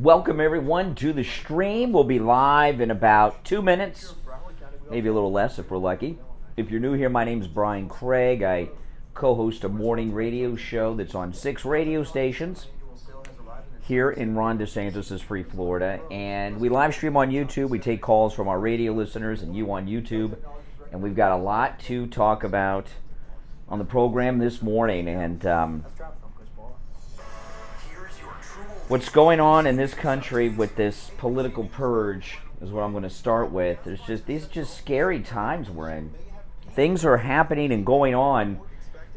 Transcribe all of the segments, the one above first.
Welcome everyone to the stream. We'll be live in about 2 minutes, maybe a little less if we're lucky. If you're new here, my name's Brian Craig. I co-host a morning radio show that's on 6 radio stations here in Ron DeSantis' free Florida. And we live stream on YouTube. We take calls from our radio listeners and you on YouTube. And we've got a lot to talk about on the program this morning. And what's going on in this country with this political purge is what I'm going to start with. These are just scary times we're in. Things are happening and going on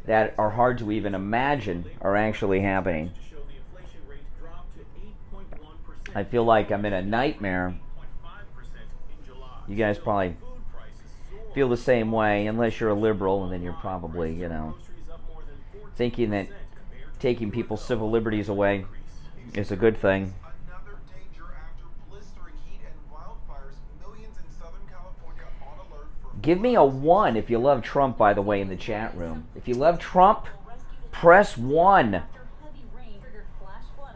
that are hard to even imagine are actually happening. I feel like I'm in a nightmare. You guys probably feel the same way, unless you're a liberal, and then you're probably, thinking that taking people's civil liberties away is a good thing. Give me a 1 if you love Trump, by the way, in the chat room. If you love Trump, press 1.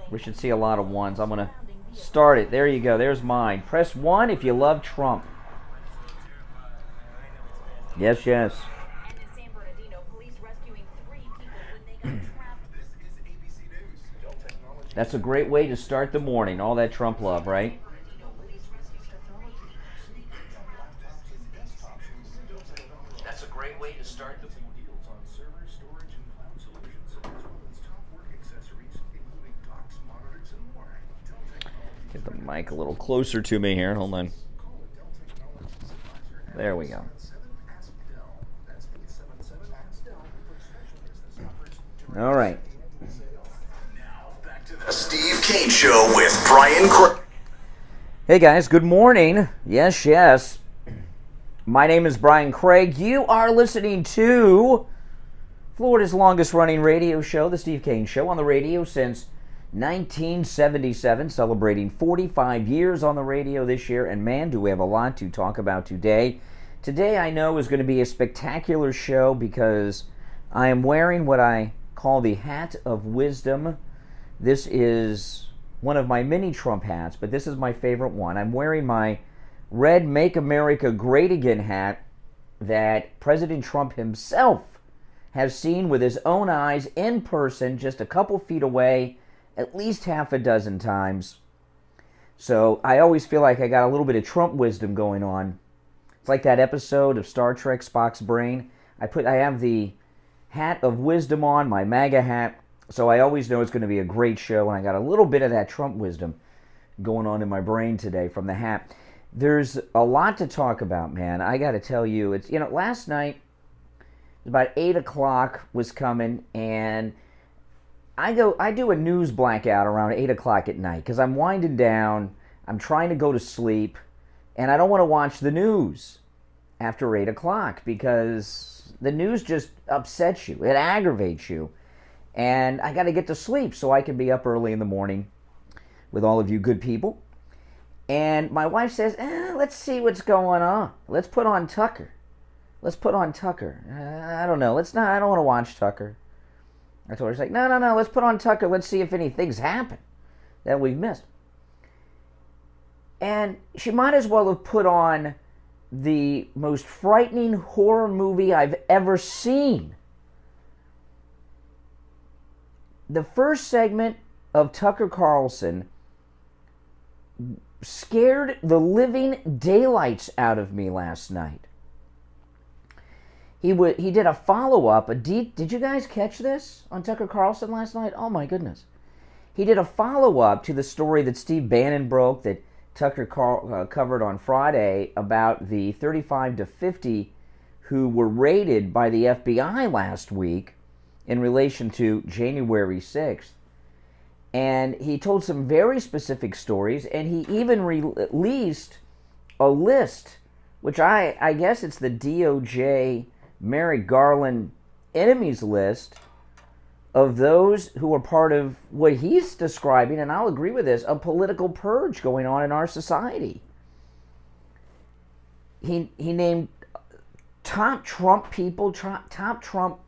We should see a lot of 1s. I'm going to start it. There you go. There's mine. Press 1 if you love Trump. Yes, yes. That's a great way to start the morning. All that Trump love, right? That's a great way to start the Get the mic a little closer to me here. Hold on. There we go. All right. The Steve Kane Show with Brian Craig. Hey guys, good morning. Yes, yes. My name is Brian Craig. You are listening to Florida's longest running radio show, The Steve Kane Show, on the radio since 1977, celebrating 45 years on the radio this year. And man, do we have a lot to talk about today. Today I know is going to be a spectacular show because I am wearing what I call the hat of wisdom. This is one of my many Trump hats, but this is my favorite one. I'm wearing my red Make America Great Again hat that President Trump himself has seen with his own eyes in person just a couple feet away at least half a dozen times. So I always feel like I got a little bit of Trump wisdom going on. It's like that episode of Star Trek, Spock's Brain. I have the hat of wisdom on, my MAGA hat, so I always know it's going to be a great show, and I got a little bit of that Trump wisdom going on in my brain today from the hat. There's a lot to talk about, man. I got to tell you, it's last night, about 8 o'clock was coming, and I do a news blackout around 8 o'clock at night, because I'm winding down, I'm trying to go to sleep, and I don't want to watch the news after 8 o'clock, because the news just upsets you, it aggravates you. And I got to get to sleep so I can be up early in the morning with all of you good people. And my wife says, let's see what's going on. Let's put on Tucker. I don't know. I don't want to watch Tucker. I told her, she's like, no, let's put on Tucker. Let's see if anything's happened that we've missed. And she might as well have put on the most frightening horror movie I've ever seen. The first segment of Tucker Carlson scared the living daylights out of me last night. He did a follow-up. Did you guys catch this on Tucker Carlson last night? Oh my goodness. He did a follow-up to the story that Steve Bannon broke that Tucker covered on Friday about the 35 to 50 who were raided by the FBI last week in relation to January 6th. And he told some very specific stories, and he even released a list, which I guess it's the DOJ Merrick Garland enemies list of those who are part of what he's describing, and I'll agree with this, a political purge going on in our society. He named top Trump people, top Trump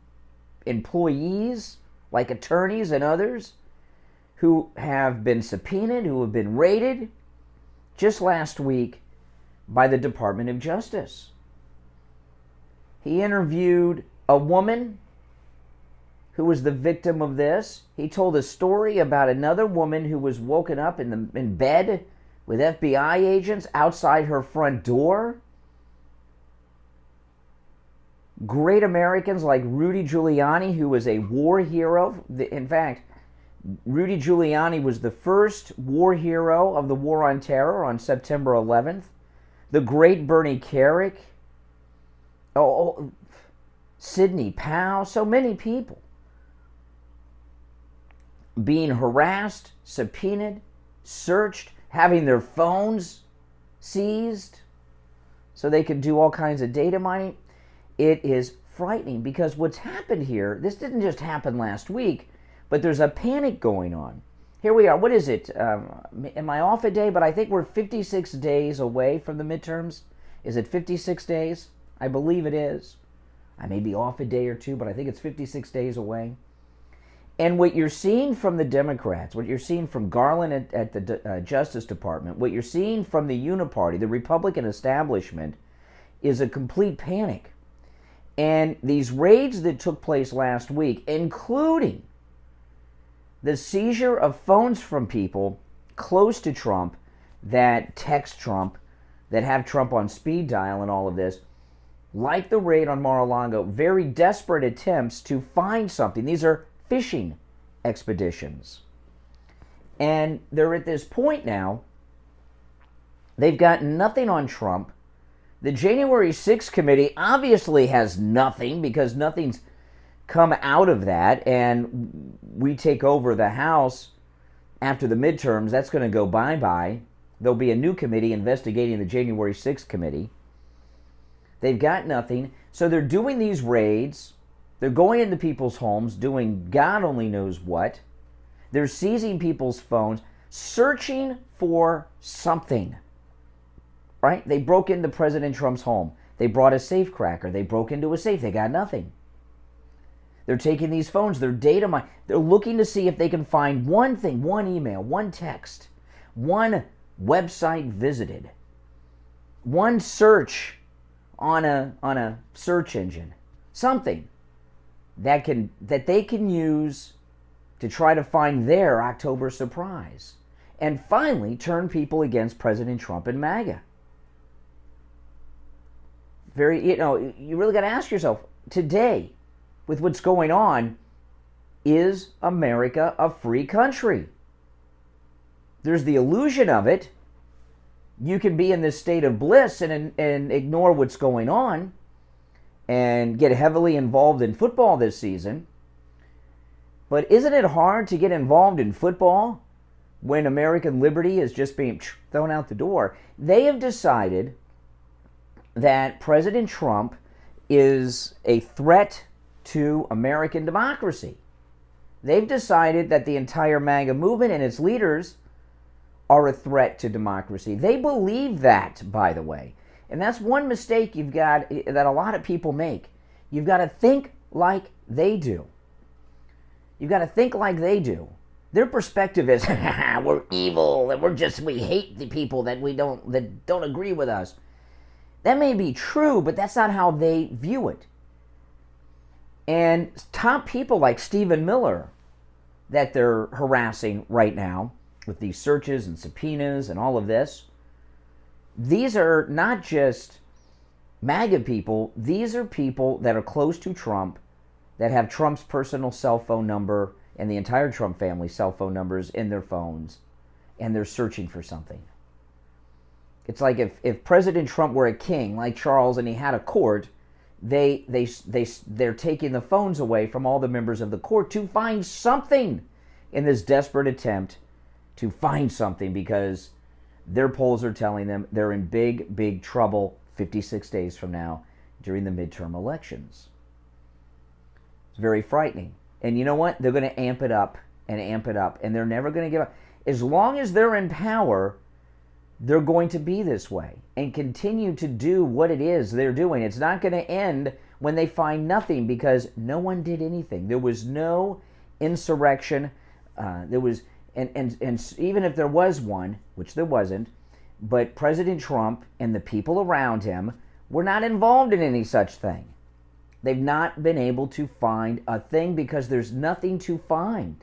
employees, like attorneys and others, who have been subpoenaed, who have been raided just last week by the Department of Justice. He interviewed a woman who was the victim of this. He told a story about another woman who was woken up in bed with FBI agents outside her front door. Great Americans like Rudy Giuliani, who was a war hero. In fact, Rudy Giuliani was the first war hero of the War on Terror on September 11th. The great Bernie Kerik. Sidney Powell. So many people being harassed, subpoenaed, searched, having their phones seized so they could do all kinds of data mining. It is frightening because what's happened here, this didn't just happen last week, but there's a panic going on. Here we are. What is it? Am I off a day? But I think we're 56 days away from the midterms. Is it 56 days? I believe it is. I may be off a day or two, but I think it's 56 days away. And what you're seeing from the Democrats, what you're seeing from Garland at the Justice Department, what you're seeing from the Uniparty, the Republican establishment, is a complete panic. And these raids that took place last week, including the seizure of phones from people close to Trump that text Trump, that have Trump on speed dial and all of this, like the raid on Mar-a-Lago, very desperate attempts to find something. These are fishing expeditions. And they're at this point now, they've got nothing on Trump. The January 6th committee obviously has nothing because nothing's come out of that, and we take over the House after the midterms. That's going to go bye-bye. There'll be a new committee investigating the January 6th committee. They've got nothing. So they're doing these raids. They're going into people's homes, doing God only knows what. They're seizing people's phones, searching for something. Right? They broke into President Trump's home. They brought a safecracker. They broke into a safe. They got nothing. They're taking these phones. They're data mining. They're looking to see if they can find one thing, one email, one text, one website visited, one search on a search engine, something that they can use to try to find their October surprise, and finally turn people against President Trump and MAGA. You really got to ask yourself today, with what's going on, is America a free country? There's the illusion of it. You can be in this state of bliss and ignore what's going on and get heavily involved in football this season. But isn't it hard to get involved in football when American liberty is just being thrown out the door? They have decided that President Trump is a threat to American democracy. They've decided that the entire MAGA movement and its leaders are a threat to democracy. They believe that, by the way. And that's one mistake that a lot of people make. You've got to think like they do. You've got to think like they do. Their perspective is, we're evil, and we hate the people that don't agree with us. That may be true, but that's not how they view it. And top people like Stephen Miller that they're harassing right now with these searches and subpoenas and all of this, these are not just MAGA people. These are people that are close to Trump, that have Trump's personal cell phone number and the entire Trump family's cell phone numbers in their phones, and they're searching for something. It's like if President Trump were a king like Charles and he had a court, they're taking the phones away from all the members of the court to find something in this desperate attempt to find something, because their polls are telling them they're in big, big trouble 56 days from now during the midterm elections. It's very frightening. And you know what? They're going to amp it up, and they're never going to give up. As long as they're in power, they're going to be this way and continue to do what it is they're doing. It's not going to end when they find nothing, because no one did anything. There was no insurrection. and even if there was one, which there wasn't, but President Trump and the people around him were not involved in any such thing. They've not been able to find a thing because there's nothing to find.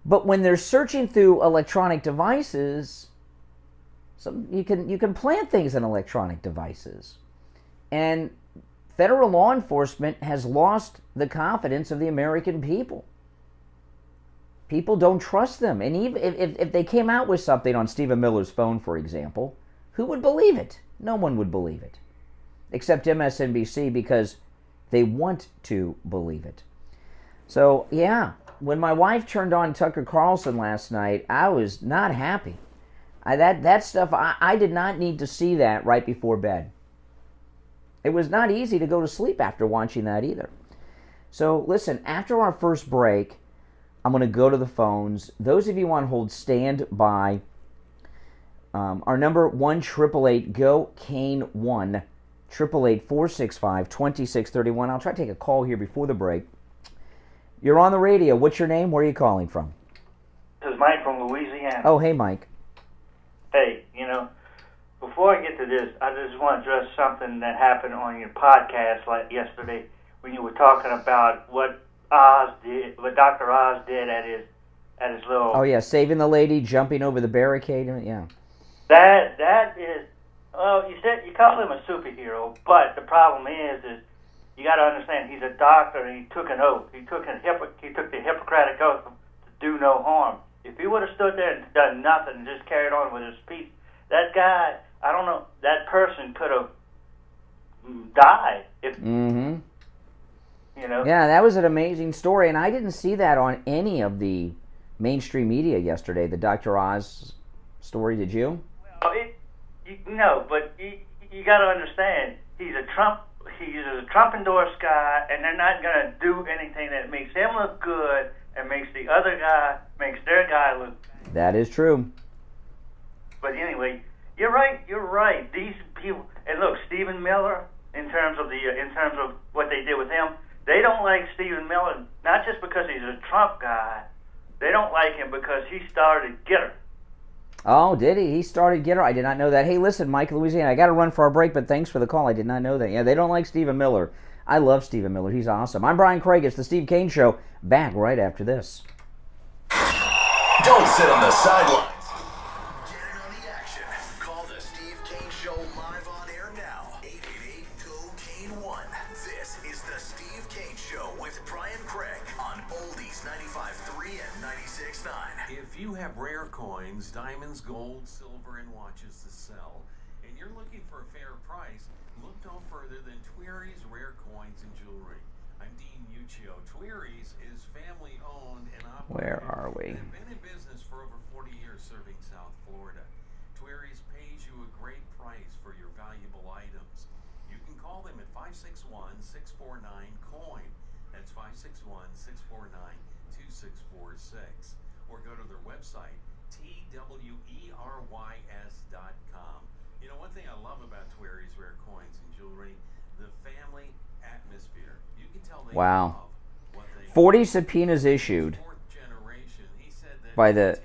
But when they're searching through electronic devices, you can plant things in electronic devices. And federal law enforcement has lost the confidence of the American people. People don't trust them. And even if they came out with something on Stephen Miller's phone, for example, who would believe it? No one would believe it. Except MSNBC, because they want to believe it. So, yeah, when my wife turned on Tucker Carlson last night, I was not happy. That stuff, I did not need to see that right before bed. It was not easy to go to sleep after watching that either. So, listen, after our first break, I'm going to go to the phones. Those of you on hold, stand by. Our number, 1-888-GO-CANE-1, 888-465-2631. I'll try to take a call here before the break. You're on the radio. What's your name? Where are you calling from? This is Mike from Louisiana. Oh, hey, Mike. Hey, before I get to this, I just want to address something that happened on your podcast like yesterday when you were talking about what Dr. Oz did at his little... Oh, yeah, saving the lady, jumping over the barricade, yeah. That is... Well, you call him a superhero, but the problem is you got to understand he's a doctor and he took an oath. He took the Hippocratic oath to do no harm. If he would have stood there and done nothing and just carried on with his speech, that guy, I don't know, that person could have died. Mm-hmm. Yeah, that was an amazing story, and I didn't see that on any of the mainstream media yesterday, the Dr. Oz story. Did you? Well, no, but you got to understand, he's a Trump endorsed guy, and they're not going to do anything that makes him look good and makes their guy look bad. That is true. But anyway, you're right. These people, and look, Stephen Miller, in terms of what they did with him, they don't like Stephen Miller not just because he's a Trump guy. They don't like him because he started Getter. Oh, did he? He started Getter. I did not know that. Hey, listen, Mike, Louisiana, I got to run for our break, but thanks for the call. I did not know that. Yeah, they don't like Stephen Miller. I love Stephen Miller. He's awesome. I'm Brian Craig. It's the Steve Kane Show. Back right after this. Don't sit on the sidelines. Get in on the action. Call the Steve Kane Show live on air now. 888-GO-CANE-1. This is the Steve Kane Show with Brian Craig on Oldies 95.3 and 96.9. If you have rare coins, diamonds, gold, silver, and watches to sell, and you're looking for a fair price, look no further than Tweery's Rare Coins and Jewelry. I'm Dean Muccio. Tweery's is family-owned and operated. Where are we? They've been in business for over 40 years serving South Florida. Tweery's pays you a great price for your valuable items. You can call them at 561-649-COIN. That's 561-649-2646. Or go to their website, TWERYS.com. You know, one thing I love about Tweery's Rare Coins and Jewelry, the family atmosphere. You can tell they love what they 40 subpoenas issued by the,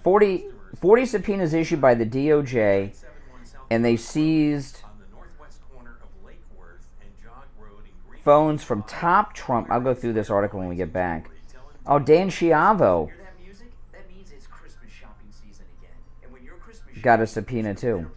40 subpoenas issued by the DOJ, and they seized phones from top Trump. I'll go through this article when we get back. Oh, Dan Schiavo got a subpoena too.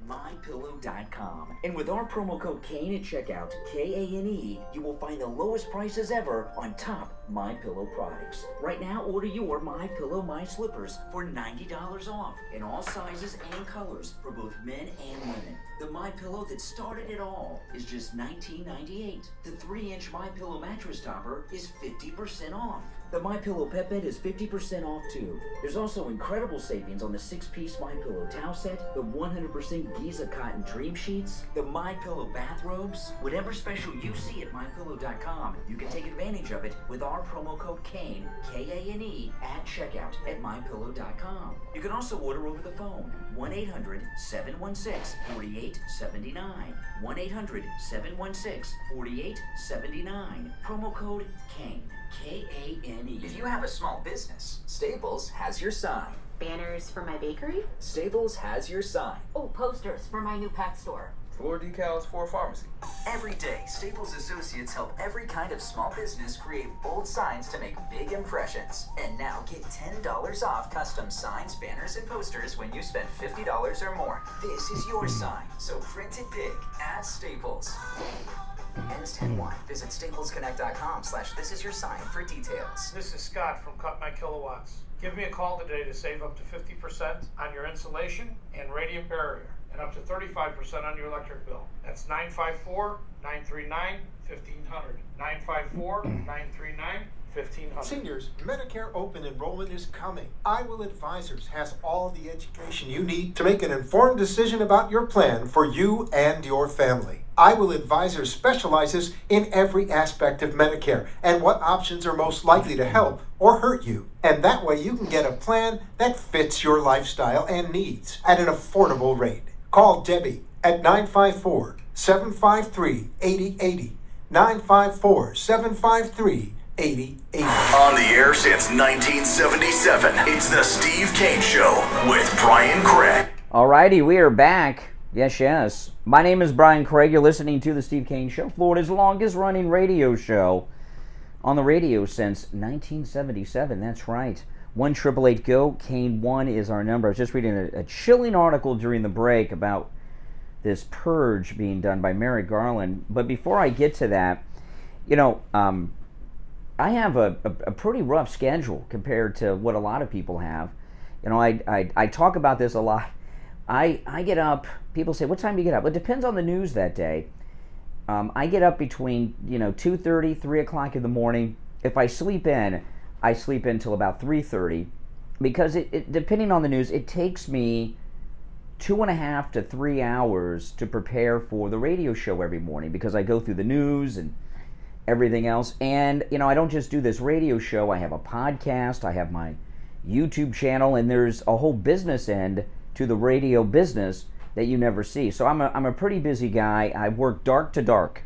MyPillow.com. And with our promo code Kane at checkout, KANE, you will find the lowest prices ever on top MyPillow products. Right now, order your MyPillow My Slippers for $90 off in all sizes and colors for both men and women. The MyPillow that started it all is just $19.98. The 3-inch MyPillow mattress topper is 50% off. The MyPillow pet bed is 50% off too. There's also incredible savings on the 6-piece MyPillow towel set, the 100% Giza cotton dream sheets, the MyPillow bathrobes. Whatever special you see at MyPillow.com, you can take advantage of it with our promo code KANE, K-A-N-E, at checkout at MyPillow.com. You can also order over the phone, 1-800-716-4879. 1-800-716-4879. Promo code KANE. K-A-N-E. If you have a small business, Staples has your sign. Banners for my bakery? Staples has your sign. Oh, posters for my new pet store. Floor decals for a pharmacy. Every day, Staples associates help every kind of small business create bold signs to make big impressions. And now get $10 off custom signs, banners, and posters when you spend $50 or more. This is your sign, so print it big at Staples. Ends 10-1. Visit staplesconnect.com/thisisyoursign for details. This is Scott from Cut My Kilowatts. Give me a call today to save up to 50% on your insulation and radiant barrier, and up to 35% on your electric bill. That's 954-939-1500. 954-939-1500. Seniors, Medicare open enrollment is coming. Iowa Advisors has all the education you need to make an informed decision about your plan for you and your family. Iowa Advisors specializes in every aspect of Medicare and what options are most likely to help or hurt you. And that way you can get a plan that fits your lifestyle and needs at an affordable rate. Call Debbie at 954-753-8080. 954-753-8080. On the air since 1977, it's the Steve Kane Show with Brian Craig. Alrighty, we are back. Yes. My name is Brian Craig. You're listening to the Steve Kane Show, Florida's longest running radio show on the radio since 1977. That's right. 1-888-GO-KANE-1 is our number. I was just reading a chilling article during the break about this purge being done by Merrick Garland. But before I get to that, I have a pretty rough schedule compared to what a lot of people have. I talk about this a lot. I get up, people say, what time do you get up? Well, it depends on the news that day. I get up between 2:30, 3 o'clock in the morning. If I sleep in till about 3:30, because it depending on the news, it takes me 2.5 to 3 hours to prepare for the radio show every morning, because I go through the news and everything else. And I don't just do this radio show. I have a podcast, I have my YouTube channel, and there's a whole business end to the radio business that you never see. So I'm a pretty busy guy. I work dark to dark,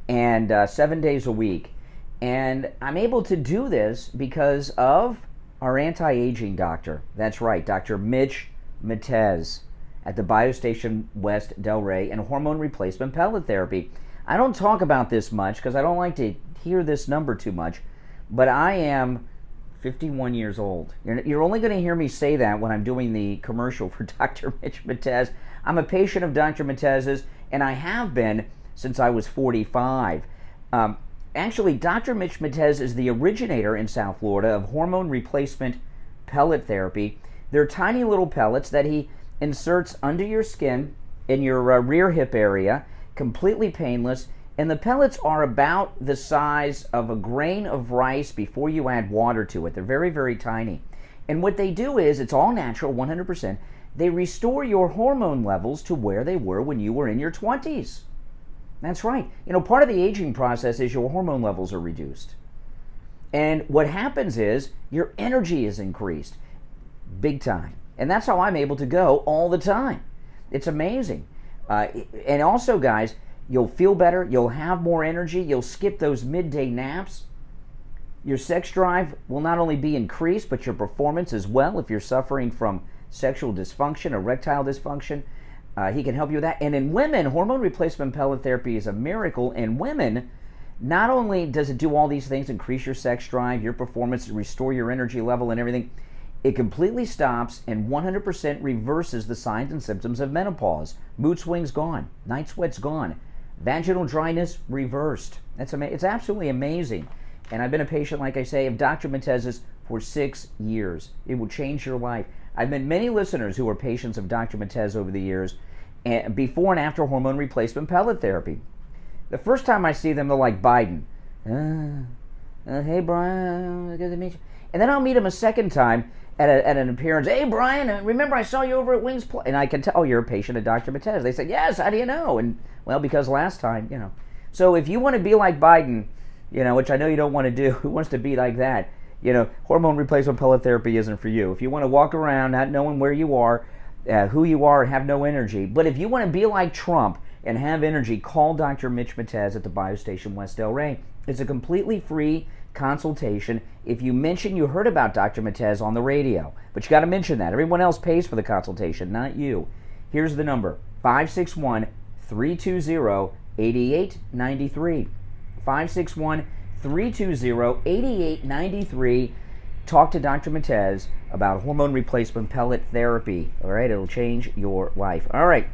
and 7 days a week. And I'm able to do this because of our anti-aging doctor. That's right, Dr. Mitch Matez at the Biostation West Delray and hormone replacement pellet therapy. I don't talk about this much because I don't like to hear this number too much, but I am 51 years old. You're only going to hear me say that when I'm doing the commercial for Dr. Mitch Matez. I'm a patient of Dr. Matez's, and I have been since I was 45. Actually, Dr. Mitch Matez is the originator in South Florida of hormone replacement pellet therapy. They're tiny little pellets that he inserts under your skin in your rear hip area, completely painless. And the pellets are about the size of a grain of rice before you add water to it. They're very, very tiny. And what they do is, it's all natural, 100%. They restore your hormone levels to where they were when you were in your 20s. That's right. Part of the aging process is your hormone levels are reduced. And what happens is your energy is increased big time. And that's how I'm able to go all the time. It's amazing. And also, guys, you'll feel better, you'll have more energy, you'll skip those midday naps. Your sex drive will not only be increased, but your performance as well. If you're suffering from sexual dysfunction, erectile dysfunction, he can help you with that. And in women, hormone replacement pellet therapy is a miracle. In women, not only does it do all these things, increase your sex drive, your performance, restore your energy level and everything, it completely stops and 100% reverses the signs and symptoms of menopause. Mood swings gone, night sweats gone, vaginal dryness reversed. It's absolutely amazing. And I've been a patient, like I say, of Dr. Matez's for 6 years. It will change your life. I've met many listeners who are patients of Dr. Matez over the years, and before and after hormone replacement pellet therapy. The first time I see them, they're like Biden. Hey, Brian, good to meet you. And then I'll meet him a second time at an appearance. Hey, Brian, remember I saw you over at Wings Play? And I can tell, oh, you're a patient of Dr. Matez. They said, yes, how do you know? And, well, because last time, you know. So if you want to be like Biden, you know, which I know you don't want to do, who wants to be like that? You know, hormone replacement pellet therapy isn't for you. If you want to walk around not knowing where you are, who you are, and have no energy. But if you want to be like Trump and have energy, call Dr. Mitch Matez at the Biostation West El Rey. It's a completely free consultation if you mention you heard about Dr. Matez on the radio. But you got to mention that. Everyone else pays for the consultation, not you. Here's the number, 561-320-8893. 561-320-8893. Talk to Dr. Matez about hormone replacement pellet therapy. All right, it'll change your life. All right,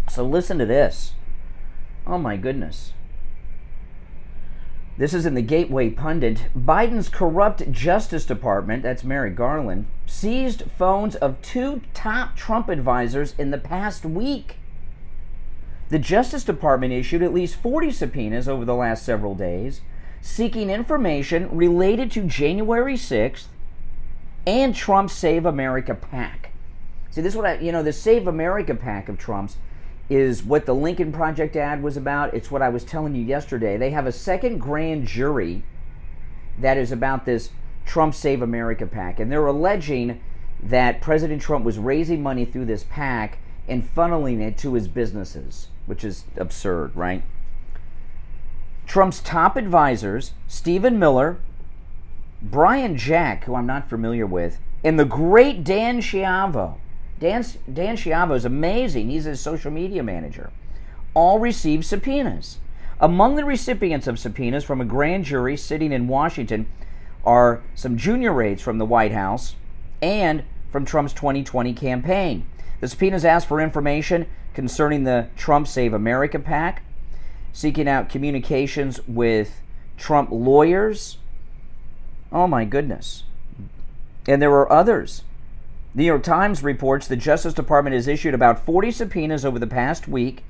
so listen to this. Oh my goodness. This is in the Gateway Pundit. Biden's corrupt Justice Department, that's Merrick Garland, seized phones of 2 top Trump advisors in the past week. The Justice Department issued at least 40 subpoenas over the last several days, seeking information related to January 6th and Trump's Save America PAC. See, this is what the Save America PAC of Trump's is what the Lincoln Project ad was about. It's what I was telling you yesterday. They have a second grand jury that is about this Trump Save America PAC, and they're alleging that President Trump was raising money through this PAC and funneling it to his businesses, which is absurd, right? Trump's top advisors, Stephen Miller, Brian Jack, who I'm not familiar with, and the great Dan Schiavo. Dan Schiavo is amazing. He's his social media manager. All received subpoenas. Among the recipients of subpoenas from a grand jury sitting in Washington are some junior aides from the White House and from Trump's 2020 campaign. The subpoenas ask for information concerning the Trump Save America PAC, seeking out communications with Trump lawyers. Oh my goodness. And there are others. The New York Times reports the Justice Department has issued about 40 subpoenas over the past week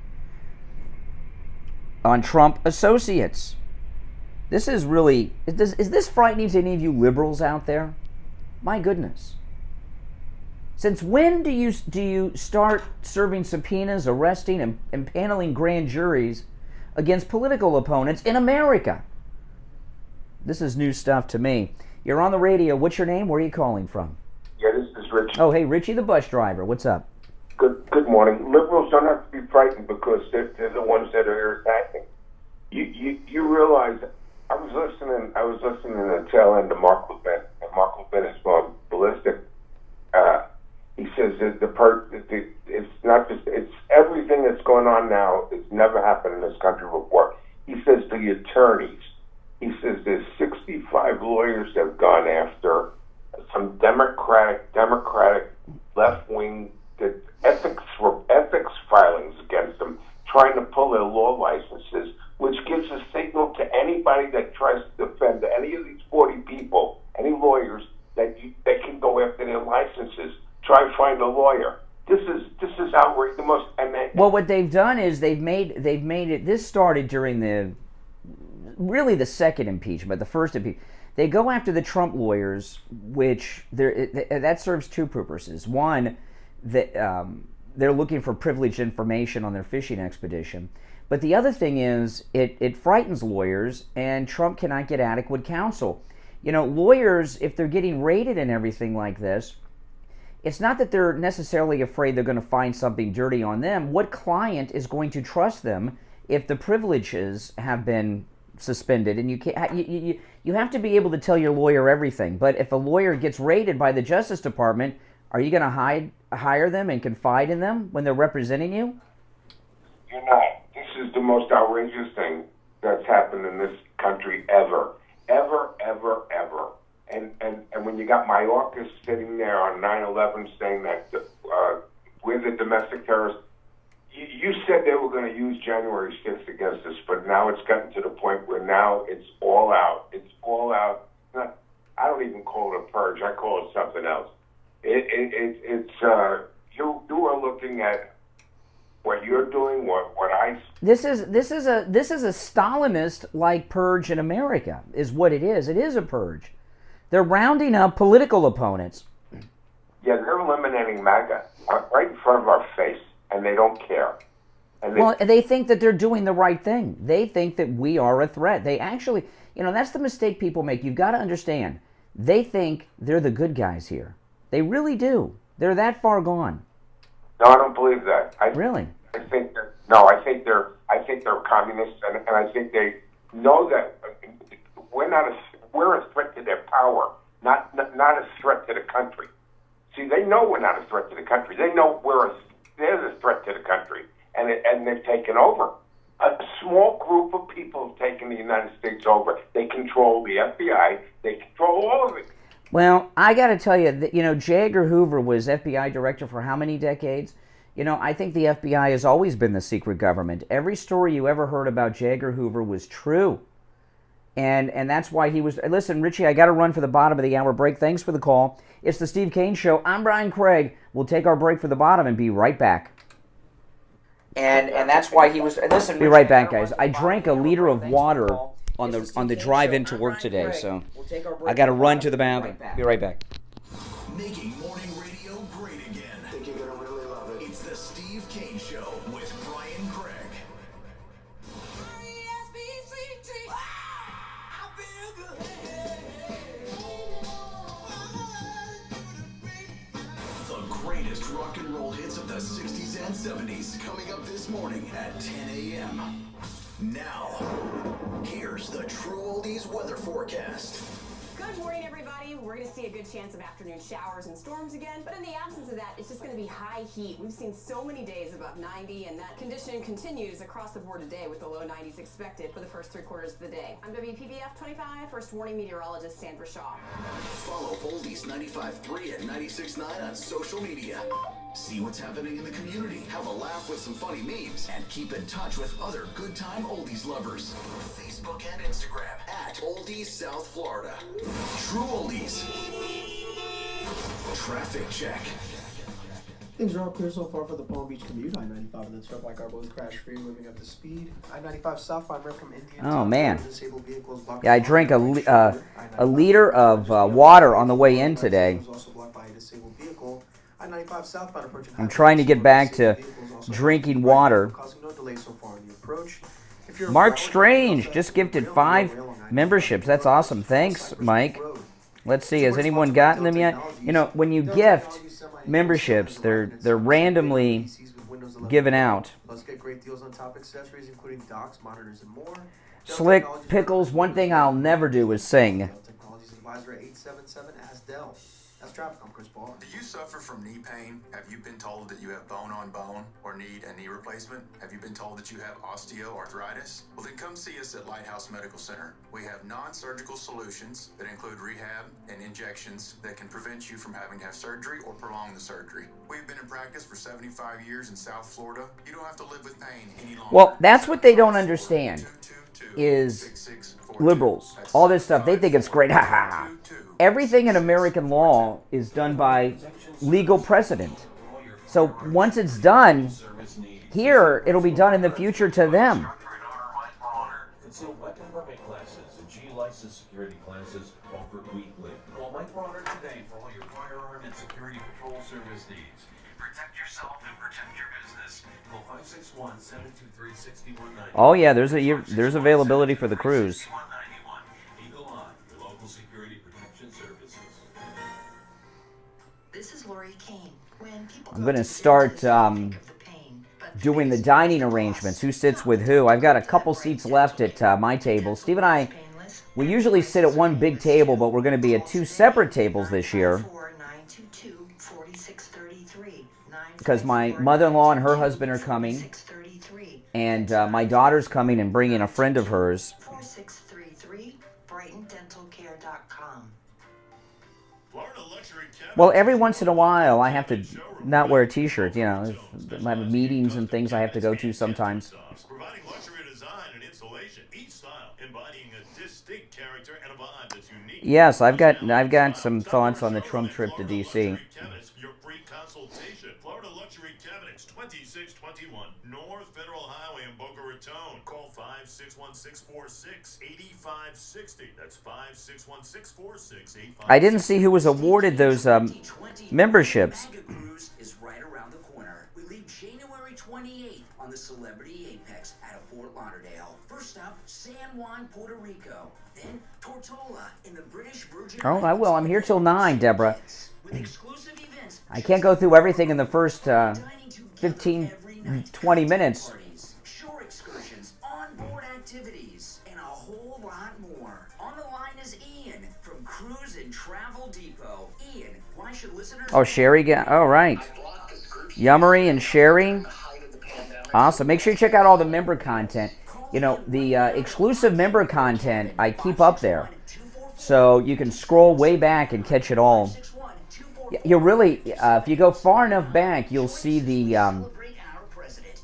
on Trump associates. This is really, is this frightening to any of you liberals out there? My goodness. Since when do you start serving subpoenas, arresting, and paneling grand juries against political opponents in America? This is new stuff to me. You're on the radio. What's your name? Where are you calling from? Yeah, this is Rich. Oh, hey, Richie the bus driver. What's up? Good morning. Liberals don't have to be frightened because they're the ones that are attacking. You realize I was listening to the tail end of Mark Levin, and Mark Levin is going ballistic. He says that it's not just, it's everything that's going on now. It's never happened in this country before. He says the attorneys. He says there's 65 lawyers that have gone after some Democratic left-wing ethics filings against them, trying to pull their law licenses, which gives a signal to anybody that tries to defend any of these 40 people, any lawyers, that they can go after their licenses. Try and find a lawyer. This is outrageous. The most. Well, what they've done is they've made it. This started during the second impeachment, the first impeachment. They go after the Trump lawyers, which that serves two purposes. One, that they're looking for privileged information on their fishing expedition. But the other thing is it frightens lawyers, and Trump cannot get adequate counsel. You know, lawyers, if they're getting raided and everything like this, it's not that they're necessarily afraid they're going to find something dirty on them. What client is going to trust them if the privileges have been suspended? And you have to be able to tell your lawyer everything. But if a lawyer gets raided by the Justice Department, are you going to hire them and confide in them when they're representing you? You're not. This is the most outrageous thing that's happened in this country ever. And when you got Mayorkas sitting there on 9/11 saying that we're the domestic terrorists, you said they were going to use January 6th against us, but now it's gotten to the point where now it's all out. It's all out. I don't even call it a purge. I call it something else. You are looking at what you're doing, what I. This is a Stalinist like purge in America, is what it is. It is a purge. They're rounding up political opponents. Yeah, they're eliminating MAGA right in front of our face, and they don't care. And they think that they're doing the right thing. They think that we are a threat. They actually, that's the mistake people make. You've got to understand. They think they're the good guys here. They really do. They're that far gone. No, I don't believe that. Really? I think they're communists, and I think they know that we're a threat to their power, not a threat to the country. See, they know we're not a threat to the country. They know they're the threat to the country, and they've taken over. A small group of people have taken the United States over. They control the FBI. They control all of it. Well, I got to tell you that J. Edgar Hoover was FBI director for how many decades? I think the FBI has always been the secret government. Every story you ever heard about J. Edgar Hoover was true. And that's why he was... Listen, Richie, I got to run for the bottom of the hour break. Thanks for the call. It's the Steve Kane Show. I'm Brian Craig. We'll take our break for the bottom and be right back. And that's why he was... Listen, be right back, guys. I drank a liter of water on the drive into work today, so I got to run to the bathroom. Be right back. Making morning radio great again. I think you're going to really love it. It's the Steve Kane Show with Brian Craig. The greatest rock and roll hits of the 60s and 70s coming up this morning at 10 a.m. Now, here's the True Oldies weather forecast. Good morning, everybody. We're going to see a good chance of afternoon showers and storms again, but in the absence of that, it's just going to be high heat. We've seen so many days above 90, and that condition continues across the board today with the low 90s expected for the first 3 quarters of the day. I'm WPBF 25, first warning meteorologist Sandra Shaw. Follow Oldies 95.3 and 96.9 on social media. See what's happening in the community, have a laugh with some funny memes, and keep in touch with other good time oldies lovers. Facebook and Instagram at Oldies South Florida. True Oldies. Traffic check. Things are all clear so far for the Palm Beach commute. I-95 and the Turnpike are both crash-free, moving up to speed. I-95 southbound from Indian. Oh, man. Yeah, I drank a liter of water on the way in today. I'm trying to get back to drinking water. Mark Strange just gifted 5 memberships. That's awesome. Thanks, Mike. Let's see, has anyone gotten them yet? When you gift memberships, they're randomly given out. Slick Pickles, one thing I'll never do is sing. That's traffic. I'm Chris Paul. Do you suffer from knee pain? Have you been told that you have bone on bone or need a knee replacement? Have you been told that you have osteoarthritis? Well, then come see us at Lighthouse Medical Center. We have non-surgical solutions that include rehab and injections that can prevent you from having to have surgery or prolong the surgery. We've been in practice for 75 years in South Florida. You don't have to live with pain any longer. Well, that's what they don't understand is liberals. All this stuff, they think it's great. Ha ha. Everything in American law is done by legal precedent. So once it's done, here, it'll be done in the future to them. Concealed weapon permit classes and G-license security classes offered weekly. Call Mike Bronner today for all your firearm and security patrol service needs. Protect yourself and protect your business. Call 561-723-6190. Oh yeah, there's availability for the cruise. This is Lori Kane. I'm going to start doing the dining arrangements. Who sits with who? I've got a couple seats left at my table. Steve and I, we usually sit at one big table, but we're going to be at 2 separate tables this year. Because my mother-in-law and her husband are coming. And my daughter's coming and bringing a friend of hers. 4633 BrightonDentalCare.com. Well, every once in a while, I have to not wear a T-shirt. I have meetings and things I have to go to sometimes. Providing luxury design and installation, each style embodying a distinct character and a vibe that's unique. Yes, I've got some thoughts on the Trump trip to D.C. Your free consultation. Florida Luxury Cabinets 2621. Raton. Call 561-646-8560. That's 561-646-8560. I didn't see who was awarded those memberships. Mega Cruise is right around the corner. We leave January 28th on the Celebrity Apex out of Fort Lauderdale. First up, San Juan, Puerto Rico. Then Tortola in the British Virgin Oh, I will. I'm here till 9, Deborah. with exclusive events. I can't go through everything in the first 15, 20 minutes. Shore excursions, onboard activities, and a whole lot more. On the line is Ian from Cruise and Travel Depot. Ian, why should listeners... Oh, Sherry. All right. Yummery and Sherry. Awesome. Make sure you check out all the member content. You know, the exclusive member content I keep up there. So you can scroll way back and catch it all. You'll really, if you go far enough back, you'll see the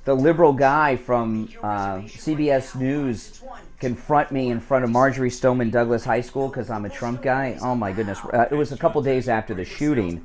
liberal guy from CBS News confront me in front of Marjorie Stoneman Douglas High School because I'm a Trump guy. Oh my goodness. It was a couple days after the shooting.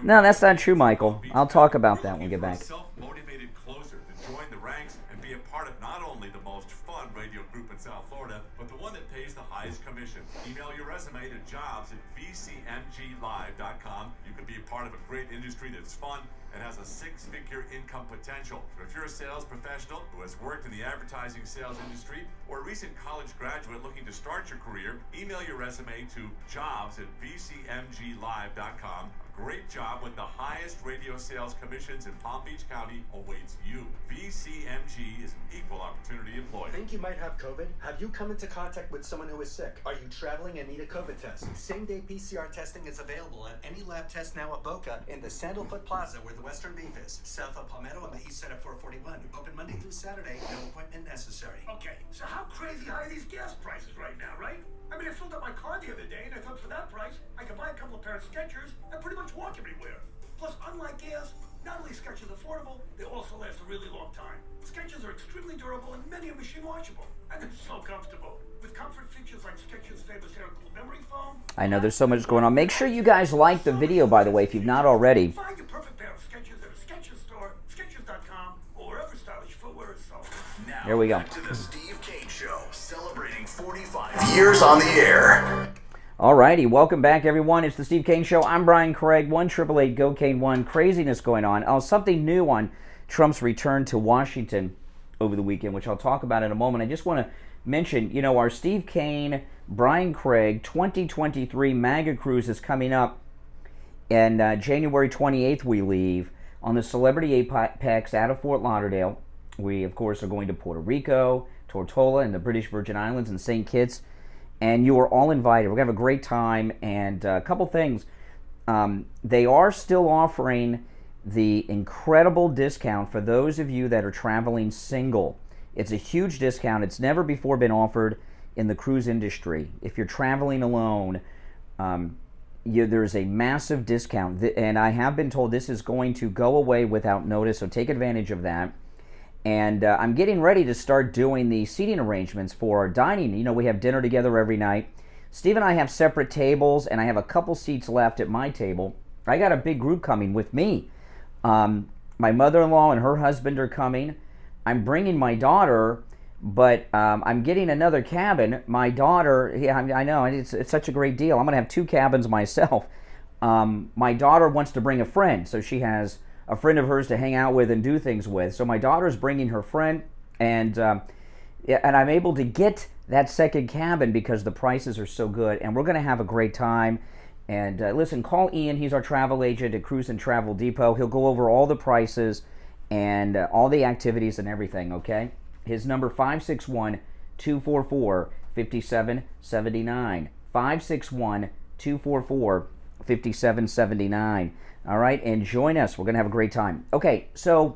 No, that's not true, Michael. I'll talk about that when we get back. Self-motivated closer to join the ranks and be a part of not only the most fun radio group in South Florida, but the one that pays the highest commission. Email your resume to jobs@vcmglive.com. You can be a part of a great industry that's fun and has a six-figure income potential. So if you're a sales professional who has worked in the advertising sales industry or a recent college graduate looking to start your career, email your resume to jobs@vcmglive.com. Great job with the highest radio sales commissions in Palm Beach County awaits you. VCMG is an equal opportunity employer. Think you might have COVID? Have you come into contact with someone who is sick? Are you traveling and need a COVID test? Same-day PCR testing is available at any lab test now at Boca in the Sandalfoot Plaza where the Western Beef is. South of Palmetto on the east side of 441. Open Monday through Saturday. No appointment necessary. Okay, so how crazy high are these gas prices right now, right? I mean, I filled up my car the other day, and I thought for that price, I could buy a couple of pairs of Skechers and pretty much walk everywhere. Plus, unlike gas, not only is Skechers affordable, they also last a really long time. Skechers are extremely durable, and many are machine washable. And they're so comfortable. With comfort features like Skechers' famous air cool memory foam. I know there's so much going on. Make sure you guys like the video, by the way, if you've not already. Find your perfect pair of Skechers at a Skechers store, Skechers.com, or wherever stylish footwear is sold. Now, here we go. back to the Steve Kane Show, celebrating 45 years on the air. Alrighty, welcome back, everyone. It's the Steve Kane Show. I'm Brian Craig. 1-888-GO-KANE-1. Craziness going on. Oh, something new on Trump's return to Washington over the weekend, which I'll talk about in a moment. I just want to mention, you know, our Steve Kane, Brian Craig 2023 MAGA Cruise is coming up, and January 28th we leave on the Celebrity Apex out of Fort Lauderdale. We, of course, are going to Puerto Rico, Tortola, and the British Virgin Islands, and St. Kitts. And you are all invited. We're going to have a great time. And a couple things. They are still offering the incredible discount for those of you that are traveling single. It's a huge discount. It's never before been offered in the cruise industry. If you're traveling alone, there's a massive discount. And I have been told this is going to go away without notice, so take advantage of that. And I'm getting ready to start doing the seating arrangements for our dining. You know, we have dinner together every night. Steve and I have separate tables, and I have a couple seats left at my table. I got a big group coming with me. My mother-in-law and her husband are coming. I'm bringing my daughter, but I'm getting another cabin. My daughter, yeah, I know, it's such a great deal. I'm going to have 2 cabins myself. My daughter wants to bring a friend, so she has a friend of hers to hang out with and do things with. So my daughter's bringing her friend, and I'm able to get that second cabin because the prices are so good, and we're going to have a great time. And listen, call Ian. He's our travel agent at Cruise and Travel Depot. He'll go over all the prices and all the activities and everything, okay? His number, 561-244-5779. 561-244-5779. All right, and join us. We're going to have a great time. Okay, so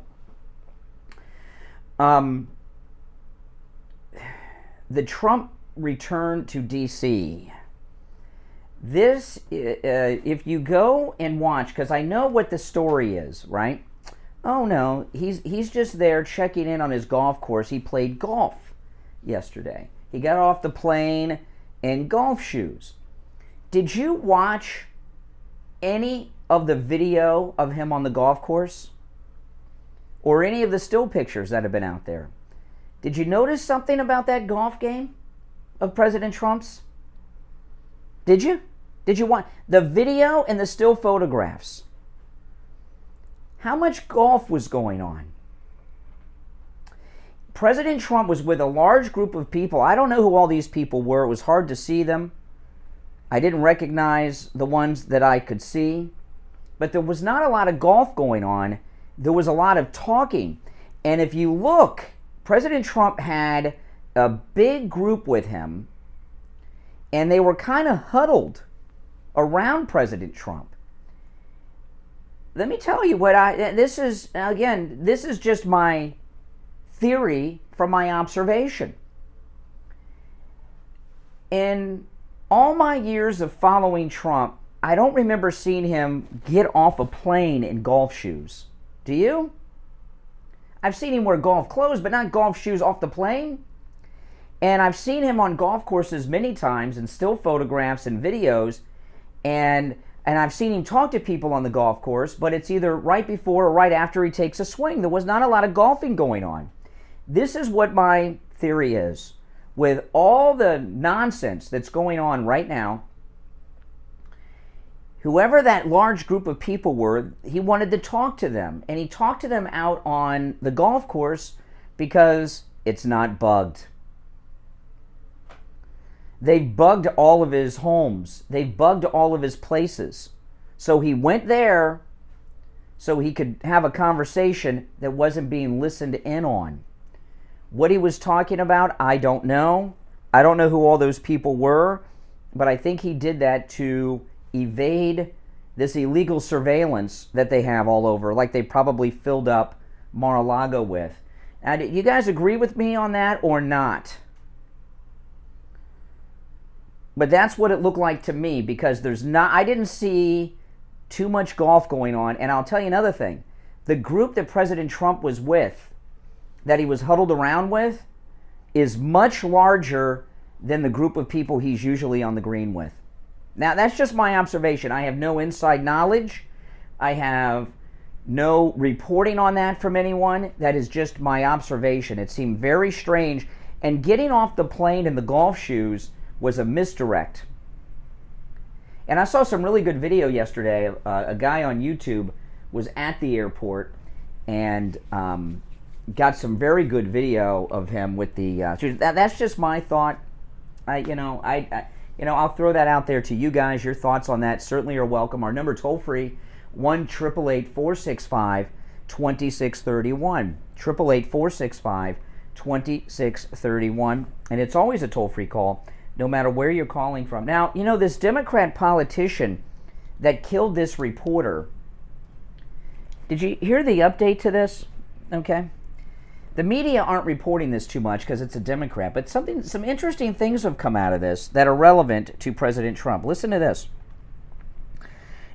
the Trump return to D.C. This, if you go and watch, because I know what the story is, right? Oh, no, he's just there checking in on his golf course. He played golf yesterday. He got off the plane in golf shoes. Did you watch any of the video of him on the golf course? or any of the still pictures that have been out there. Did you notice something about that golf game of President Trump's? Did you? Did you want the video and the still photographs? How much golf was going on? President Trump was with a large group of people. I don't know who all these people were. It was hard to see them. I didn't recognize the ones that I could see. But there was not a lot of golf going on. There was a lot of talking. And if you look, President Trump had a big group with him, and they were kind of huddled around President Trump. Let me tell you what this is just my theory from my observation. In all my years of following Trump, I don't remember seeing him get off a plane in golf shoes. Do you? I've seen him wear golf clothes, but not golf shoes off the plane. And I've seen him on golf courses many times in still photographs and videos, and I've seen him talk to people on the golf course, but it's either right before or right after he takes a swing. There was not a lot of golfing going on. This is what my theory is. With all the nonsense that's going on right now, whoever that large group of people were, he wanted to talk to them. And he talked to them out on the golf course because it's not bugged. They've bugged all of his homes. They've bugged all of his places. So he went there so he could have a conversation that wasn't being listened in on. What he was talking about, I don't know. I don't know who all those people were, but I think he did that to evade this illegal surveillance that they have all over, like they probably filled up Mar-a-Lago with. Now, do you guys agree with me on that or not? But that's what it looked like to me, because I didn't see too much golf going on. And I'll tell you another thing. The group that President Trump was with, that he was huddled around with, is much larger than the group of people he's usually on the green with. Now, that's just my observation. I have no inside knowledge. I have no reporting on that from anyone. That is just my observation. It seemed very strange. And getting off the plane in the golf shoes was a misdirect. And I saw some really good video yesterday. A guy on YouTube was at the airport and got some very good video of him with the shoes. That's just my thought. I'll throw that out there to you guys. Your thoughts on that certainly are welcome. Our number toll free, 1-888-465-2631. 888-465-2631. And it's always a toll free call, no matter where you're calling from. Now, this Democrat politician that killed this reporter, did you hear the update to this? Okay. The media aren't reporting this too much because it's a Democrat, but some interesting things have come out of this that are relevant to President Trump. Listen to this.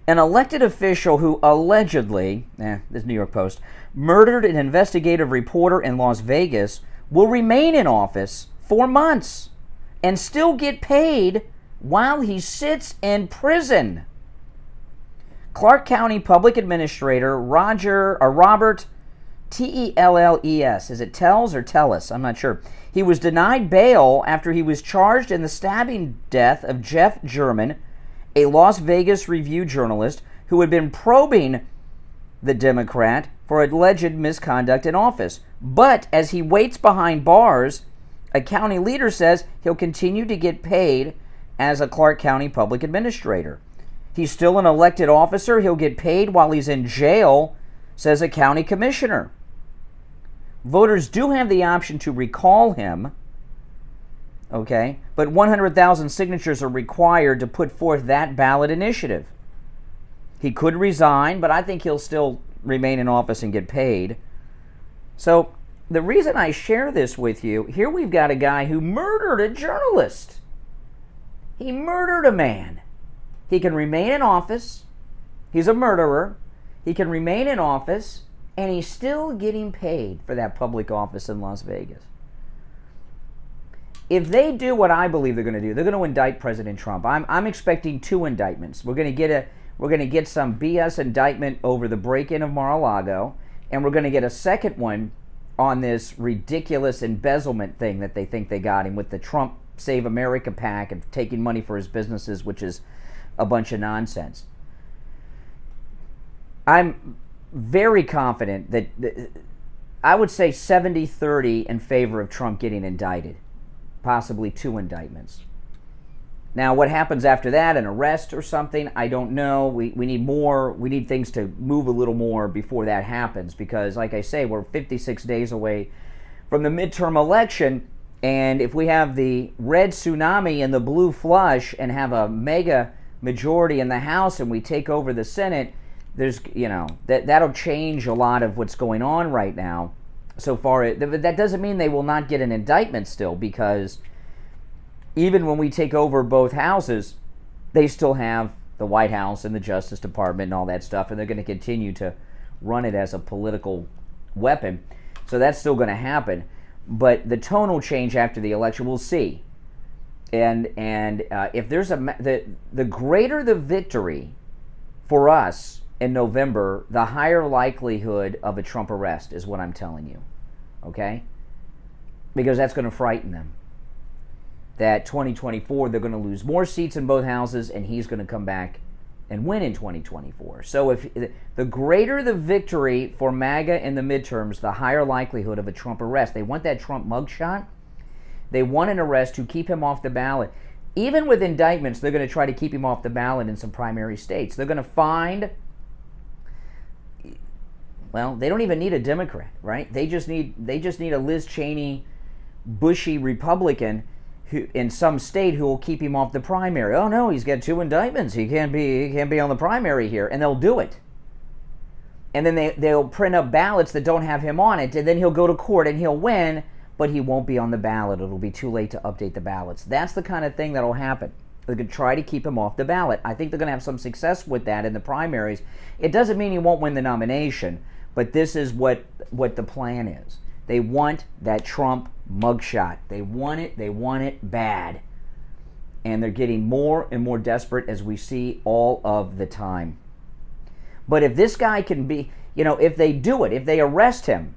An elected official who allegedly, this New York Post, murdered an investigative reporter in Las Vegas will remain in office for months and still get paid while he sits in prison. Clark County Public Administrator Robert Telles. Is it Tells or Tellis? I'm not sure. He was denied bail after he was charged in the stabbing death of Jeff German, a Las Vegas Review journalist who had been probing the Democrat for alleged misconduct in office. But as he waits behind bars, a county leader says he'll continue to get paid as a Clark County public administrator. He's still an elected officer. He'll get paid while he's in jail, says a county commissioner. Voters do have the option to recall him, okay, but 100,000 signatures are required to put forth that ballot initiative. He could resign, but I think he'll still remain in office and get paid. So the reason I share this with you, here we've got a guy who murdered a journalist. He murdered a man. He can remain in office. He's a murderer. He can remain in office, and he's still getting paid for that public office in Las Vegas. If they do what I believe they're going to do, they're going to indict President Trump. I'm expecting 2 indictments. We're going to get some BS indictment over the break-in of Mar-a-Lago, And we're going to get a second one on this ridiculous embezzlement thing that they think they got him with the Trump Save America PAC and taking money for his businesses, which is a bunch of nonsense. I'm very confident that I would say 70-30 in favor of Trump getting indicted, possibly 2 indictments. Now, what happens after that, an arrest or something, I don't know. We need more. We need things to move a little more before that happens because, like I say, we're 56 days away from the midterm election, and if we have the red tsunami and the blue flush and have a mega majority in the House and we take over the Senate, there's, that'll change a lot of what's going on right now. So far, that doesn't mean they will not get an indictment still, because even when we take over both houses, they still have the White House and the Justice Department and all that stuff, and they're going to continue to run it as a political weapon. So that's still going to happen. But the tone will change after the election. We'll see. And if there's the greater the victory for us in November, the higher likelihood of a Trump arrest is what I'm telling you. Okay? Because that's going to frighten them. That 2024, they're going to lose more seats in both houses, and he's going to come back and win in 2024. So if the greater the victory for MAGA in the midterms, the higher likelihood of a Trump arrest. They want that Trump mugshot. They want an arrest to keep him off the ballot. Even with indictments, they're going to try to keep him off the ballot in some primary states. They're going to find, well, they don't even need a Democrat, right? They just need a Liz Cheney, bushy Republican who, in some state, who will keep him off the primary. Oh no, he's got 2 indictments. He can't be on the primary here, and they'll do it. And then they'll print up ballots that don't have him on it, and then he'll go to court and he'll win, but he won't be on the ballot. It'll be too late to update the ballots. That's the kind of thing that'll happen. They're going to try to keep him off the ballot. I think they're going to have some success with that in the primaries. It doesn't mean he won't win the nomination, but this is what the plan is. They want that Trump mugshot. They want it bad. And they're getting more and more desperate, as we see all of the time. But if this guy can be, if they do it, if they arrest him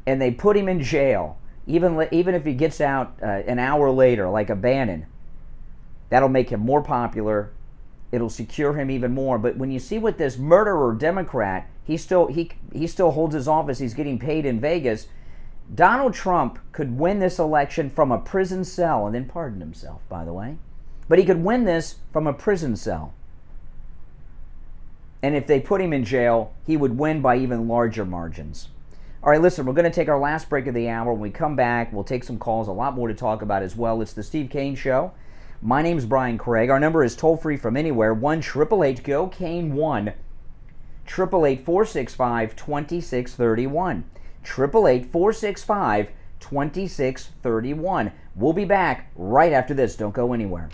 and they put him in jail, even if he gets out an hour later, like a Bannon, that'll make him more popular. It'll secure him even more. But when you see what this murderer Democrat, he still holds his office. He's getting paid in Vegas. Donald Trump could win this election from a prison cell, and then pardon himself, by the way. But he could win this from a prison cell. And if they put him in jail, he would win by even larger margins. All right, listen, we're going to take our last break of the hour. When we come back, we'll take some calls, a lot more to talk about as well. It's the Steve Kane Show. My name's Brian Craig. Our number is toll-free from anywhere, 1-888-GO-KANE 1, 888-465-2631. 888-465-2631. We'll be back right after this. Don't go anywhere.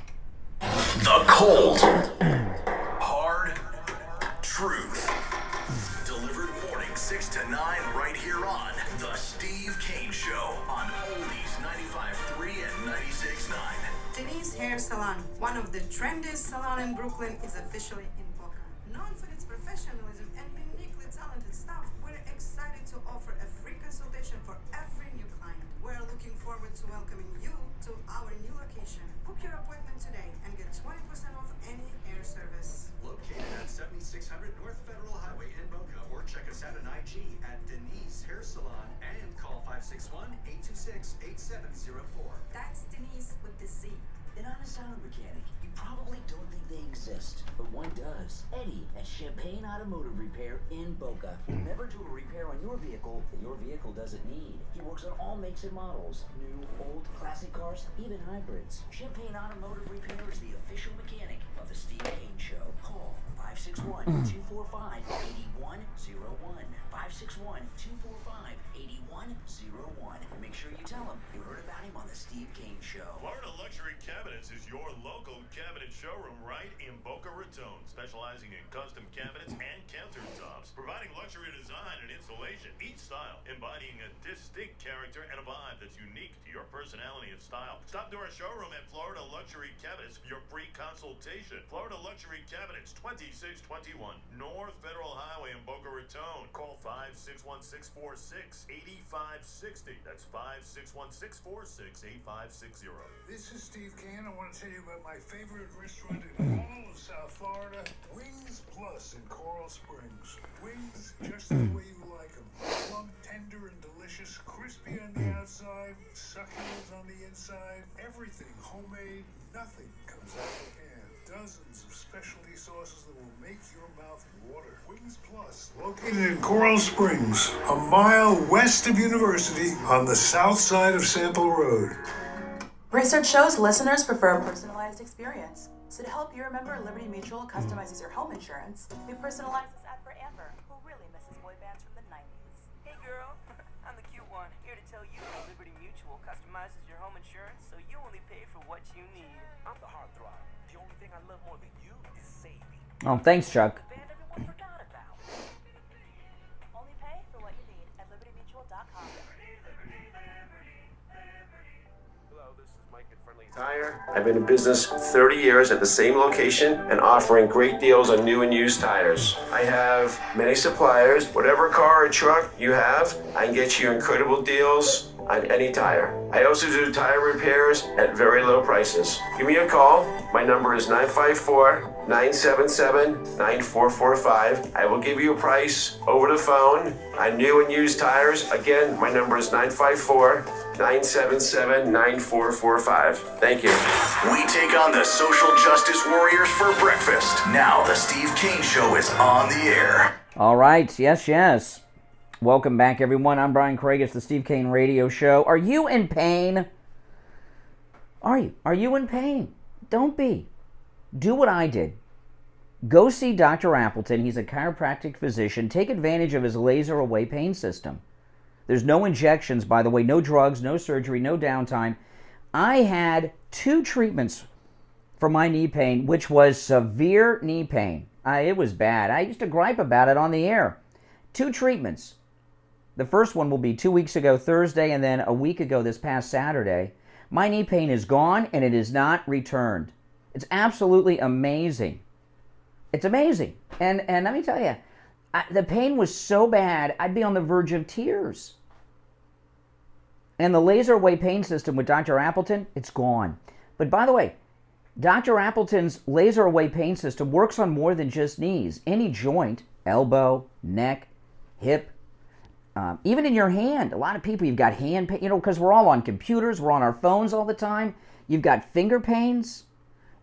The cold, hard truth. Delivered morning 6 to 9 right here on The Steve Kane Show on Oldies 95.3 and 96.9. Denise Hair Salon, one of the trendiest salons in Brooklyn, is officially in Boca. Known for its professionalism and uniquely talented staff, we're excited to offer a free consultation for every new client. We're looking forward to welcoming you to our new location. Book your appointment today and get 20% off any air service. Located at 7600 North Federal Highway in Boca, or check us out on IG at Denise Hair Salon and call 561-826-8704. That's Denise with the Z. An honest auto mechanic, you probably don't think they exist, but one does. Eddie at Champagne Automotive Repair in Boca. He'll never do a repair on your vehicle that your vehicle doesn't need. He works on all makes and models, new, old, classic cars, even hybrids. Champagne Automotive Repair is the official mechanic of the Steve Kane Show. Call 561-245-8101. 561-245-8101. Make sure you tell him you heard about him on the Steve Kane Show. Florida Luxury Cabinets is your local cabinet showroom right in Boca Raton, specializing in custom cabinets and countertops, providing luxury design and installation, each style embodying a distinct character and a vibe that's unique to your personality and style. Stop to our showroom at Florida Luxury Cabinets for your free consultation consultation. Florida Luxury Cabinets, 2621 North Federal Highway in Boca Raton. Call 561-646-8560. That's 561-646-8560. This is Steve Kane. I want to tell you about my favorite restaurant in all of South Florida, Wings Plus in Coral Springs. Wings just the way you like them. Plump, tender, and delicious, crispy on the outside, succulent on the inside. Everything homemade, nothing comes out of the can. Dozens of specialty sauces that will make your mouth water. Wings Plus, located in Coral Springs, a mile west of University on the south side of Sample Road. Research shows listeners prefer a personalized experience. So to help you remember, Liberty Mutual customizes your home insurance. We personalize this ad for Amber, who really misses boy bands from the 90s. Hey girl, I'm the cute one, here to tell you how Liberty Mutual customizes your home insurance so you only pay for what you need. I'm the heartthrob. The only thing I love more than you is saving. Oh, thanks, Chuck. Band everyone forgot about. Only pay for what you need at libertymutual.com. Tire. I've been in business 30 years at the same location and offering great deals on new and used tires. I have many suppliers. Whatever car or truck you have, I can get you incredible deals on any tire. I also do tire repairs at very low prices. Give me a call. My number is 954-977-9445. I will give you a price over the phone on new and used tires. Again, my number is 954-977-9445. Thank you. We take on the social justice warriors for breakfast. Now the Steve Kane Show is on the air. All right. Yes. Welcome back, everyone. I'm Brian Craig. It's the Steve Kane Radio Show. Are you in pain? Are you? Are you in pain? Don't be. Do what I did. Go see Dr. Appleton. He's a chiropractic physician. Take advantage of his laser away pain system. There's no injections, by the way, no drugs, no surgery, no downtime. I had 2 treatments for my knee pain, which was severe knee pain. It was bad. I used to gripe about it on the air. 2 treatments. The first one will be 2 weeks ago Thursday, and then a week ago this past Saturday. My knee pain is gone, and it is not returned. It's absolutely amazing. It's amazing. And let me tell you, the pain was so bad, I'd be on the verge of tears. And the laser away pain system with Dr. Appleton, it's gone. But by the way, Dr. Appleton's laser away pain system works on more than just knees. Any joint, elbow, neck, hip, even in your hand. A lot of people, you've got hand pain, because we're all on computers, we're on our phones all the time. You've got finger pains,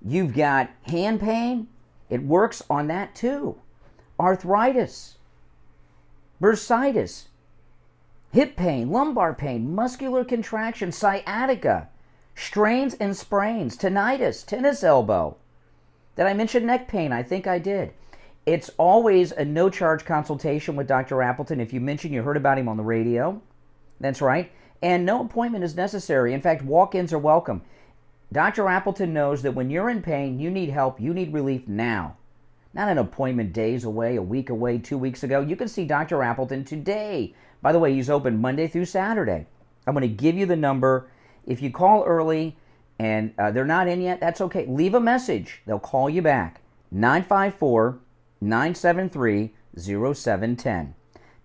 you've got hand pain. It works on that too. Arthritis, bursitis, hip pain, lumbar pain, muscular contraction, sciatica, strains and sprains, tinnitus, tennis elbow. Did I mention neck pain? I think I did. It's always a no-charge consultation with Dr. Appleton. If you mention you heard about him on the radio, that's right. And no appointment is necessary. In fact, walk-ins are welcome. Dr. Appleton knows that when you're in pain, you need help, you need relief now. Not an appointment days away, a week away, 2 weeks ago. You can see Dr. Appleton today. By the way, he's open Monday through Saturday. I'm going to give you the number. If you call early and they're not in yet, that's okay. Leave a message. They'll call you back. 954-973-0710.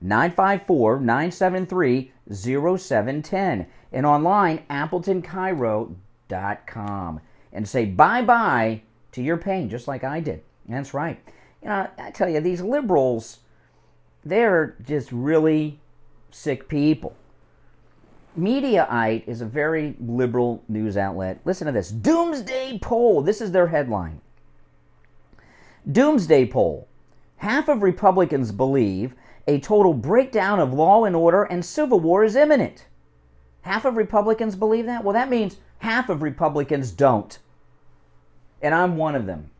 954-973-0710. And online, AppletonChiro.com. And say bye-bye to your pain, just like I did. That's right. I tell you, these liberals, they're just really sick people. Mediaite is a very liberal news outlet. Listen to this. Doomsday poll. This is their headline. Doomsday poll. Half of Republicans believe a total breakdown of law and order and civil war is imminent. Half of Republicans believe that? Well, that means half of Republicans don't. And I'm one of them.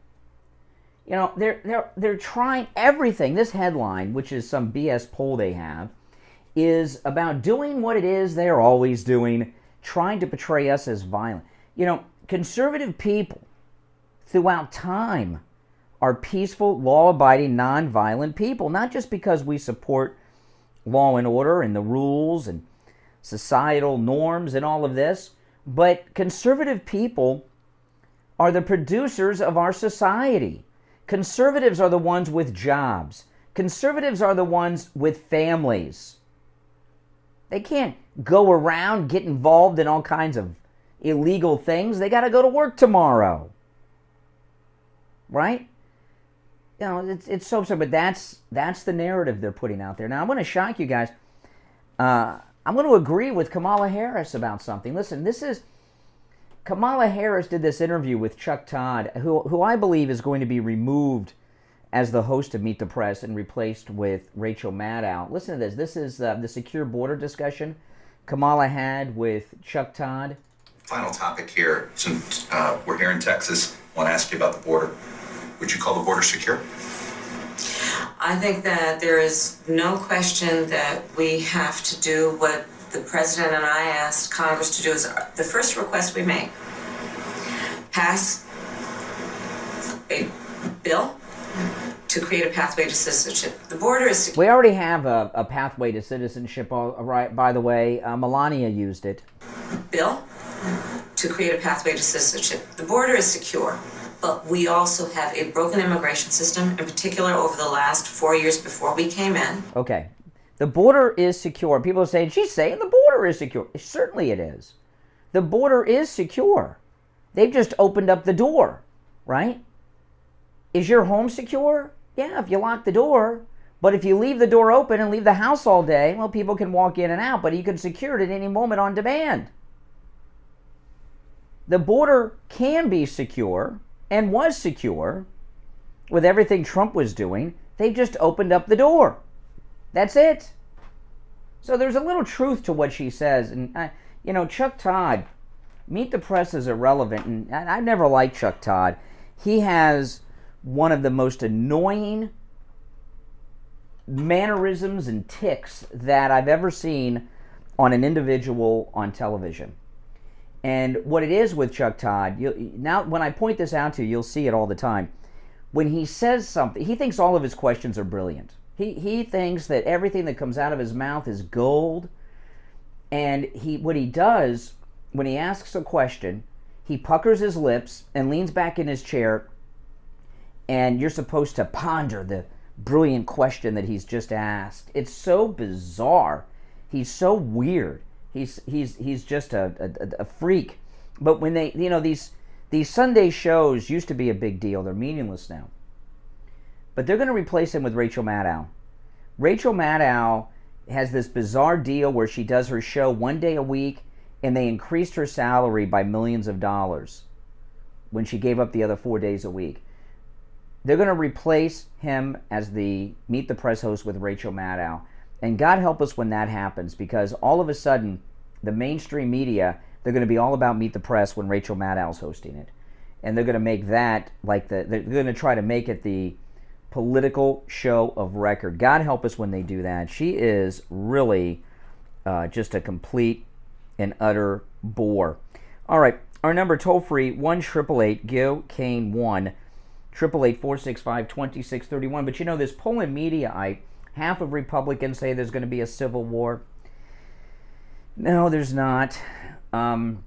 They're trying everything. This headline, which is some BS poll they have, is about doing what it is they're always doing, trying to portray us as violent. Conservative people throughout time are peaceful, law-abiding, non-violent people, not just because we support law and order and the rules and societal norms and all of this, but conservative people are the producers of our society. Conservatives are the ones with jobs. Conservatives are the ones with families. They can't go around, get involved in all kinds of illegal things. They got to go to work tomorrow. Right? You know, it's so absurd, but that's the narrative they're putting out there. Now, I'm going to shock you guys. I'm going to agree with Kamala Harris about something. Listen, Kamala Harris did this interview with Chuck Todd, who I believe is going to be removed as the host of Meet the Press and replaced with Rachel Maddow. Listen to this. This is the secure border discussion Kamala had with Chuck Todd. Final topic here, since we're here in Texas, I want to ask you about the border. Would you call the border secure? I think that there is no question that we have to do what the President and I asked Congress to do. Is the first request we make. Pass a bill to create a pathway to citizenship. The border is secure. We already have a pathway to citizenship, all right, by the way. Melania used it. Bill to create a pathway to citizenship. The border is secure. But we also have a broken immigration system, in particular over the last 4 years before we came in. Okay. The border is secure. People are saying, she's saying the border is secure. Certainly it is. The border is secure. They've just opened up the door, right? Is your home secure? Yeah, if you lock the door. But if you leave the door open and leave the house all day, well, people can walk in and out, but you can secure it at any moment on demand. The border can be secure and was secure with everything Trump was doing. They just opened up the door. That's it. So there's a little truth to what she says. And, Chuck Todd, Meet the Press is irrelevant. And I never liked Chuck Todd. He has one of the most annoying mannerisms and tics that I've ever seen on an individual on television. And what it is with Chuck Todd, now when I point this out to you, you'll see it all the time. When he says something, he thinks all of his questions are brilliant. He thinks that everything that comes out of his mouth is gold. And what he does, when he asks a question, he puckers his lips and leans back in his chair, and you're supposed to ponder the brilliant question that he's just asked. It's so bizarre. He's so weird. He's just a freak. But when these Sunday shows used to be a big deal. They're meaningless now. But they're going to replace him with Rachel Maddow. Rachel Maddow has this bizarre deal where she does her show one day a week, and they increased her salary by millions of dollars when she gave up the other 4 days a week. They're going to replace him as the Meet the Press host with Rachel Maddow. And God help us when that happens, because all of a sudden, the mainstream media, they're going to be all about Meet the Press when Rachel Maddow's hosting it. And they're going to make that they're going to try to make it the political show of record. God help us when they do that. She is really just a complete and utter bore. All right, our number toll free, 1-888-GO-KANE-1, 888-465-2631. But this poll in media, half of Republicans say there's going to be a civil war. No, there's not. Half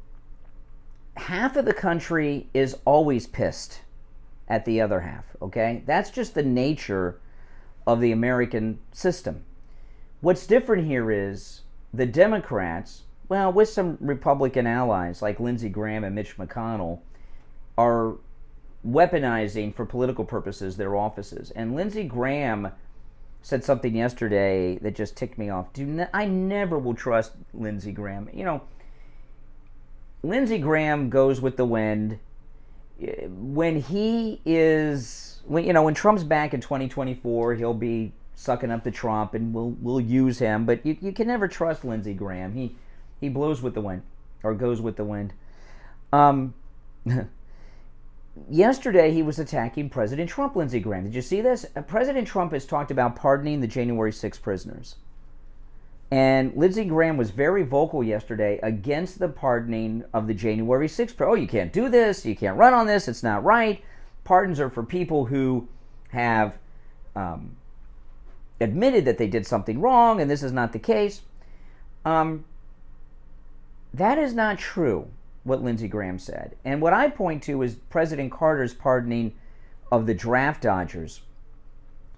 of the country is always pissed at the other half, okay? That's just the nature of the American system. What's different here is the Democrats, well, with some Republican allies like Lindsey Graham and Mitch McConnell, are weaponizing for political purposes their offices. And Lindsey Graham said something yesterday that just ticked me off. I never will trust Lindsey Graham. Lindsey Graham goes with the wind. When Trump's back in 2024, he'll be sucking up to Trump, and we'll use him. But you can never trust Lindsey Graham. He blows with the wind, or goes with the wind. Yesterday, he was attacking President Trump, Lindsey Graham. Did you see this? President Trump has talked about pardoning the January 6 prisoners. And Lindsey Graham was very vocal yesterday against the pardoning of the January 6 prisoners. Oh, you can't do this. You can't run on this. It's not right. Pardons are for people who have admitted that they did something wrong, and this is not the case. That is not true. what Lindsey Graham said. And what I point to is President Carter's pardoning of the draft dodgers.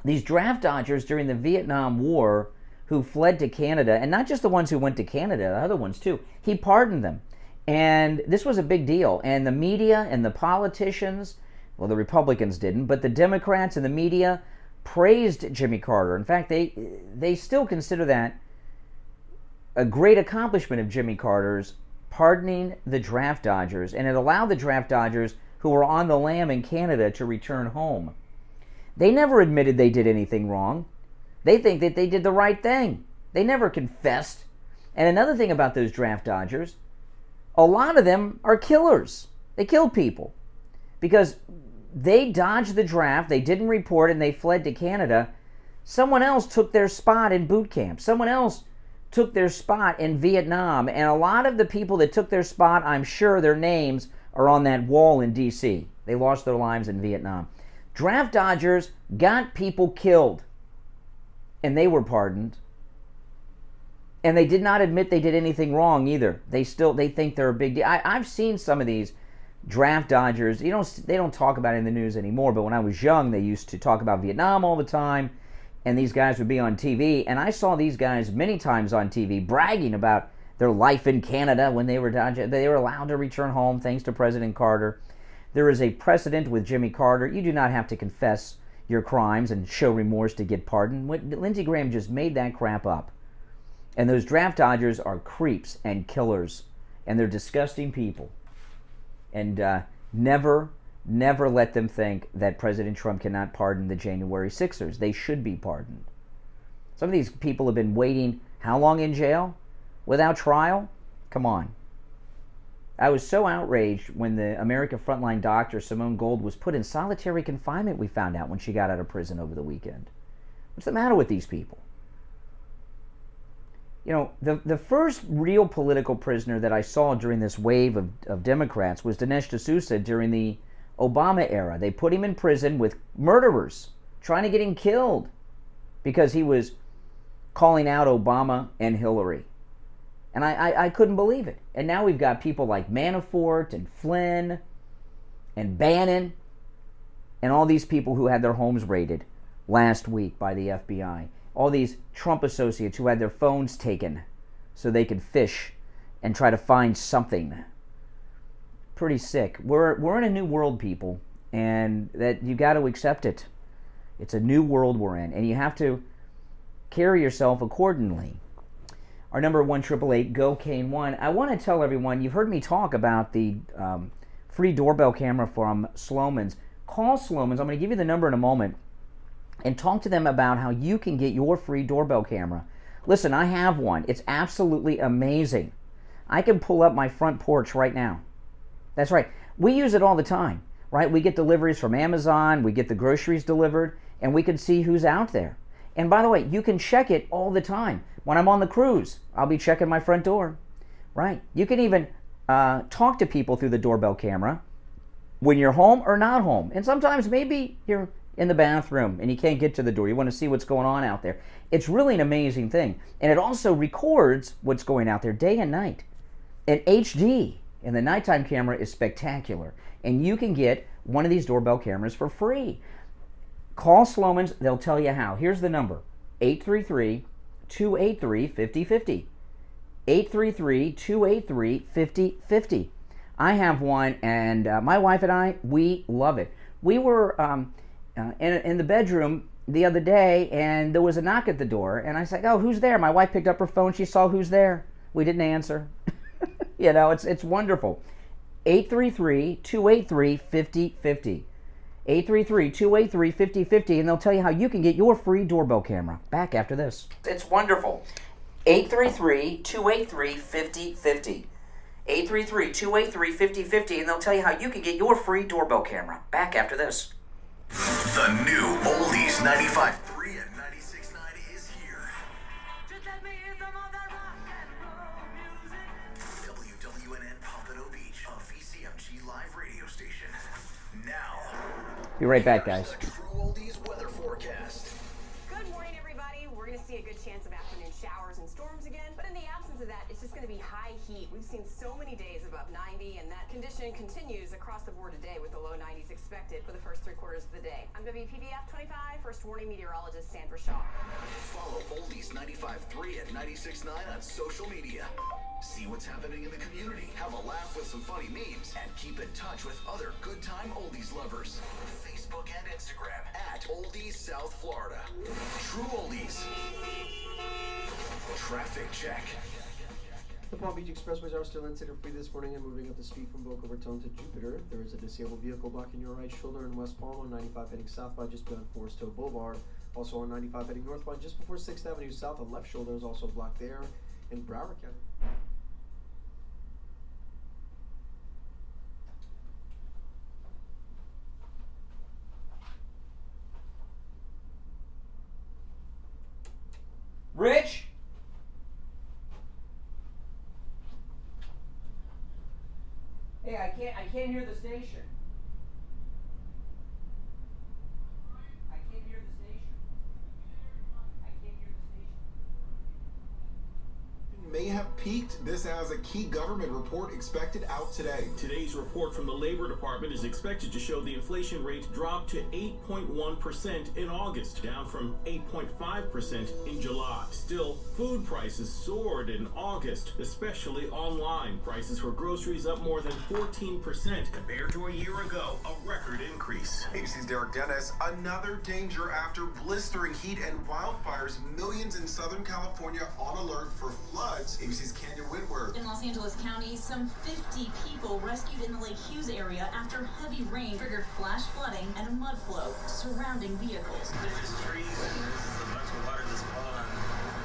These draft dodgers during the Vietnam War who fled to Canada, and not just the ones who went to Canada, the other ones too, he pardoned them. And this was a big deal. And the media and the politicians, well, the Republicans didn't, but the Democrats and the media praised Jimmy Carter. In fact, they still consider that a great accomplishment of Jimmy Carter's, pardoning the draft dodgers, and it allowed the draft dodgers who were on the lam in Canada to return home. They never admitted they did anything wrong. They think that they did the right thing. They never confessed. And another thing about those draft dodgers, a lot of them are killers. They kill people because they dodged the draft, they didn't report, and they fled to Canada. Someone else took their spot in boot camp. Someone else took their spot in Vietnam. And a lot of the people that took their spot, I'm sure their names are on that wall in D.C. They lost their lives in Vietnam. Draft dodgers got people killed, and they were pardoned. And they did not admit they did anything wrong either. They think they're a big deal. I've seen some of these draft dodgers. They don't talk about it in the news anymore, but when I was young, they used to talk about Vietnam all the time, and these guys would be on TV, and I saw these guys many times on TV bragging about their life in Canada when they were dodging. They were allowed to return home thanks to President Carter. There is a precedent with Jimmy Carter. You do not have to confess your crimes and show remorse to get pardoned. Lindsey Graham just made that crap up. And those draft dodgers are creeps and killers, and they're disgusting people. And never let them think that President Trump cannot pardon the January 6ers. They should be pardoned. Some of these people have been waiting how long in jail without trial? Come on. I was so outraged when the America Frontline doctor, Simone Gold, was put in solitary confinement, we found out, when she got out of prison over the weekend. What's the matter with these people? You know, the first real political prisoner that I saw during this wave of Democrats was Dinesh D'Souza during the Obama era. They put him in prison with murderers, trying to get him killed because he was calling out Obama and Hillary. And I couldn't believe it. And now we've got people like Manafort and Flynn and Bannon and all these people who had their homes raided last week by the FBI. All these Trump associates who had their phones taken so they could fish and try to find something. Pretty sick. We're in a new world, people, and that you got to accept it. It's a new world we're in, and you have to carry yourself accordingly. Our number 1-888-GO-CANE-1. I want to tell everyone, you've heard me talk about the free doorbell camera from Sloman's. Call Sloman's. I'm going to give you the number in a moment, and talk to them about how you can get your free doorbell camera. Listen, I have one. It's absolutely amazing. I can pull up my front porch right now. That's right. We use it all the time, right? We get deliveries from Amazon, we get the groceries delivered, and we can see who's out there. And by the way, you can check it all the time. When I'm on the cruise, I'll be checking my front door, right? You can even talk to people through the doorbell camera when you're home or not home. And sometimes maybe you're in the bathroom and you can't get to the door. You want to see what's going on out there. It's really an amazing thing. And it also records what's going out there day and night. And HD, and the nighttime camera is spectacular. And you can get one of these doorbell cameras for free. Call Sloman's, they'll tell you how. Here's the number, 833-283-5050. 833-283-5050. I have one, and my wife and I, we love it. We were in the bedroom the other day, and there was a knock at the door, and I said, oh, who's there? My wife picked up her phone, she saw who's there. We didn't answer. You know, it's wonderful. 833-283-5050. 833-283-5050, and they'll tell you how you can get your free doorbell camera. Back after this. It's wonderful. 833-283-5050. 833-283-5050, and they'll tell you how you can get your free doorbell camera. Back after this. The new Oldies 95.3 and 96.9 is here. WWNN Pompano Beach, a VCMG live radio station. Now, be right back, guys. Oldies weather forecast. Good morning, everybody. We're going to see a good chance of afternoon showers and storms again, but in the absence of that, it's just going to be high heat. We've seen so many days above 90, and condition continues across the board today with the low 90s expected for the first 3 quarters of the day. I'm WPVF 25 First Warning Meteorologist Sandra Shaw. Follow Oldies 95.3 and 96.9 on social media. See what's happening in the community, have a laugh with some funny memes, and keep in touch with other good time Oldies lovers. Facebook and Instagram at Oldies South Florida. True Oldies. Traffic check. The Palm Beach Expressways are still incident-free this morning and moving up the speed from Boca Raton to Jupiter. There is a disabled vehicle blocking your right shoulder in West Palm on 95 heading southbound just beyond Forest Hill Boulevard. Also on 95 heading northbound just before 6th Avenue South, the left shoulder is also blocked there in Broward County. Rich? Hey, I can't hear the station. I can't hear the station. I can't hear the station. May have peaked. This has a key government report expected out today. Today's report from the Labor Department is expected to show the inflation rate dropped to 8.1% in August, down from 8.5% in July. Still, food prices soared in August, especially online. Prices for groceries up more than 14% compared to a year ago, a record increase. ABC's Derek Dennis. Another danger after blistering heat and wildfires. Millions in Southern California on alert for floods. ABC's Kenya Whitworth. In Los Angeles County, some 50 people rescued in the Lake Hughes area after heavy rain triggered flash flooding and a mud flow surrounding vehicles. There's just trees and there's just a bunch of water that's falling.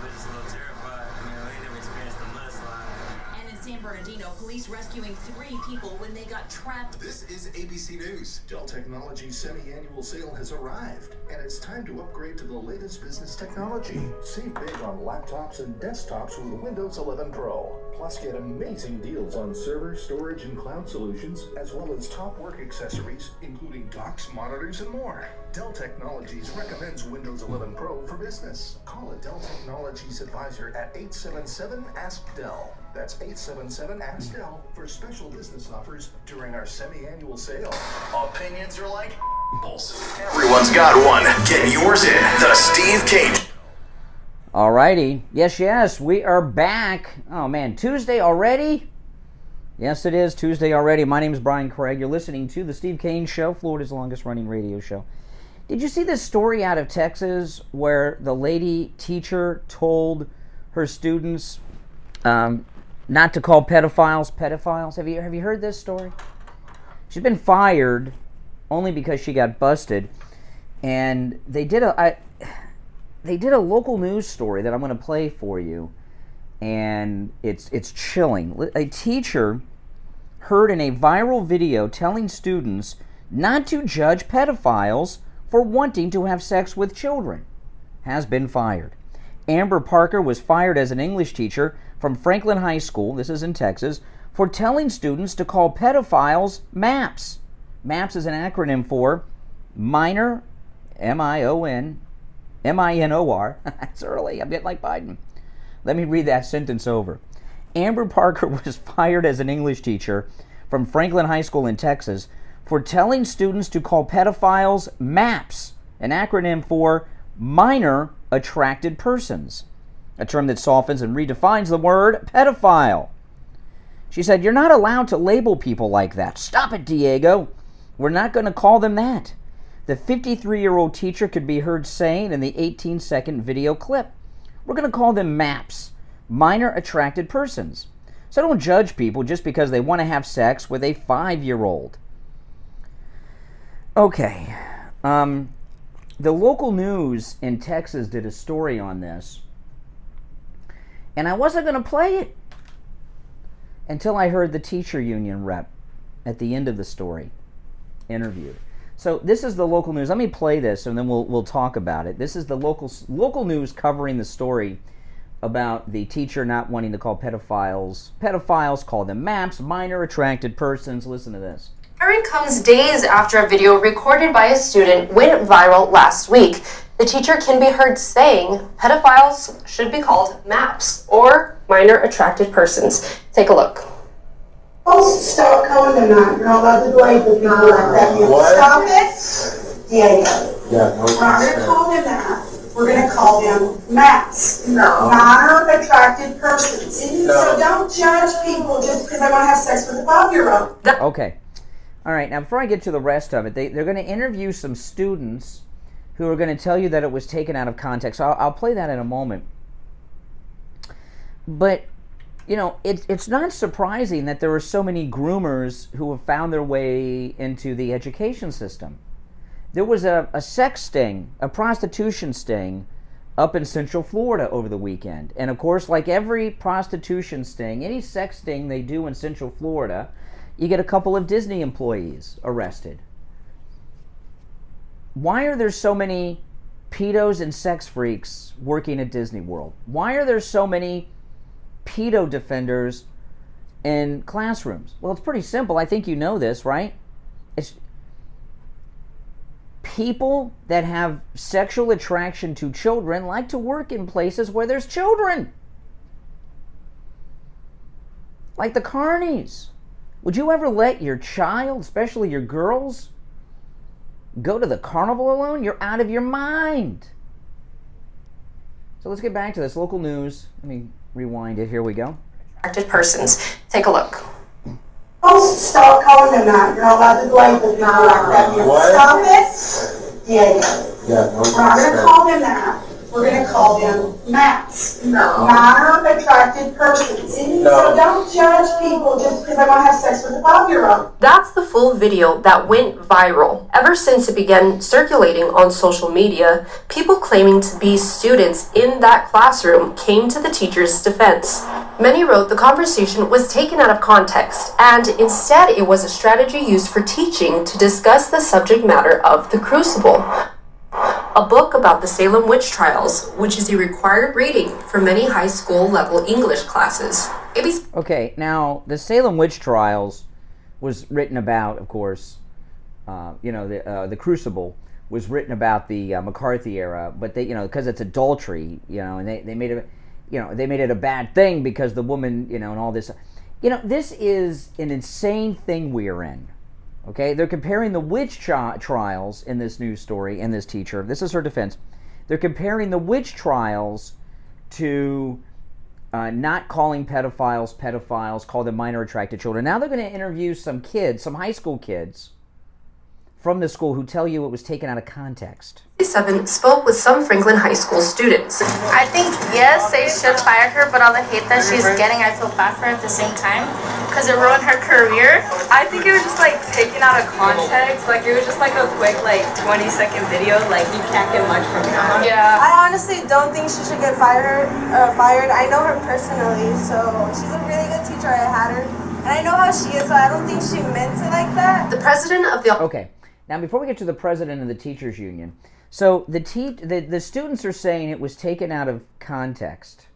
We're just a little terrified. We ain't never experienced a mudslide. And in San Bernardino, police rescuing 3 people when they got trapped. This is ABC News. Dell Technologies semi-annual sale has arrived, and it's time to upgrade to the latest business technology. Save big on laptops and desktops with the Windows 11 Pro. Plus, get amazing deals on server, storage, and cloud solutions, as well as top work accessories, including docks, monitors, and more. Dell Technologies recommends Windows 11 Pro for business. Call a Dell Technologies advisor at 877-ASK-DELL. That's 877-ASK-DELL for special business offers during our semi-annual sale. Opinions are like apples. Everyone's got one. Get yours in. The Steve Kane. Alrighty. Yes, we are back. Oh man, Tuesday already? Yes, it is Tuesday already. My name is Brian Craig. You're listening to the Steve Kane Show, Florida's longest running radio show. Did you see this story out of Texas where the lady teacher told her students not to call pedophiles? Have you heard this story? She's been fired only because she got busted, and they did a local news story that I'm going to play for you, and it's chilling. A teacher heard in a viral video telling students not to judge pedophiles for wanting to have sex with children has been fired. Amber Parker was fired as an English teacher from Franklin High School, this is in Texas, for telling students to call pedophiles MAPS. MAPS is an acronym for minor, M-I-N-O-R. That's early, I'm getting like Biden. Let me read that sentence over. Amber Parker was fired as an English teacher from Franklin High School in Texas for telling students to call pedophiles MAPS, an acronym for minor attracted persons, a term that softens and redefines the word pedophile. She said, "You're not allowed to label people like that. Stop it, Diego. We're not going to call them that." The 53-year-old teacher could be heard saying in the 18-second video clip, "We're going to call them MAPS, minor attracted persons. So don't judge people just because they want to have sex with a 5-year-old. Okay. The local news in Texas did a story on this, and I wasn't going to play it until I heard the teacher union rep at the end of the story interviewed. So this is the local news. Let me play this, and then we'll talk about it. This is the local news covering the story about the teacher not wanting to call pedophiles, call them MAPS, minor attracted persons. Listen to this. Story comes days after a video recorded by a student went viral last week. The teacher can be heard saying pedophiles should be called MAPS, or minor attracted persons. Take a look. Stop calling them that. You're not allowed to do anything people like that. You stop it. Yeah, no. We're not going to call them that. We're going to call them MATs. No. Minor-attracted persons. So don't judge people just because they want to have sex with a 5-year-old. Okay. All right, now before I get to the rest of it, they're going to interview some students who are going to tell you that it was taken out of context. I'll play that in a moment. But, you know, it's not surprising that there are so many groomers who have found their way into the education system. There was a sex sting, a prostitution sting, up in Central Florida over the weekend. And of course, like every prostitution sting, any sex sting they do in Central Florida, you get a couple of Disney employees arrested. Why are there so many pedos and sex freaks working at Disney World? Why are there so many pedo defenders in classrooms? Well, it's pretty simple. I think you know this, right? It's people that have sexual attraction to children like to work in places where there's children. Like the carnies. Would you ever let your child, especially your girls, go to the carnival alone? You're out of your mind. So let's get back to this local news. Let me rewind it. Here we go. Attracted persons. Take a look. Stop calling them that. You're not allowed to do anything people like that. You stop it. Yeah, no. We're not going to call them that. We're going to call them MATs. No. Minor-attracted persons. So don't judge people just because they want to have sex with a 5-year-old. That's the full video that went viral. Ever since it began circulating on social media, people claiming to be students in that classroom came to the teacher's defense. Many wrote the conversation was taken out of context, and instead it was a strategy used for teaching to discuss the subject matter of The Crucible, a book about the Salem witch trials, which is a required reading for many high school level English classes. Okay, now the Salem witch trials was written about, of course, the Crucible was written about the McCarthy era, but they, because it's adultery, and they made it, they made it a bad thing because the woman, and all this, this is an insane thing we're in. Okay, they're comparing the witch trials in this news story, and this teacher, this is her defense, they're comparing the witch trials to not calling pedophiles, call them minor attracted children. Now they're going to interview some kids, some high school kids from the school who tell you it was taken out of context. 7 spoke with some Franklin High School students. I think, yes, they should fire her, but all the hate that she's getting, I feel bad for her at the same time, because it ruined her career. I think it was just, taken out of context. It was just, a quick, 20-second video. You can't get much from that. Yeah. I honestly don't think she should get fired. I know her personally, so she's a really good teacher. I had her. And I know how she is, so I don't think she meant it like that. The president of the... Okay. Now, before we get to the president of the teachers union, so the students are saying it was taken out of context.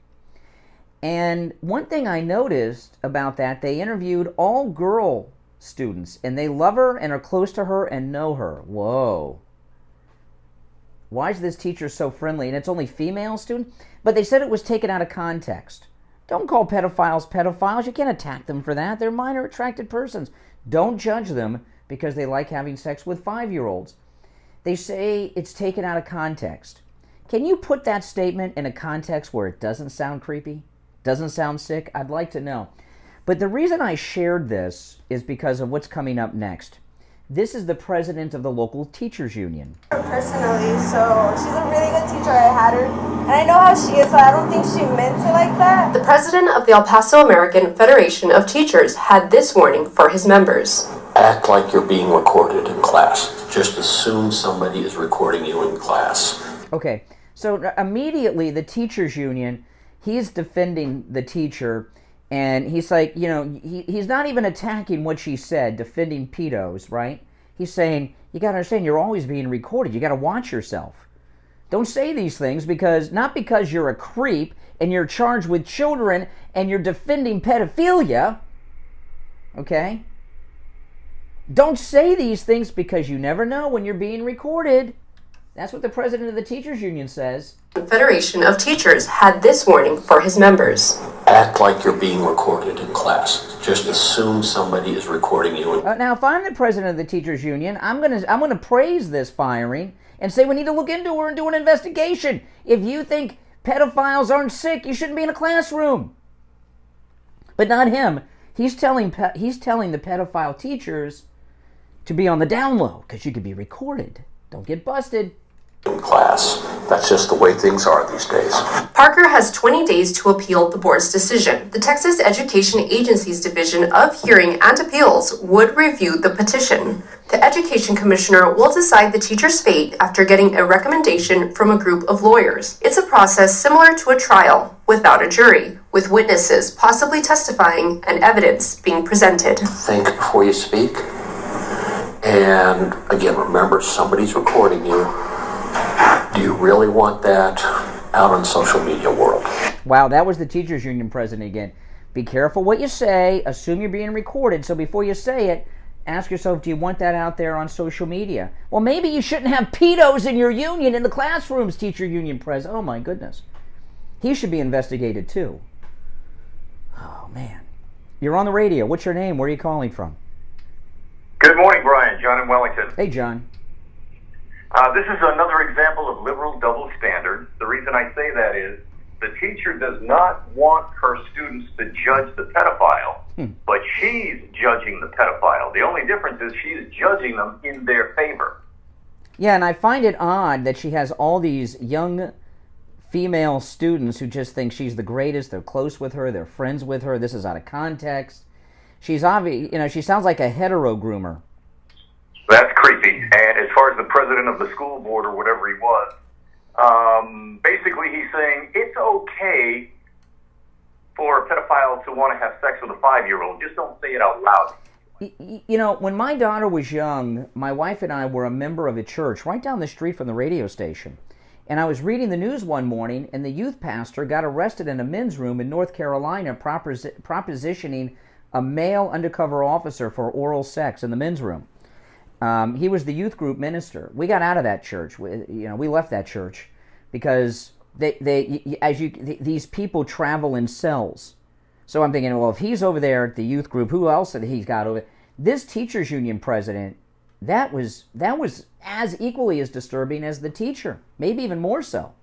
And one thing I noticed about that, they interviewed all girl students, and they love her and are close to her and know her. Whoa. Why is this teacher so friendly? And it's only female students? But they said it was taken out of context. Don't call pedophiles pedophiles. You can't attack them for that. They're minor attracted persons. Don't judge them because they like having sex with 5-year-olds. They say it's taken out of context. Can you put that statement in a context where it doesn't sound creepy? Doesn't sound sick? I'd like to know. But the reason I shared this is because of what's coming up next. This is the president of the local teachers union. Personally, so she's a really good teacher. I had her. And I know how she is, so I don't think she meant it like that. The president of the El Paso American Federation of Teachers had this warning for his members. Act like you're being recorded in class. Just assume somebody is recording you in class. Okay, so immediately the teachers union, he's defending the teacher, and he's like, he's not even attacking what she said, defending pedos, right? He's saying, you got to understand, you're always being recorded. You got to watch yourself. Don't say these things not because you're a creep and you're charged with children and you're defending pedophilia, okay? Don't say these things because you never know when you're being recorded. That's what the president of the teachers union says. The Federation of Teachers had this warning for his members. Act like you're being recorded in class. Just assume somebody is recording you. Now, if I'm the president of the teachers union, I'm gonna praise this firing and say we need to look into her and do an investigation. If you think pedophiles aren't sick, you shouldn't be in a classroom. But not him. He's telling the pedophile teachers to be on the down low because you could be recorded. Don't get busted. In class. That's just the way things are these days. Parker has 20 days to appeal the board's decision. The Texas Education Agency's Division of Hearing and Appeals would review the petition. The Education Commissioner will decide the teacher's fate after getting a recommendation from a group of lawyers. It's a process similar to a trial without a jury, with witnesses possibly testifying and evidence being presented. Think before you speak. And again, remember, somebody's recording you. Do you really want that out on social media world? Wow, that was the teachers union president again. Be careful what you say. Assume you're being recorded. So before you say it, ask yourself, do you want that out there on social media? Well, maybe you shouldn't have pedos in your union in the classrooms, teacher union president. Oh, my goodness. He should be investigated, too. Oh, man. You're on the radio. What's your name? Where are you calling from? Good morning, Brian. John in Wellington. Hey, John. This is another example of liberal double standards. The reason I say that is the teacher does not want her students to judge the pedophile, but she's judging the pedophile. The only difference is she's judging them in their favor. Yeah, and I find it odd that she has all these young female students who just think she's the greatest. They're close with her. They're friends with her. This is out of context. She's obvious, she sounds like a hetero groomer. That's creepy. And as far as the president of the school board or whatever he was, basically he's saying it's okay for a pedophile to want to have sex with a 5-year-old. Just don't say it out loud. When my daughter was young, my wife and I were a member of a church right down the street from the radio station. And I was reading the news one morning, and the youth pastor got arrested in a men's room in North Carolina propositioning a male undercover officer for oral sex in the men's room. He was the youth group minister. We got out of that church. We left that church because these people travel in cells. So I'm thinking, well, if he's over there at the youth group, who else that he's got over? This teachers union president, that was as equally as disturbing as the teacher, maybe even more so.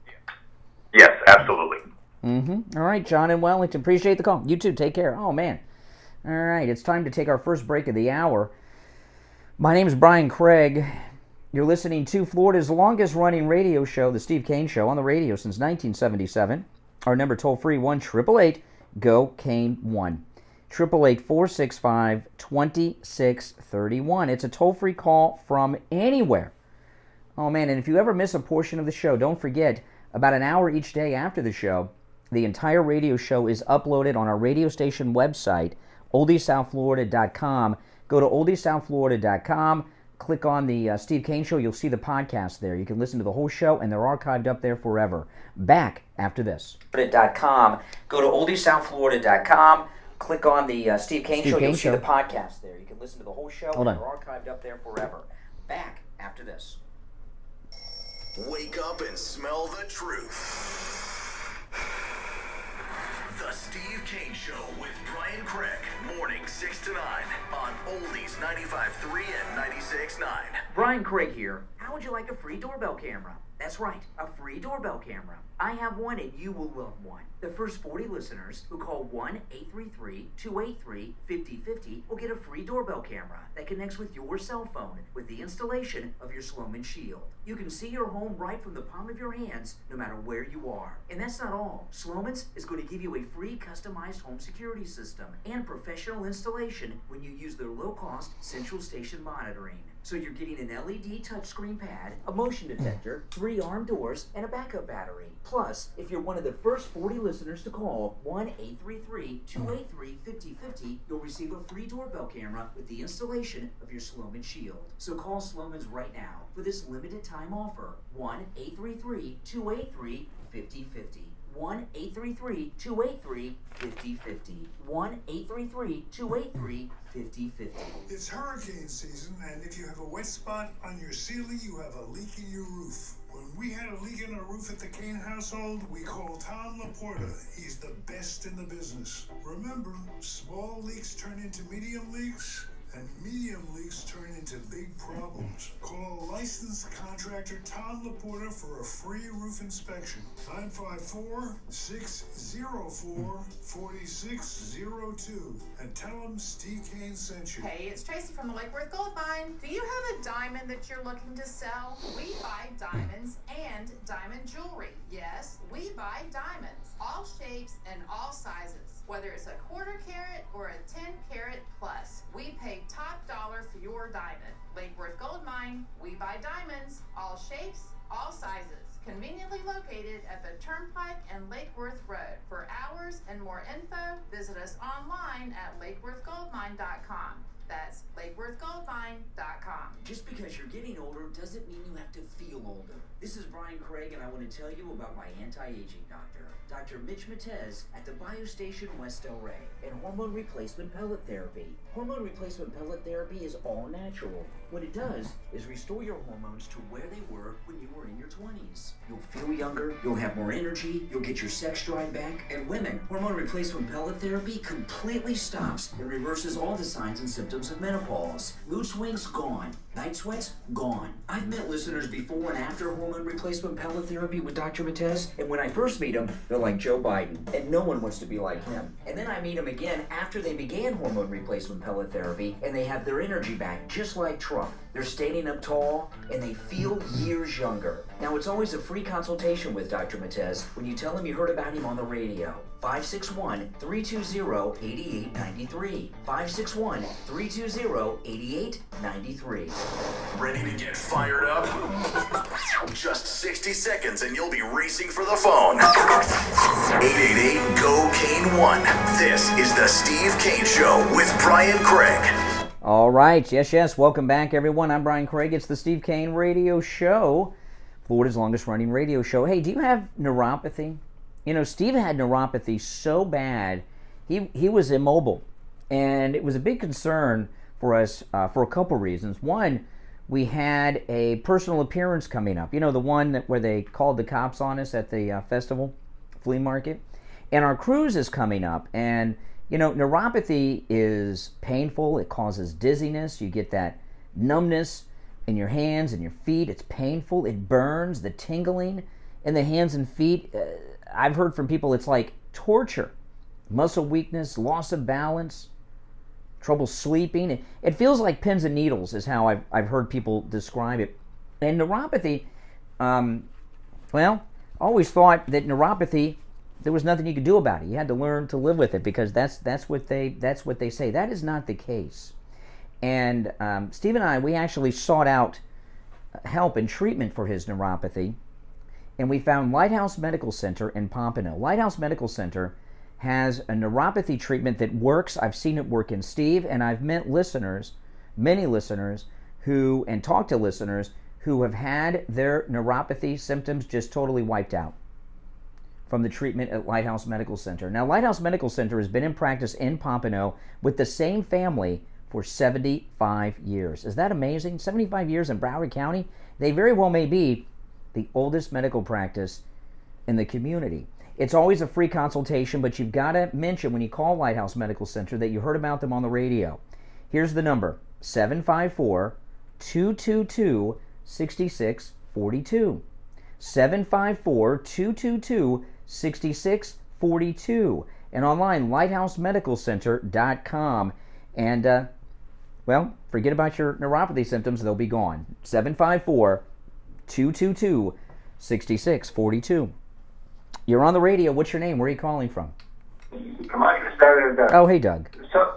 Yes, absolutely. All right, John in Wellington, appreciate the call. You too, take care. Oh, man. All right, it's time to take our first break of the hour. My name is Brian Craig. You're listening to Florida's longest-running radio show, The Steve Kane Show, on the radio since 1977. Our number toll-free, 1-888-GO-KANE-1. 888-465-2631. It's a toll-free call from anywhere. Oh, man, and if you ever miss a portion of the show, don't forget, about an hour each day after the show, the entire radio show is uploaded on our radio station website, oldiesouthflorida.com. Go to oldiesouthflorida.com, click on the Steve Kane Show. You'll see the podcast there. You can listen to the whole show, and they're archived up there forever. Back after this. .com. Go to oldiesouthflorida.com, click on the Steve Kane Show. You'll see the podcast there. You can listen to the whole show, and they're archived up there forever. Back after this. Wake up and smell the truth. The Steve Kane Show with Brian Craig. Morning 6 to 9 on Oldies 95.3 and 96.9. Brian Craig here. How would you like a free doorbell camera? That's right, a free doorbell camera. I have one and you will love one. The first 40 listeners who call 1-833-283-5050 will get a free doorbell camera that connects with your cell phone with the installation of your Sloman Shield. You can see your home right from the palm of your hands no matter where you are. And that's not all. Sloman's is going to give you a free customized home security system and professional installation when you use their low-cost central station monitoring. So you're getting an LED touchscreen pad, a motion detector, 3 armed doors, and a backup battery. Plus, if you're one of the first 40 listeners to call 1-833-283-5050, you'll receive a free doorbell camera with the installation of your Sloman Shield. So call Sloman's right now for this limited time offer, 1-833-283-5050. 1-833-283-5050. 1-833-283-5050. It's hurricane season, and if you have a wet spot on your ceiling, you have a leak in your roof. When we had a leak in our roof at the Kane household, we called Tom Laporta. He's the best in the business. Remember, small leaks turn into medium leaks, and medium leaks turn into big problems. Call licensed contractor Tom Laporta for a free roof inspection. 954-604-4602. And tell him Steve Kane sent you. Hey, it's Tracy from the Lake Worth Gold Mine. Do you have a diamond that you're looking to sell? We buy diamonds and diamond jewelry. Yes, we buy diamonds. All shapes and all sizes. Whether it's a quarter carat or a 10 carat plus, we pay top dollar for your diamond. Lake Worth Gold Mine, we buy diamonds, all shapes, all sizes. Conveniently located at the Turnpike and Lake Worth Road. For hours and more info, visit us online at lakeworthgoldmine.com. That's lakeworthgoldmine.com. Just because you're getting older doesn't mean you have to feel older. This is Brian Craig, and I want to tell you about my anti-aging doctor, Dr. Mitch Matez at the Biostation West El Rey, and hormone replacement pellet therapy. Hormone replacement pellet therapy is all natural. What it does is restore your hormones to where they were when you were in your 20s. You'll feel younger, you'll have more energy, you'll get your sex drive back, and women, hormone replacement pellet therapy completely stops and reverses all the signs and symptoms of menopause. Mood swings, gone. Night sweats, gone. I've met listeners before and after hormone replacement pellet therapy with Dr. Matez, and when I first meet them, they're like Joe Biden, and no one wants to be like him. And then I meet them again after they began hormone replacement pellet therapy, and they have their energy back, just like Trump. They're standing up tall, and they feel years younger. Now, it's always a free consultation with Dr. Matez when you tell him you heard about him on the radio. 561-320-8893. 561-320-8893. Ready to get fired up? Just 60 seconds and you'll be racing for the phone. 888-GO-KANE-1. This is the Steve Kane Show with Brian Craig. All right. Yes. Welcome back, everyone. I'm Brian Craig. It's the Steve Kane Radio Show, Florida's longest-running radio show. Hey, do you have neuropathy? You know, Steve had neuropathy so bad, he was immobile. And it was a big concern for us for a couple reasons. One, we had a personal appearance coming up. You know, the one where they called the cops on us at the festival, flea market. And our cruise is coming up. And, you know, neuropathy is painful. It causes dizziness. You get that numbness in your hands and your feet. It's painful. It burns, the tingling in the hands and feet. I've heard from people it's like torture. Muscle weakness, loss of balance, trouble sleeping. It feels like pins and needles is how I've heard people describe it. And neuropathy, always thought that neuropathy, there was nothing you could do about it. You had to learn to live with it because that's what they say. That is not the case. And Steve and I, we actually sought out help and treatment for his neuropathy. And we found Lighthouse Medical Center in Pompano. Lighthouse Medical Center has a neuropathy treatment that works. I've seen it work in Steve, and I've met listeners, many listeners, and talked to listeners who have had their neuropathy symptoms just totally wiped out from the treatment at Lighthouse Medical Center. Now, Lighthouse Medical Center has been in practice in Pompano with the same family for 75 years. Is that amazing? 75 years in Broward County? They very well may be the oldest medical practice in the community. It's always a free consultation, but you've got to mention when you call Lighthouse Medical Center that you heard about them on the radio. Here's the number, 754-222-6642. 754-222-6642. And online, lighthousemedicalcenter.com. And, forget about your neuropathy symptoms. They'll be gone. 754-222-6642. You're on the radio. What's your name? Where are you calling from? Oh, hey, Doug. So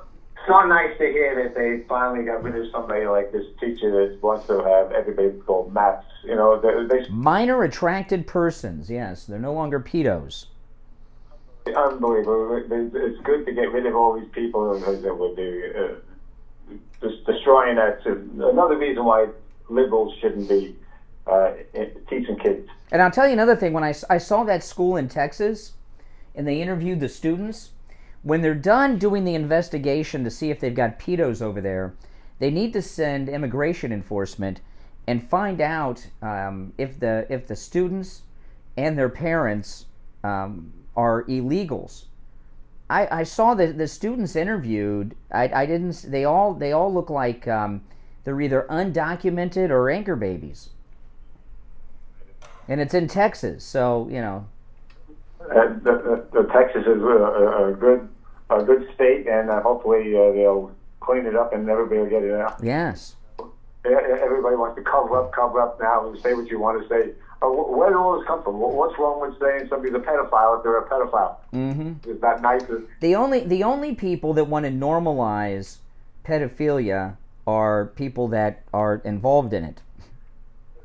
nice to hear that they finally got rid of somebody like this teacher that wants to have everybody go maths. You know, minor attracted persons. Yes, they're no longer pedos. Unbelievable. It's good to get rid of all these people because it would be just destroying that. Another reason why liberals shouldn't be teaching kids. And I'll tell you another thing. When I saw that school in Texas, and they interviewed the students, when they're done doing the investigation to see if they've got pedos over there, they need to send immigration enforcement and find out if the students and their parents are illegals. I saw the students interviewed. I didn't. They all look like they're either undocumented or anchor babies. And it's in Texas, so you know. The Texas is a good state, and hopefully they'll clean it up and everybody will get it out. Yes. Everybody wants to cover up now and say what you want to say. Where do all this come from? What's wrong with saying somebody's a pedophile if they're a pedophile? Mm-hmm. Is that nice? The only people that want to normalize pedophilia are people that are involved in it.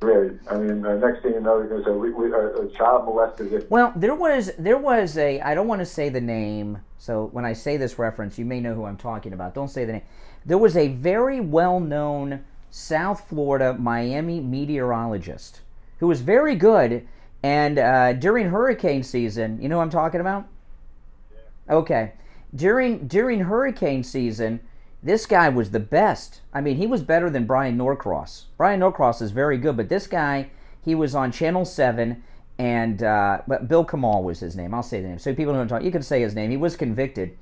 Really, I mean, next thing you know, there's a child molested. Well, there was a, I don't want to say the name, so when I say this reference, you may know who I'm talking about. Don't say the name. There was a very well-known South Florida, Miami meteorologist who was very good, and during hurricane season, you know who I'm talking about? Yeah. Okay. During hurricane season, this guy was the best. I mean, he was better than Brian Norcross. Brian Norcross is very good, but this guy, he was on Channel 7, and but Bill Kamal was his name. I'll say the name. So people don't talk. You can say his name. He was convicted.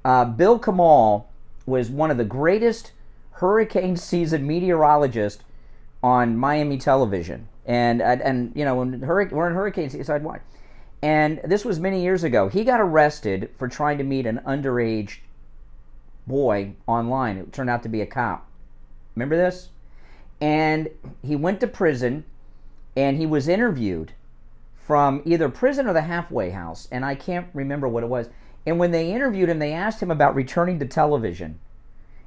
Bill Kamal was one of the greatest hurricane season meteorologists on Miami television. And you know, when we're in hurricane season, so why? And this was many years ago. He got arrested for trying to meet an underage boy online. It turned out to be a cop. Remember this? And he went to prison, and he was interviewed from either prison or the halfway house, and I can't remember what it was. And when they interviewed him, they asked him about returning to television,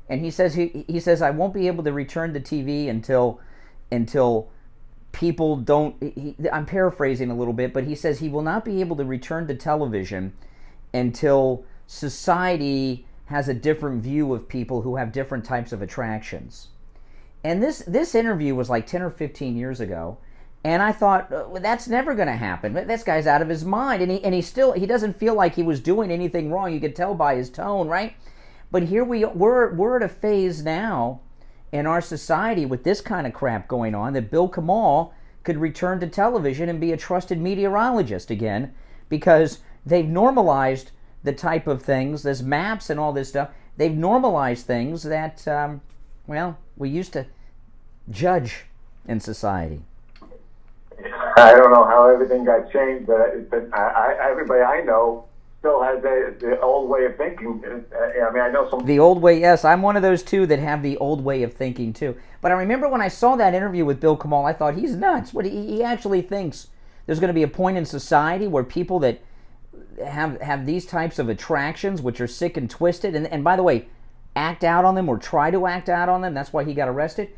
and he says I won't be able to return to TV until people don't. I'm paraphrasing a little bit, but he says he will not be able to return to television until society has a different view of people who have different types of attractions. And this interview was like 10 or 15 years ago, and I thought, well, that's never going to happen. This guy's out of his mind, and he doesn't feel like he was doing anything wrong. You could tell by his tone, right? But here we're at a phase now in our society with this kind of crap going on that Bill Kamal could return to television and be a trusted meteorologist again, because they've normalized the type of things, there's maps and all this stuff. They've normalized things that, well, we used to judge in society. I don't know how everything got changed, but everybody I know still has the old way of thinking. I mean, I know some. The old way, yes. I'm one of those two that have the old way of thinking too. But I remember when I saw that interview with Bill Kamal, I thought, he's nuts. What he actually thinks there's going to be a point in society where people that have these types of attractions, which are sick and twisted, and by the way, act out on them or try to act out on them. That's why he got arrested.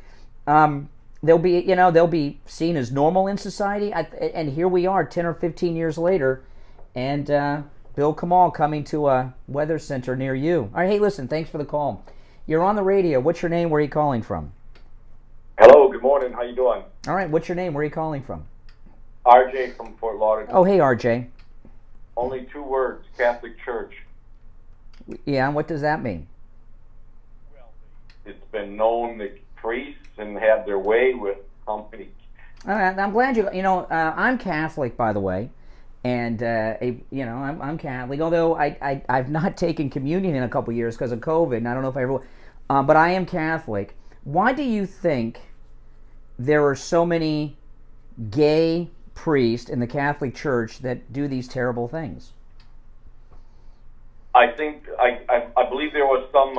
They'll be seen as normal in society. And here we are, 10 or 15 years later, and Bill Kamal coming to a weather center near you. All right, hey, listen, thanks for the call. You're on the radio. What's your name? Where are you calling from? Hello, good morning. How you doing? All right, what's your name? Where are you calling from? RJ from Fort Lauderdale. Oh, hey, RJ. Only 2 words, Catholic Church. Yeah, what does that mean? Well, it's been known that priests and have their way with company. All right, I'm glad I'm Catholic, by the way, and I'm Catholic. Although I've not taken communion in a couple years because of COVID, and I don't know if I ever will. But I am Catholic. Why do you think there are so many gay priests in the Catholic Church that do these terrible things? I think I believe there was some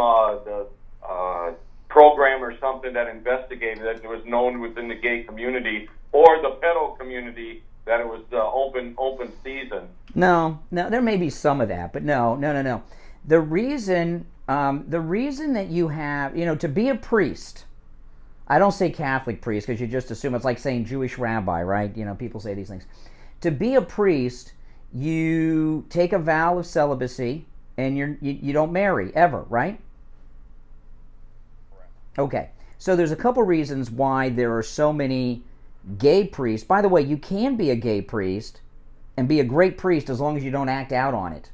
program or something that investigated that it was known within the gay community or the pedo community that it was open season. No, there may be some of that, but no. The reason that you have, to be a priest, I don't say Catholic priest because you just assume it's like saying Jewish rabbi, right? People say these things. To be a priest, you take a vow of celibacy and you don't marry ever, right? Okay, so there's a couple reasons why there are so many gay priests. By the way, you can be a gay priest and be a great priest as long as you don't act out on it.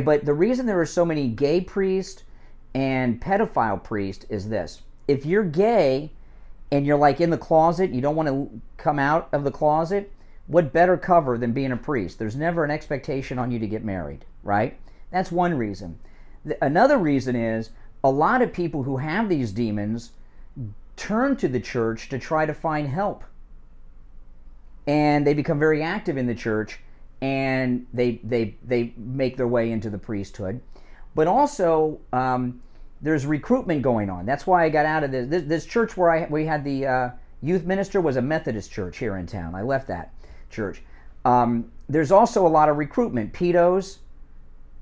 But the reason there are so many gay priests and pedophile priests is this. If you're gay and you're like in the closet, you don't want to come out of the closet, what better cover than being a priest? There's never an expectation on you to get married, right? That's one reason. Another reason is a lot of people who have these demons turn to the church to try to find help. And they become very active in the church, and they make their way into the priesthood. But also, there's recruitment going on. That's why I got out of this church where we had the youth minister was a Methodist church here in town. I left that church. There's also a lot of recruitment. Pedos,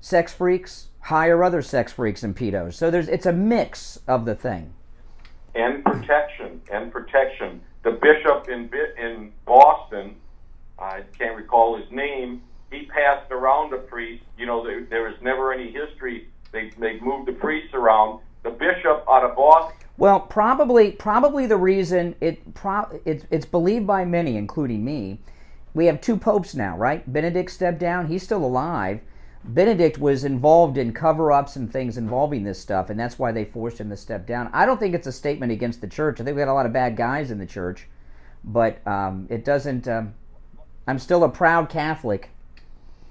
sex freaks, hire other sex freaks and pedos. So it's a mix of the thing. And protection. The bishop in Boston, I can't recall his name, he passed around a priest. You know, there was never any history. They moved the priests around. The bishop out of Boston. Well, probably the reason it's believed by many, including me. We have 2 popes now, right? Benedict stepped down. He's still alive. Benedict was involved in cover-ups and things involving this stuff, and that's why they forced him to step down. I don't think it's a statement against the church. I think we got a lot of bad guys in the church, but it doesn't. I'm still a proud Catholic.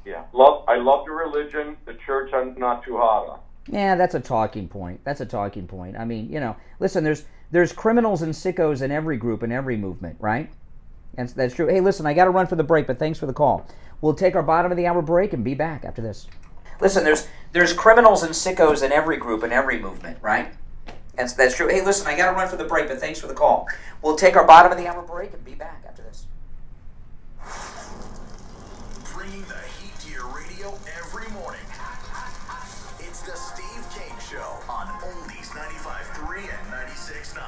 Yeah, I love the religion. The church, I'm not too hot on. Yeah, that's a talking point. I mean, you know, listen, there's criminals and sickos in every group and every movement, right? And that's true. Hey, listen, I got to run for the break, but thanks for the call. We'll take our bottom of the hour break and be back after this. Listen, there's criminals and sickos in every group and every movement, right? And that's true. Hey, listen, I got to run for the break, but thanks for the call. We'll take our bottom of the hour break and be back after this. Bringing the heat to your radio every morning. It's the Steve Kane Show on Oldies 95.3 and 96.9.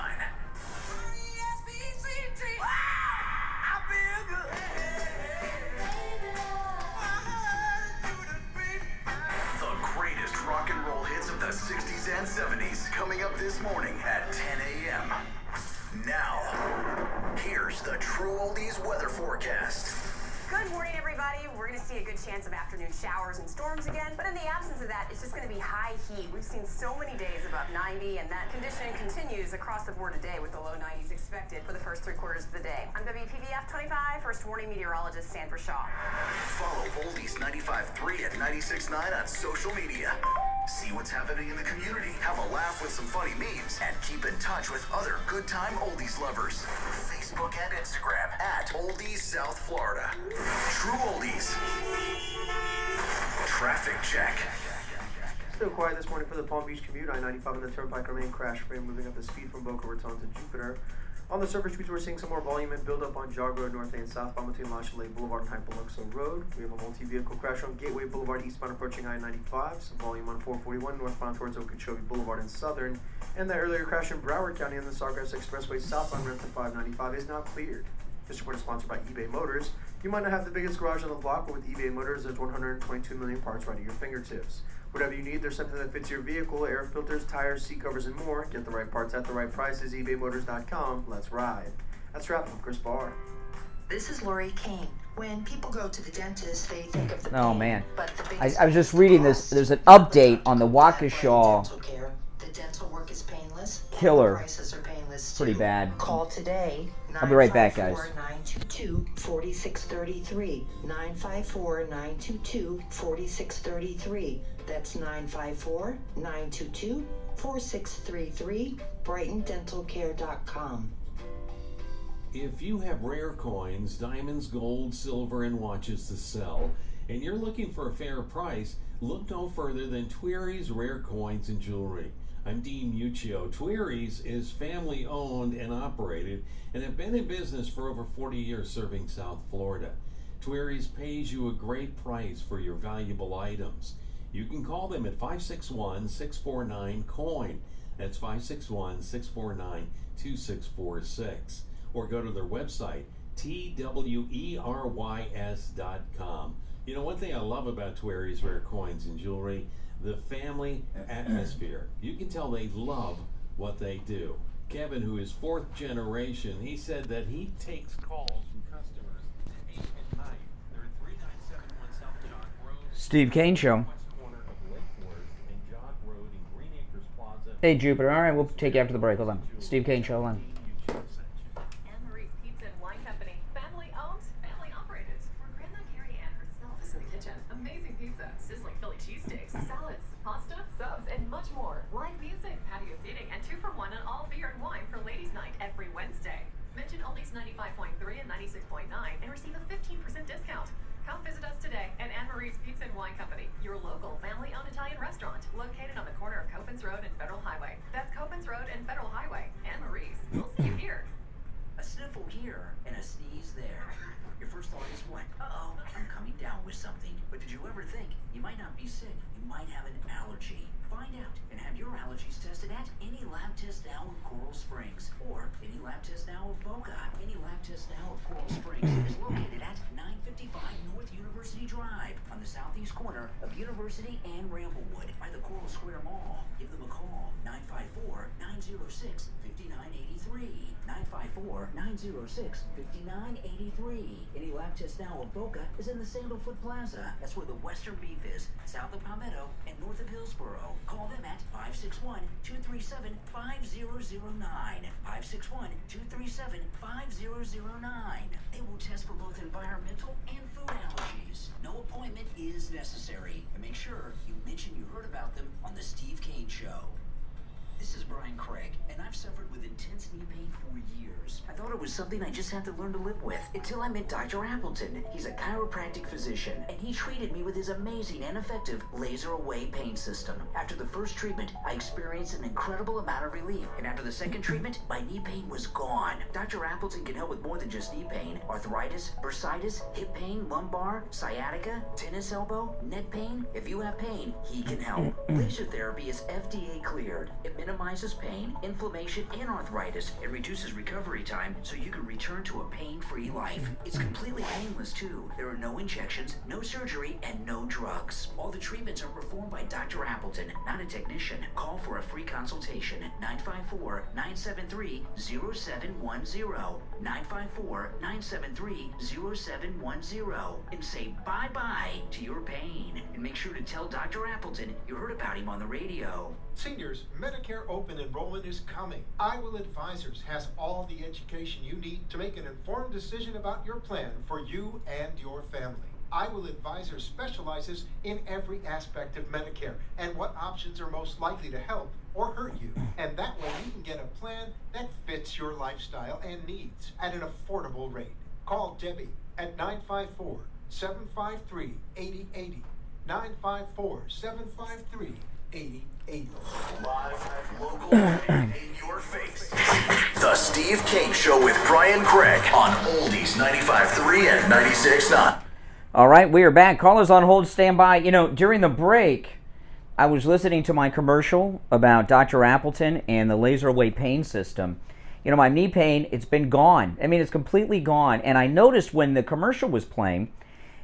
The greatest rock and roll hits of the 60s and 70s coming up this morning at 10 a.m. Now, here's the True Oldies weather forecast. Good morning, everybody. We're going to see a good chance of afternoon showers and storms again, but in the absence of that, it's just going to be high heat. We've seen so many days above 90, and that condition continues across the board today with the low 90s expected for the first 3 quarters of the day. I'm WPVF 25, First Warning Meteorologist Sandra Shaw. Follow Oldies 95.3 and 96.9 on social media. See what's happening in the community, have a laugh with some funny memes, and keep in touch with other good time Oldies lovers. Facebook and Instagram at Oldies South Florida. True Oldies. Traffic check. Still quiet this morning for the Palm Beach commute. I-95 on the Turnpike remain crash-free, moving up the speed from Boca Raton to Jupiter. On the surface streets, we're seeing some more volume and build-up on Jog Road north and southbound between La Chalet Boulevard and Hypoluxo Road. We have a multi-vehicle crash on Gateway Boulevard eastbound approaching I-95. Some volume on 441 northbound towards Okeechobee Boulevard and Southern. And that earlier crash in Broward County on the Sawgrass Expressway southbound Renton 595 is now cleared. This report is sponsored by eBay Motors. You might not have the biggest garage on the block, but with eBay Motors, there's 122 million parts right at your fingertips. Whatever you need, there's something that fits your vehicle: air filters, tires, seat covers, and more. Get the right parts at the right prices. ebaymotors.com. Let's ride. That's wrap from Chris Barr. This is Lori Kane. When people go to the dentist, they think of the pain, Oh, man. but the biggest I was just reading this. There's an update on the Waukesha dental care. The dental work is painless. killer. Prices are painless. Pretty bad. Call today. I'll be right back, guys. 954-922-4633. 954-922-4633. That's 954-922-4633. BrightonDentalCare.com. If you have rare coins, diamonds, gold, silver, and watches to sell, and you're looking for a fair price, look no further than Tweery's Rare Coins and Jewelry. I'm Dean Muccio. Tweery's is family owned and operated and have been in business for over 40 years serving South Florida. Tweery's pays you a great price for your valuable items. You can call them at 561-649-COIN. That's 561-649-2646. Or go to their website, TWERYS.com. You know, one thing I love about Tweery's Rare Coins and Jewelry, the family atmosphere. You can tell they love what they do. Kevin, who is 4th generation, he said that he takes calls from customers at 8 at night. They're at 3971 South Jock Road. Steve Kane Show. West corner of Lake Forest and Jock Road in Green Acres Plaza. Hey, Jupiter. All right, we'll take you after the break. Hold on. Steve Kane Show. Hold on. kitchen. Amazing pizza, sizzling Philly cheesesteaks, salads, pasta, subs, and much more. Live music, patio seating, and 2-for-1 on all beer and wine for Ladies' Night every Wednesday. Mention Oldies 95.3 and 96.9 and receive a 15% discount. Come visit us today at Anne Marie's Pizza and Wine Company, your local family-owned Italian restaurant located on the corner of Copans Road and Federal Highway. That's Copans Road and Federal Highway. Anne Marie's. We'll see you here. A sniffle here and a sneeze there. Your first thought is what? Uh-oh, I'm coming down with something. But did you ever think you might not be sick? You might have an allergy. Find out and have your allergies tested at any lab test now of Coral Springs or any lab test now of Boca. Any lab test now of Coral Springs is located at 955 North University Drive on the southeast corner of University and Ramblewood by the Coral Square Mall. Give them a call, 954-906-5983. 954-906-5983. Any lab test now of Boca is in the Sandalfoot Plaza. That's where the Western Beef is, south of Palmetto and north of Hillsboro. Call them at 561-237-5009. 561-237-5009. They will test for both environmental and food allergies. No appointment is necessary. And make sure you mention you heard about them on the Steve Kane Show. This is Brian Craig, and I've suffered with intense knee pain for years. I thought it was something I just had to learn to live with, until I met Dr. Appleton. He's a chiropractic physician, and he treated me with his amazing and effective laser-away pain system. After the first treatment, I experienced an incredible amount of relief, and after the second treatment, my knee pain was gone. Dr. Appleton can help with more than just knee pain. Arthritis, bursitis, hip pain, lumbar, sciatica, tennis elbow, neck pain. If you have pain, he can help. Laser therapy is FDA cleared. It minimizes pain, inflammation, and arthritis. It reduces recovery time so you can return to a pain-free life. It's completely painless too. There are no injections, no surgery, and no drugs. All the treatments are performed by Dr. Appleton, not a technician. Call for a free consultation, 954-973-0710. 954-973-0710. And say bye-bye to your pain. And make sure to tell Dr. Appleton you heard about him on the radio. Seniors, Medicare open enrollment is coming. IWIL Advisors has all the education you need to make an informed decision about your plan for you and your family. IWIL Advisors specializes in every aspect of Medicare and what options are most likely to help or hurt you. And that way you can get a plan that fits your lifestyle and needs at an affordable rate. Call Debbie at 954-753-8080. 954-753-8080. Live, local, and in your face. The Steve Kane Show with Brian Craig on Oldies 95.3 and 96.9. All right, we are back. Callers on hold, stand by. You know, during the break, I was listening to my commercial about Dr. Appleton and the laser away pain system. You know, my knee pain, it's been gone. I mean, it's completely gone. And I noticed when the commercial was playing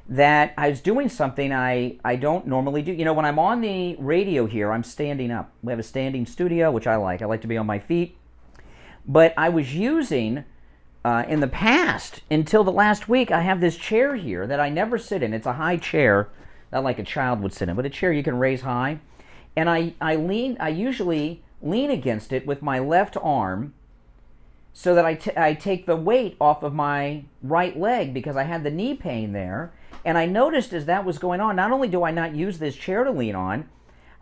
that I was doing something I don't normally do. You know, when I'm on the radio here, I'm standing up. We have a standing studio, which I like. I like to be on my feet. But I was using, in the past, until the last week, I have this chair here that I never sit in. It's a high chair, not like a child would sit in, but a chair you can raise high. And I usually lean against it with my left arm so that I take the weight off of my right leg because I had the knee pain there. And I noticed as that was going on, not only do I not use this chair to lean on,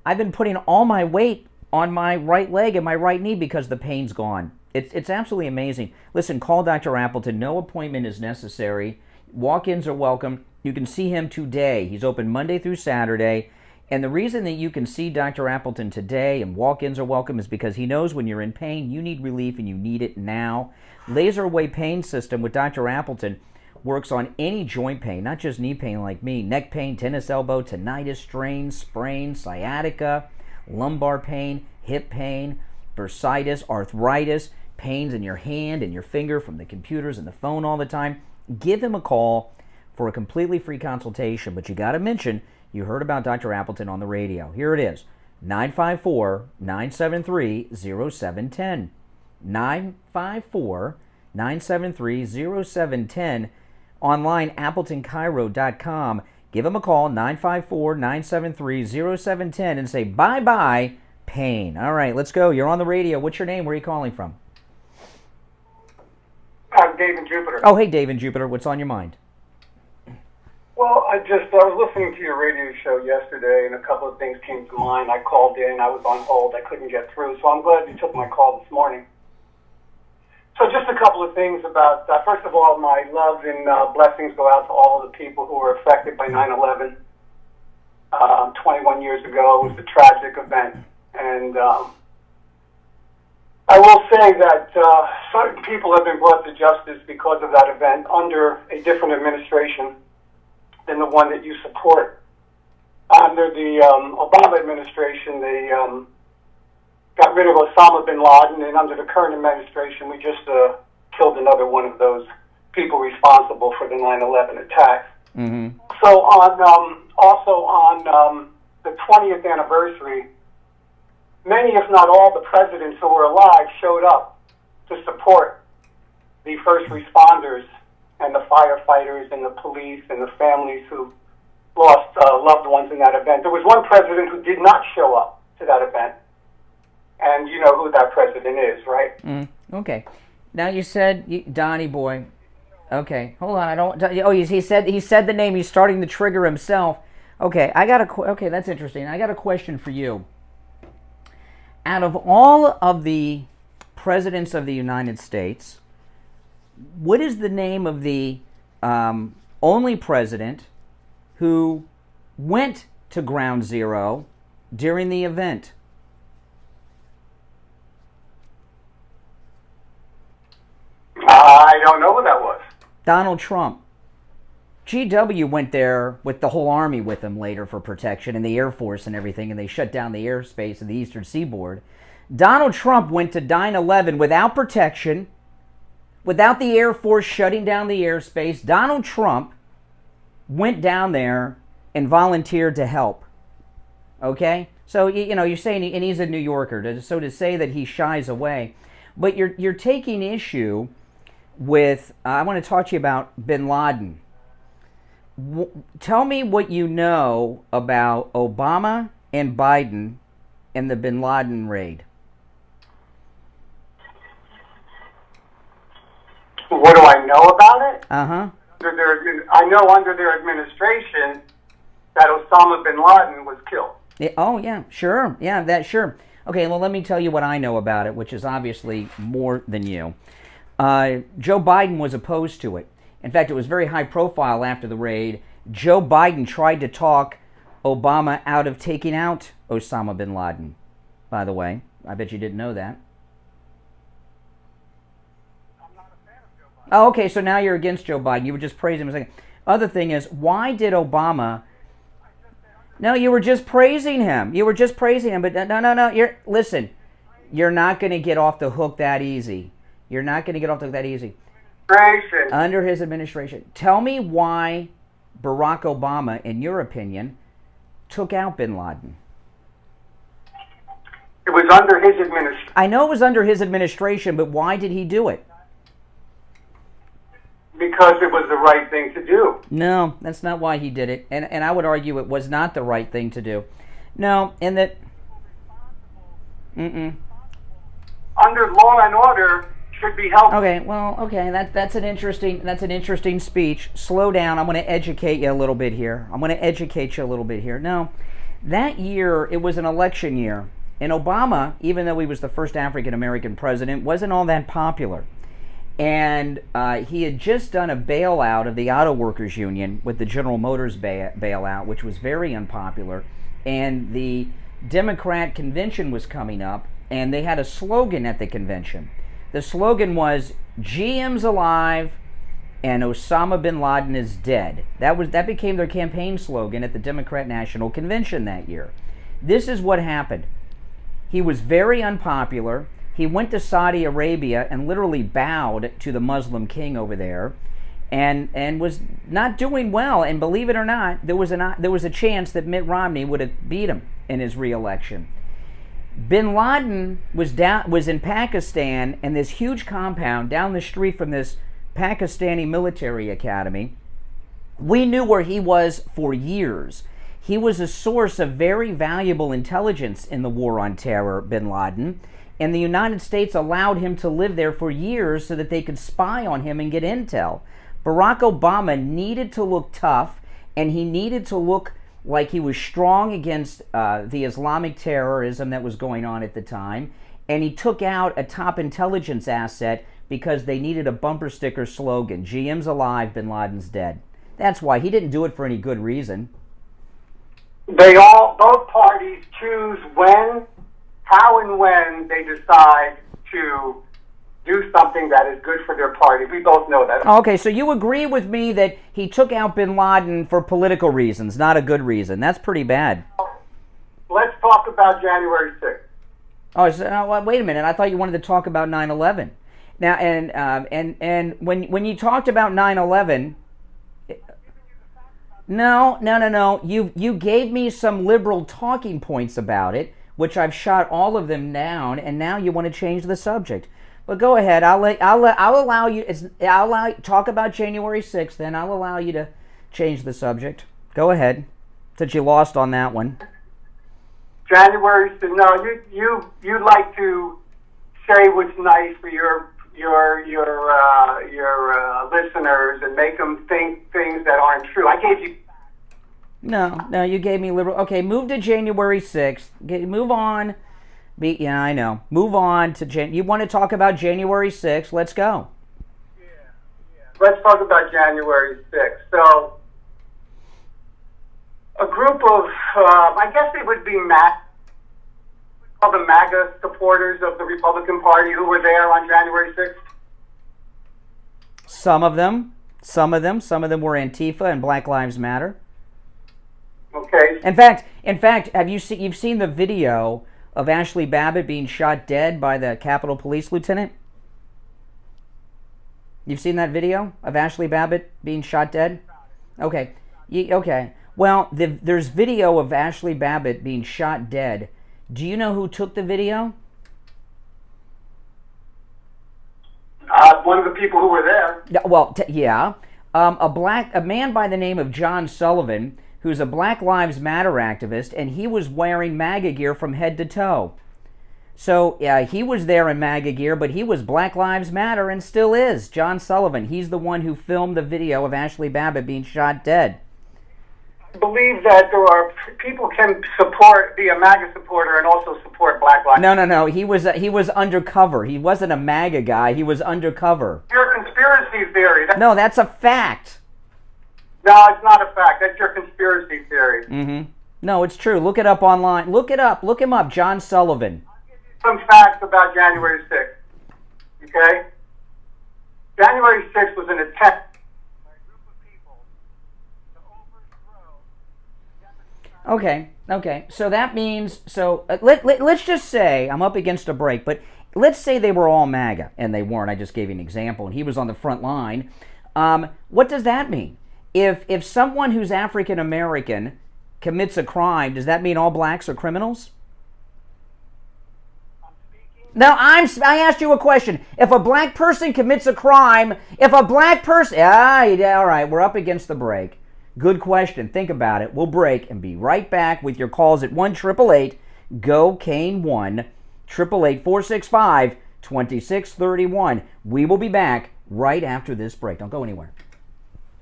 I've been putting all my weight on my right leg and my right knee because the pain's gone. It's absolutely amazing. Listen, call Dr. Appleton. No appointment is necessary. Walk-ins are welcome. You can see him today. He's open Monday through Saturday. And the reason that you can see Dr. Appleton today and walk-ins are welcome is because he knows when you're in pain, you need relief and you need it now. Laser away pain system with Dr. Appleton works on any joint pain, not just knee pain like me, neck pain, tennis elbow, tinnitus, strains, sprains, sciatica, lumbar pain, hip pain, bursitis, arthritis, pains in your hand and your finger from the computers and the phone all the time. Give him a call for a completely free consultation, but you got to mention you heard about Dr. Appleton on the radio. Here it is, 954-973-0710. 954-973-0710. Online, AppletonChiro.com. Give them a call, 954-973-0710, and say bye-bye pain. All right, let's go. You're on the radio. What's your name? Where are you calling from? I'm Dave in Jupiter. Oh, hey, Dave in Jupiter. What's on your mind? Well, I was listening to your radio show yesterday, and a couple of things came to mind. I called in, I was on hold, I couldn't get through, so I'm glad you took my call this morning. So just a couple of things about, first of all, my love and blessings go out to all of the people who were affected by 9/11. 21 years ago, it was a tragic event, and I will say that certain people have been brought to justice because of that event under a different administration than the one that you support. Under the Obama administration, they got rid of Osama bin Laden, and under the current administration, we just killed another one of those people responsible for the 9/11 attacks. Mm-hmm. So also on the 20th anniversary, many, if not all, the presidents who were alive showed up to support the first responders and the firefighters and the police and the families who lost loved ones in that event. There was one president who did not show up to that event, and you know who that president is, right? Okay. Now you said Donnie boy. Okay, hold on. I don't. Oh, he said the name. He's starting to trigger himself. Okay, okay, that's interesting. I got a question for you. Out of all of the presidents of the United States, what is the name of the only president who went to Ground Zero during the event? I don't know who that was. Donald Trump. GW went there with the whole army with him later for protection and the Air Force and everything, and they shut down the airspace of the Eastern Seaboard. Donald Trump went to 9/11 without protection, without the Air Force shutting down the airspace. Donald Trump went down there and volunteered to help. Okay? So, you know, you're saying, and he's a New Yorker, so to say that he shies away. But you're taking issue with, I want to talk to you about bin Laden. Tell me what you know about Obama and Biden and the bin Laden raid. What do I know about it? Uh-huh. I know under their administration that Osama bin Laden was killed. Oh, yeah, sure. Yeah, sure. Okay, well, let me tell you what I know about it, which is obviously more than you. Joe Biden was opposed to it. In fact, it was very high profile after the raid. Joe Biden tried to talk Obama out of taking out Osama bin Laden, by the way. I bet you didn't know that. Oh, okay, so now you're against Joe Biden. You were just praising him a second. Other thing is, why did Obama... No, you were just praising him. You were just praising him, but no. Listen, you're not going to get off the hook that easy. You're not going to get off the hook that easy. Under his administration. Tell me why Barack Obama, in your opinion, took out bin Laden. It was under his administration. I know it was under his administration, but why did he do it? Because it was the right thing to do. No, that's not why he did it. And I would argue it was not the right thing to do. No, and that... Under law and order should be held. Okay, well, okay, that's an interesting speech. Slow down. I'm going to educate you a little bit here. No, that year, it was an election year. And Obama, even though he was the first African-American president, wasn't all that popular. And he had just done a bailout of the Auto Workers Union with the General Motors bailout, which was very unpopular. And the Democrat convention was coming up, and they had a slogan at the convention. The slogan was, GM's alive and Osama bin Laden is dead. That became their campaign slogan at the Democrat National Convention that year. This is what happened. He was very unpopular. He went to Saudi Arabia and literally bowed to the Muslim king over there, and was not doing well. And believe it or not, there was a chance that Mitt Romney would have beat him in his re-election. Bin Laden was in Pakistan in this huge compound down the street from this Pakistani military academy. We knew where he was for years. He was a source of very valuable intelligence in the war on terror, bin Laden. And the United States allowed him to live there for years so that they could spy on him and get intel. Barack Obama needed to look tough and he needed to look like he was strong against the Islamic terrorism that was going on at the time, and he took out a top intelligence asset because they needed a bumper sticker slogan, GM's alive, bin Laden's dead. That's why. He didn't do it for any good reason. Both parties choose how and when they decide to do something that is good for their party. We both know that. Okay, so you agree with me that he took out bin Laden for political reasons, not a good reason. That's pretty bad. Let's talk about January 6th. Oh, so, wait a minute. I thought you wanted to talk about 9/11. Now, and when you talked about 9/11, no. You gave me some liberal talking points about it, which I've shot all of them down, and now you want to change the subject. But go ahead. I'll allow you. Talk about January 6th. Then I'll allow you to change the subject. Go ahead, since you lost on that one. January. No, you like to say what's nice for your listeners and make them think things that aren't true. I gave you. No, you gave me liberal. Okay, move to January 6th. Move on. Yeah, I know. Move on to You want to talk about January 6th? Let's go. Yeah. Let's talk about January 6th. So, a group of, I guess they would be called the MAGA supporters of the Republican Party who were there on January 6th. Some of them were Antifa and Black Lives Matter. Okay. In fact, you've seen the video of Ashley Babbitt being shot dead by the Capitol Police Lieutenant? You've seen that video of Ashley Babbitt being shot dead? Okay. Okay. Well, there's video of Ashley Babbitt being shot dead. Do you know who took the video? One of the people who were there. Well, yeah. A man by the name of John Sullivan, who's a Black Lives Matter activist, and he was wearing MAGA gear from head to toe. So, he was there in MAGA gear, but he was Black Lives Matter and still is. John Sullivan, he's the one who filmed the video of Ashley Babbitt being shot dead. I believe that people can be a MAGA supporter and also support Black Lives Matter. No. He was undercover. He wasn't a MAGA guy. He was undercover. Your conspiracy theory. No, that's a fact. No, it's not a fact. That's your conspiracy theory. Mm-hmm. No, it's true. Look it up online. Look it up. Look him up. John Sullivan. I'll give you some facts about January 6th. Okay? January 6th was an attempt by a group of people to overthrow. Okay. So that means, let's just say, I'm up against a break, but let's say they were all MAGA, and they weren't. I just gave you an example, and he was on the front line. What does that mean? If someone who's African American commits a crime, does that mean all blacks are criminals? No, I asked you a question. If a black person commits a crime, all right, we're up against the break. Good question. Think about it. We'll break and be right back with your calls at 1-888-GO-KANE-1, 888-465-2631. We will be back right after this break. Don't go anywhere.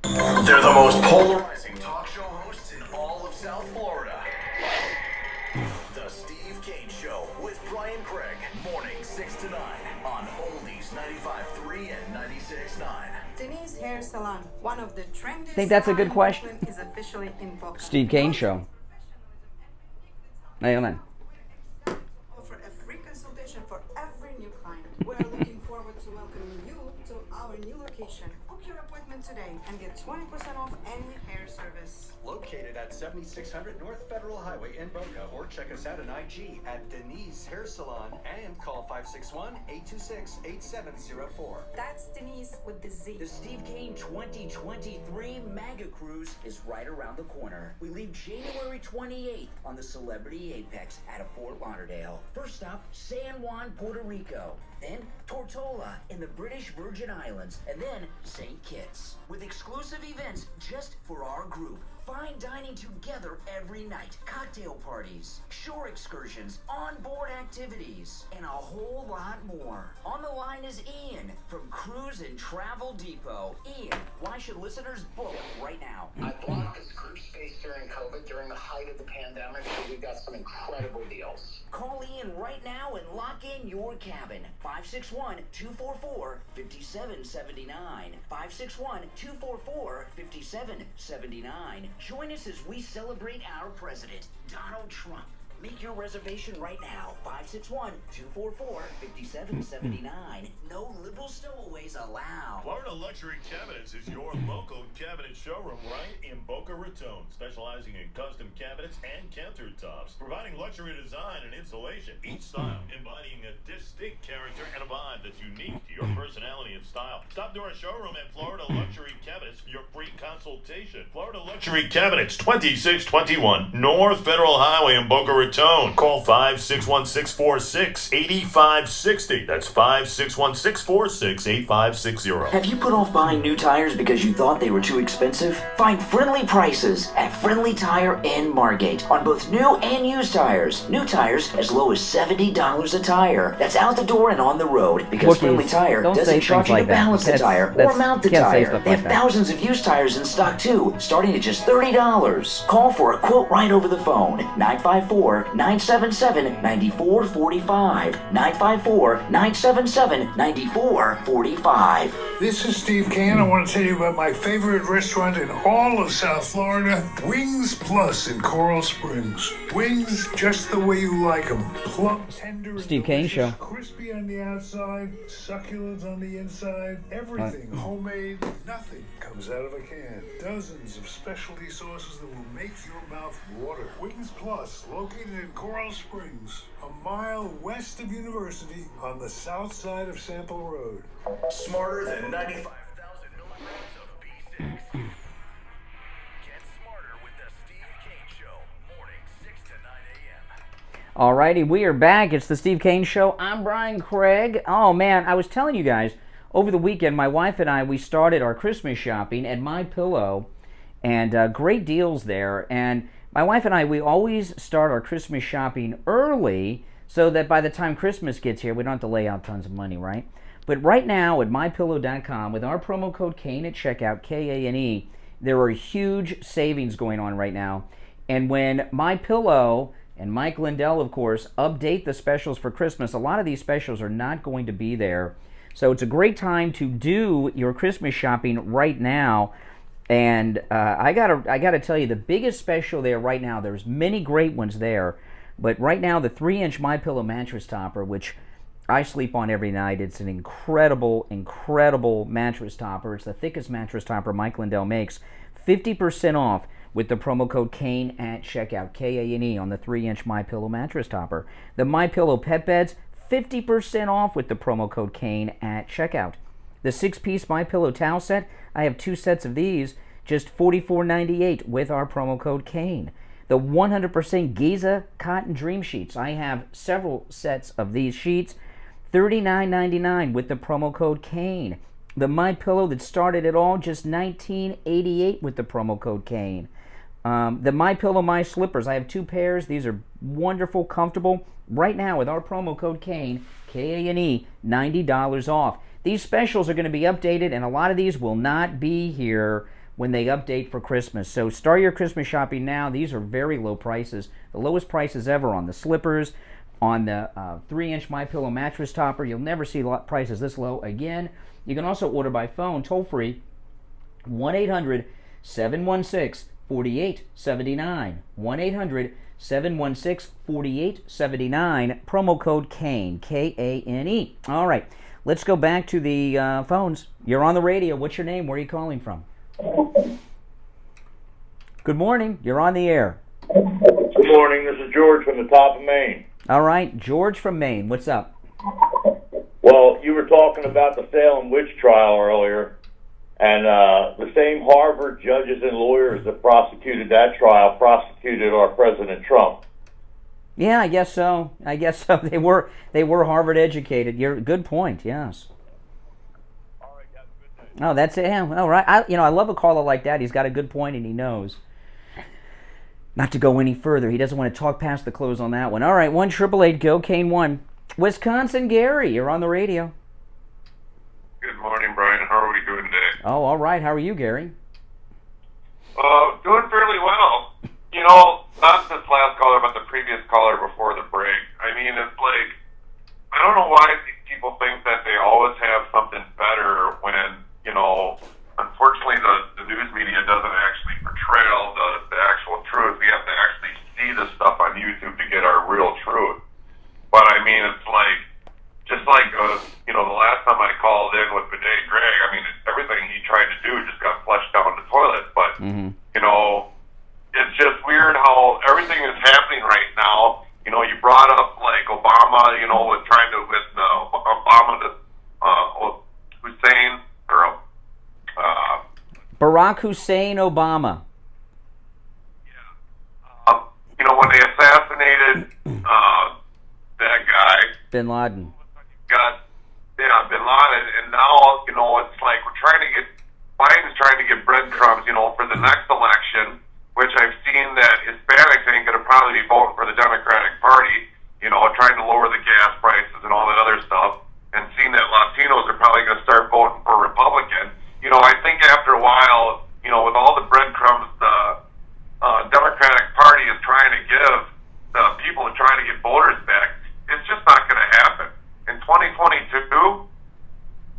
They're the most polarizing talk show hosts in all of South Florida. The Steve Kane Show with Brian Craig. Morning 6 to 9 on Oldies 95.3 and 96.9. Denise Hair Salon, one of the trendiest. Think that's a good question? Is officially in Boca. Steve Kane Show. Hey, on. Offer a free consultation for every new client. We're looking forward to welcoming you to our new location. Book your appointment today and get 20% off any hair service. Located at 7600 North Federal Highway in Boca, or check us out on IG at Denise Hair Salon and call 561-826-8704. That's Denise with the Z. The Steve Kane 2023 MAGA Cruise is right around the corner. We leave January 28th on the Celebrity Apex out of Fort Lauderdale. First stop, San Juan, Puerto Rico. Then Tortola in the British Virgin Islands. And then St. Kitts. With exclusive events just for our group. Fine dining together every night. Cocktail parties. shore excursions, onboard activities, and a whole lot more. On the line is Ian from Cruise and Travel Depot. Ian, why should listeners book right now? I blocked this group space during COVID, during the height of the pandemic, so we've got some incredible deals. Call Ian right now and lock in your cabin. 561-244-5779. 561-244-5779. Join us as we celebrate our president, Donald Trump. Make your reservation right now. 561-244-5779. No liberal stowaways allowed. Florida Luxury Cabinets is your local cabinet showroom right in Boca Raton, specializing in custom cabinets and countertops, providing luxury design and installation, each style embodying a distinct character and a vibe that's unique to your personality and style. Stop to our showroom at Florida Luxury Cabinets for your free consultation. Florida Luxury Cabinets, 2621 North Federal Highway in Boca Raton. Call 561-646-8560. That's 561-646-8560. Have you put off buying new tires because you thought they were too expensive? Find friendly prices at Friendly Tire in Margate on both new and used tires. New tires as low as $70 a tire. That's out the door and on the road because Friendly Tire doesn't charge you to balance the tire or mount the tire. They have thousands of used tires in stock too, starting at just $30. Call for a quote right over the phone. 954-977-9445. 954-977-9445. This is Steve Kane. I want to tell you about my favorite restaurant in all of South Florida, Wings Plus in Coral Springs. Wings just the way you like them. Plump, tender, Steve Kane Show. Crispy on the outside, succulent on the inside. Everything homemade. Nothing comes out of a can. Dozens of specialty sauces that will make your mouth water. Wings Plus, located in Coral Springs, a mile west of University on the south side of Sample Road. Smarter than 95,000 milligrams of B6. Get smarter with the Steve Kane Show, mornings 6 to 9 a.m. Alrighty, we are back. It's the Steve Kane Show. I'm Brian Craig. Oh man, I was telling you guys, over the weekend, my wife and I, we started our Christmas shopping at MyPillow, and great deals there. And my wife and I, we always start our Christmas shopping early so that by the time Christmas gets here, we don't have to lay out tons of money, right? But right now at MyPillow.com, with our promo code Kane at checkout, K-A-N-E, there are huge savings going on right now. And when MyPillow and Mike Lindell, of course, update the specials for Christmas, a lot of these specials are not going to be there. So it's a great time to do your Christmas shopping right now. And I gotta tell you, the biggest special there right now, there's many great ones there, but right now the 3-inch MyPillow mattress topper, which I sleep on every night, it's an incredible, incredible mattress topper. It's the thickest mattress topper Mike Lindell makes. 50% off with the promo code Kane at checkout, K-A-N-E, on the 3-inch MyPillow mattress topper. The MyPillow pet beds, 50% off with the promo code Kane at checkout. The 6-piece MyPillow towel set, I have 2 sets of these, just $44.98 with our promo code Kane. The 100% Giza Cotton Dream Sheets, I have several sets of these sheets, $39.99 with the promo code Kane. The MyPillow that started it all, just $19.88 with the promo code Kane. The MyPillow My Slippers, I have 2 pairs. These are wonderful, comfortable. Right now with our promo code Kane, K-A-N-E, $90 off. These specials are going to be updated, and a lot of these will not be here when they update for Christmas. So start your Christmas shopping now. These are very low prices. The lowest prices ever on the slippers, on the 3-inch MyPillow mattress topper. You'll never see prices this low again. You can also order by phone, toll-free, 1-800-716-4879. 1-800-716-4879. Promo code Kane, K-A-N-E. All right. Let's go back to the phones. You're on the radio. What's your name? Where are you calling from? Good morning. You're on the air. Good morning. This is George from the top of Maine. All right. George from Maine. What's up? Well, you were talking about the Salem witch trial earlier, and the same Harvard judges and lawyers that prosecuted that trial prosecuted our President Trump. Yeah, I guess so. They were Harvard educated. You're good point. Yes. All right, have a good day. Oh, that's it. Yeah, all right. I love a caller like that. He's got a good point and he knows. not to go any further. He doesn't want to talk past the close on that one. All right, 1-888-GO-KANE-1. Wisconsin Gary, you're on the radio. Good morning, Brian. How are we doing today? Oh, all right. How are you, Gary? Doing fairly well. You know, not this last caller, but the previous caller before the break. I mean, it's like, I don't know why people think that they always have something better when, you know, unfortunately the news media doesn't actually portray the actual truth. We have to actually see the stuff on YouTube to get our real truth. But I mean, it's like, just like, you know, the last time I called in with Bidet Greg, I mean, everything he tried to do just got flushed down the toilet. But, you know, it's just weird how everything is happening right now. You know, you brought up, like, Obama, you know, with Obama, Hussein, or, Barack Hussein Obama. You know, when they assassinated that guy. Bin Laden. Bin Laden, and now, you know, it's like Biden's trying to get breadcrumbs, you know, for the next election, which I've seen that Hispanics ain't going to probably be voting for the Democratic Party, you know, trying to lower the gas prices and all that other stuff, and seeing that Latinos are probably going to start voting for Republican. You know, I think after a while, you know, with all the breadcrumbs the Democratic Party is trying to give the people trying to get voters back, it's just not going to happen. In 2022,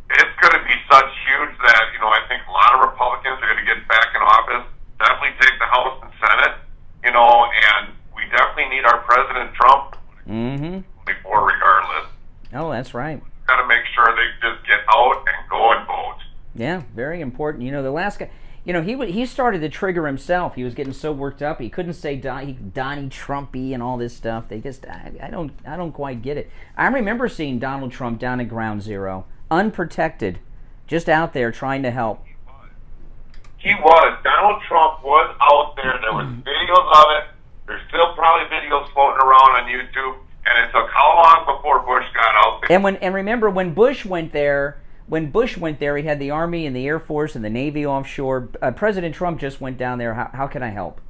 it's going to be such huge that, you know, I think a lot of Republicans are going to get back in office, definitely take the House and Senate, you know, and we definitely need our President Trump before regardless. Oh, that's right. Got to make sure they just get out and go and vote. Yeah, very important. You know, the last guy, you know, he started the trigger himself. He was getting so worked up. He couldn't say Donnie Trumpy and all this stuff. They just, I don't quite get it. I remember seeing Donald Trump down at Ground Zero, unprotected, just out there trying to help. He was. Donald Trump was out there. There was videos of it. There's still probably videos floating around on YouTube. And it took how long before Bush got out there? And remember when Bush went there. When Bush went there, he had the Army and the Air Force and the Navy offshore. President Trump just went down there. How can I help?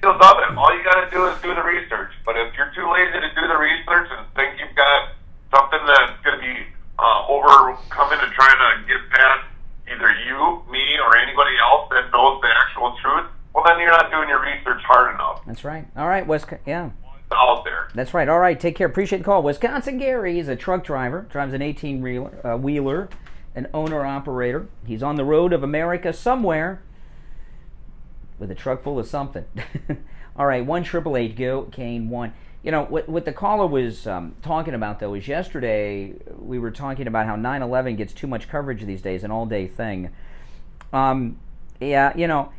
Videos of it. All you got to do is do the research. But if you're too lazy to do the research and think you've got something that's going to be overcoming and trying to get past either you, me, or anybody else that knows the actual truth, well, then you're not doing your research hard enough. That's right. All right, yeah. Out there. That's right. All right, take care. Appreciate the call. Wisconsin Gary is a truck driver, drives an 18-wheeler, an owner-operator. He's on the road of America somewhere with a truck full of something. All right, 1-888-GO-KANE-1. You know, what the caller was talking about, though, is yesterday we were talking about how 9/11 gets too much coverage these days, an all-day thing. Yeah, you know,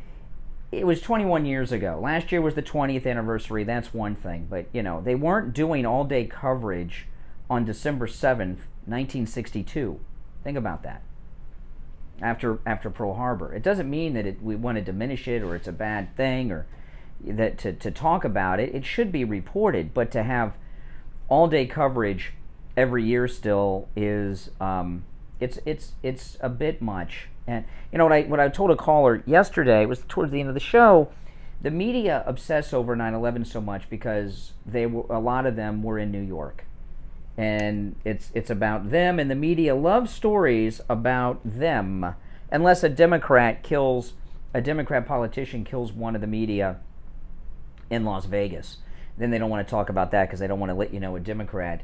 it was 21 years ago. Last year was the 20th anniversary. That's one thing. But, you know, they weren't doing all-day coverage on December 7th, 1962. Think about that. After Pearl Harbor. It doesn't mean that we want to diminish it or it's a bad thing or that to talk about it. It should be reported. But to have all-day coverage every year still is it's a bit much. And you know what I told a caller yesterday was towards the end of the show, the media obsess over 9/11 so much because a lot of them were in New York, and it's about them, and the media loves stories about them, unless a Democrat politician kills one of the media in Las Vegas. Then they don't want to talk about that because they don't want to let you know a Democrat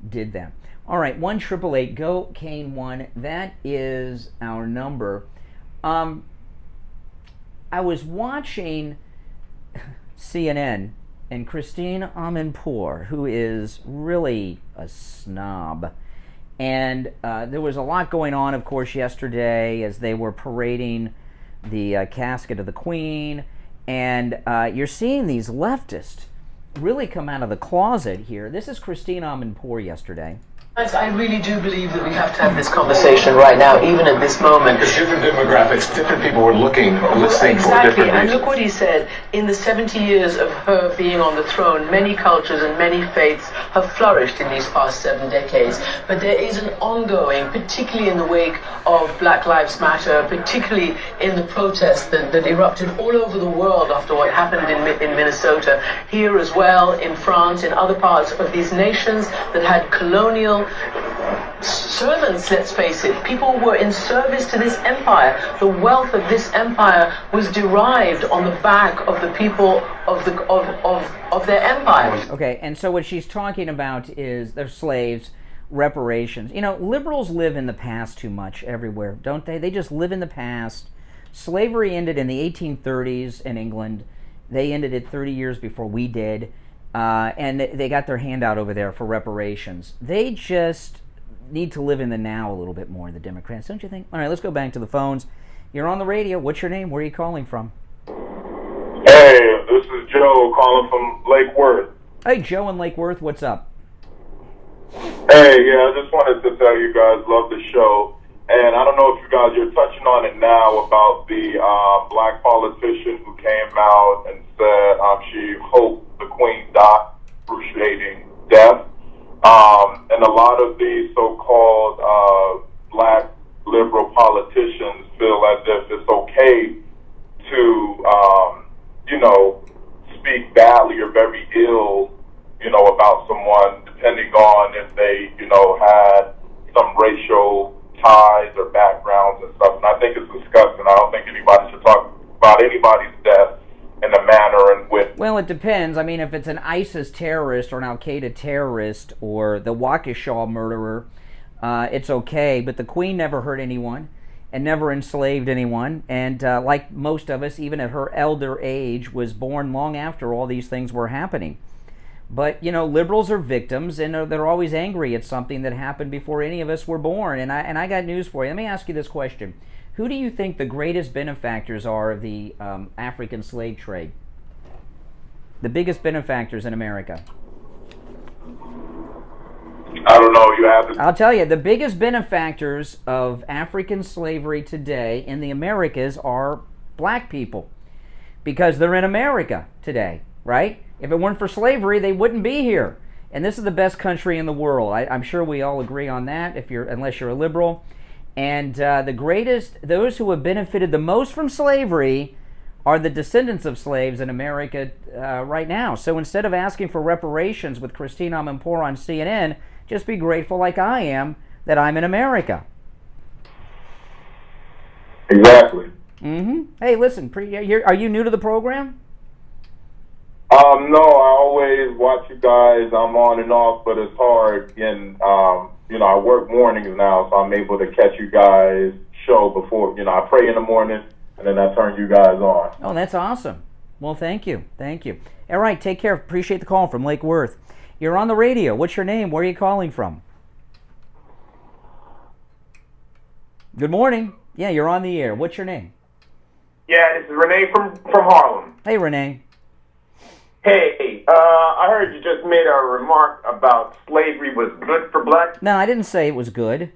did that. All right, 1-888-GO-KANE-1. That is our number. I was watching CNN, and Christine Amanpour, who is really a snob, and there was a lot going on, of course, yesterday as they were parading the casket of the Queen, and you're seeing these leftists really come out of the closet here. This is Christine Amanpour yesterday. I really do believe that we have to have this conversation right now, even at this moment. Because different demographics, different people were listening for different And reasons. look what he said. In the 70 years of her being on the throne, many cultures and many faiths have flourished in these past 7 decades. But there is an ongoing, particularly in the wake of Black Lives Matter, particularly in the protests that erupted all over the world after what happened in Minnesota, here as well, in France, in other parts of these nations that had colonial servants, let's face it. People were in service to this empire. The wealth of this empire was derived on the back of the people of their empire. Okay, and so what she's talking about is they're slaves, reparations. You know, liberals live in the past too much everywhere, don't they? They just live in the past. Slavery ended in the 1830s in England. They ended it 30 years before we did. And they got their hand out over there for reparations. They just need to live in the now a little bit more, the Democrats, don't you think? All right, let's go back to the phones. You're on the radio. What's your name? Where are you calling from? Hey, this is Joe calling from Lake Worth. Hey, Joe in Lake Worth, what's up? Hey, yeah, I just wanted to tell you guys, love the show. And I don't know if you guys, you're touching on it now about the black politician who came out and said she hoped the Queen died excruciating death. And a lot of these so-called black liberal politicians feel as if it's okay to, speak badly or very ill, about someone, depending on if they, had some racial ties or backgrounds and stuff. And I think it's disgusting. I don't think anybody should talk about anybody's death in the manner in which... Well, it depends. I mean, if it's an ISIS terrorist or an Al-Qaeda terrorist or the Waukesha murderer, it's okay. But the Queen never hurt anyone and never enslaved anyone. And like most of us, even at her elder age, was born long after all these things were happening. But, liberals are victims, and they're always angry at something that happened before any of us were born. And I got news for you. Let me ask you this question. Who do you think the greatest benefactors are of the African slave trade? The biggest benefactors in America? I don't know. You have to... I'll tell you, the biggest benefactors of African slavery today in the Americas are black people. Because they're in America today, right? If it weren't for slavery, they wouldn't be here. And this is the best country in the world. I'm sure we all agree on that, unless you're a liberal. And those who have benefited the most from slavery are the descendants of slaves in America right now. So instead of asking for reparations with Christine Amanpour on CNN, just be grateful like I am that I'm in America. Exactly. Mm-hmm. Hey, listen, are you new to the program? No, I always watch you guys. I'm on and off, but it's hard. And, I work mornings now, so I'm able to catch you guys' show before, I pray in the morning, and then I turn you guys on. Oh, that's awesome. Well, thank you. Thank you. All right, take care. Appreciate the call from Lake Worth. You're on the radio. What's your name? Where are you calling from? Good morning. Yeah, you're on the air. What's your name? Yeah, this is Renee from Harlem. Hey, Renee. Hey, I heard you just made a remark about slavery was good for blacks. No, I didn't say it was good.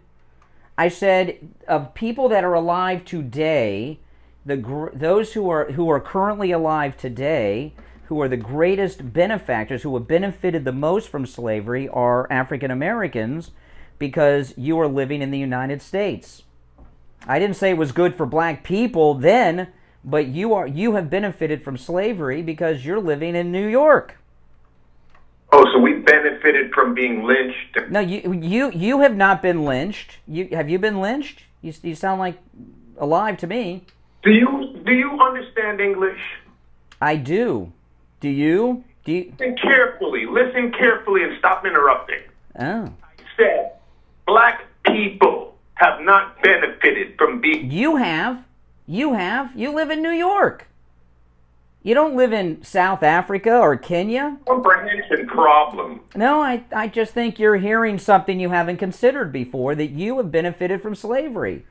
I said of people that are alive today, those who are currently alive today, who are the greatest benefactors, who have benefited the most from slavery, are African Americans, because you are living in the United States. I didn't say it was good for black people then. But you have benefited from slavery because you're living in New York. Oh, so we benefited from being lynched? No, you have not been lynched. Have you been lynched? You sound like alive to me. Do you understand English? I do. Do you? Listen carefully, and stop interrupting. Oh. I said black people have not benefited from being... You have. You have. You live in New York. You don't live in South Africa or Kenya. Comprehension problem. No, I just think you're hearing something you haven't considered before, that you have benefited from slavery.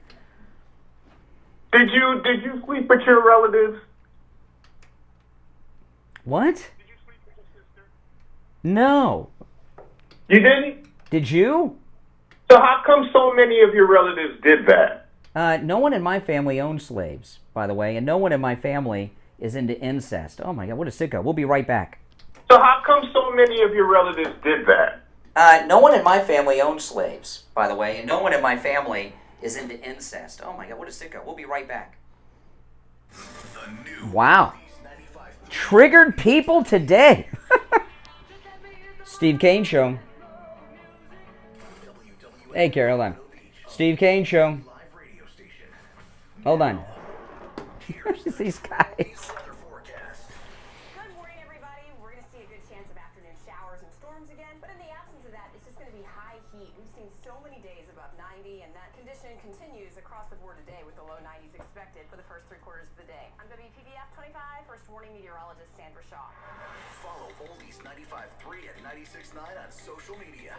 Did you sleep with your relatives? What? Did you sleep with your sister? No. You didn't? Did you? So how come so many of your relatives did that? No one in my family owned slaves, by the way, and no one in my family is into incest. Oh my God, what a sicko. We'll be right back. So how come so many of your relatives did that? No one in my family owned slaves, by the way, and no one in my family is into incest. Oh my God, what a sicko. We'll be right back. Wow. Triggered people today. Steve Kane Show. Hey, Carrie, hold on. Steve Kane Show. Hold on. Here's these guys. Good morning, everybody. We're going to see a good chance of afternoon showers and storms again, but in the absence of that, it's just going to be high heat. We've seen so many days above 90, and that condition continues across the board today with the low 90s expected for the first 3 quarters of the day. I'm WPVF 25, First Warning Meteorologist Sandra Shaw. Follow Oldies 95.3 and 96.9 on social media.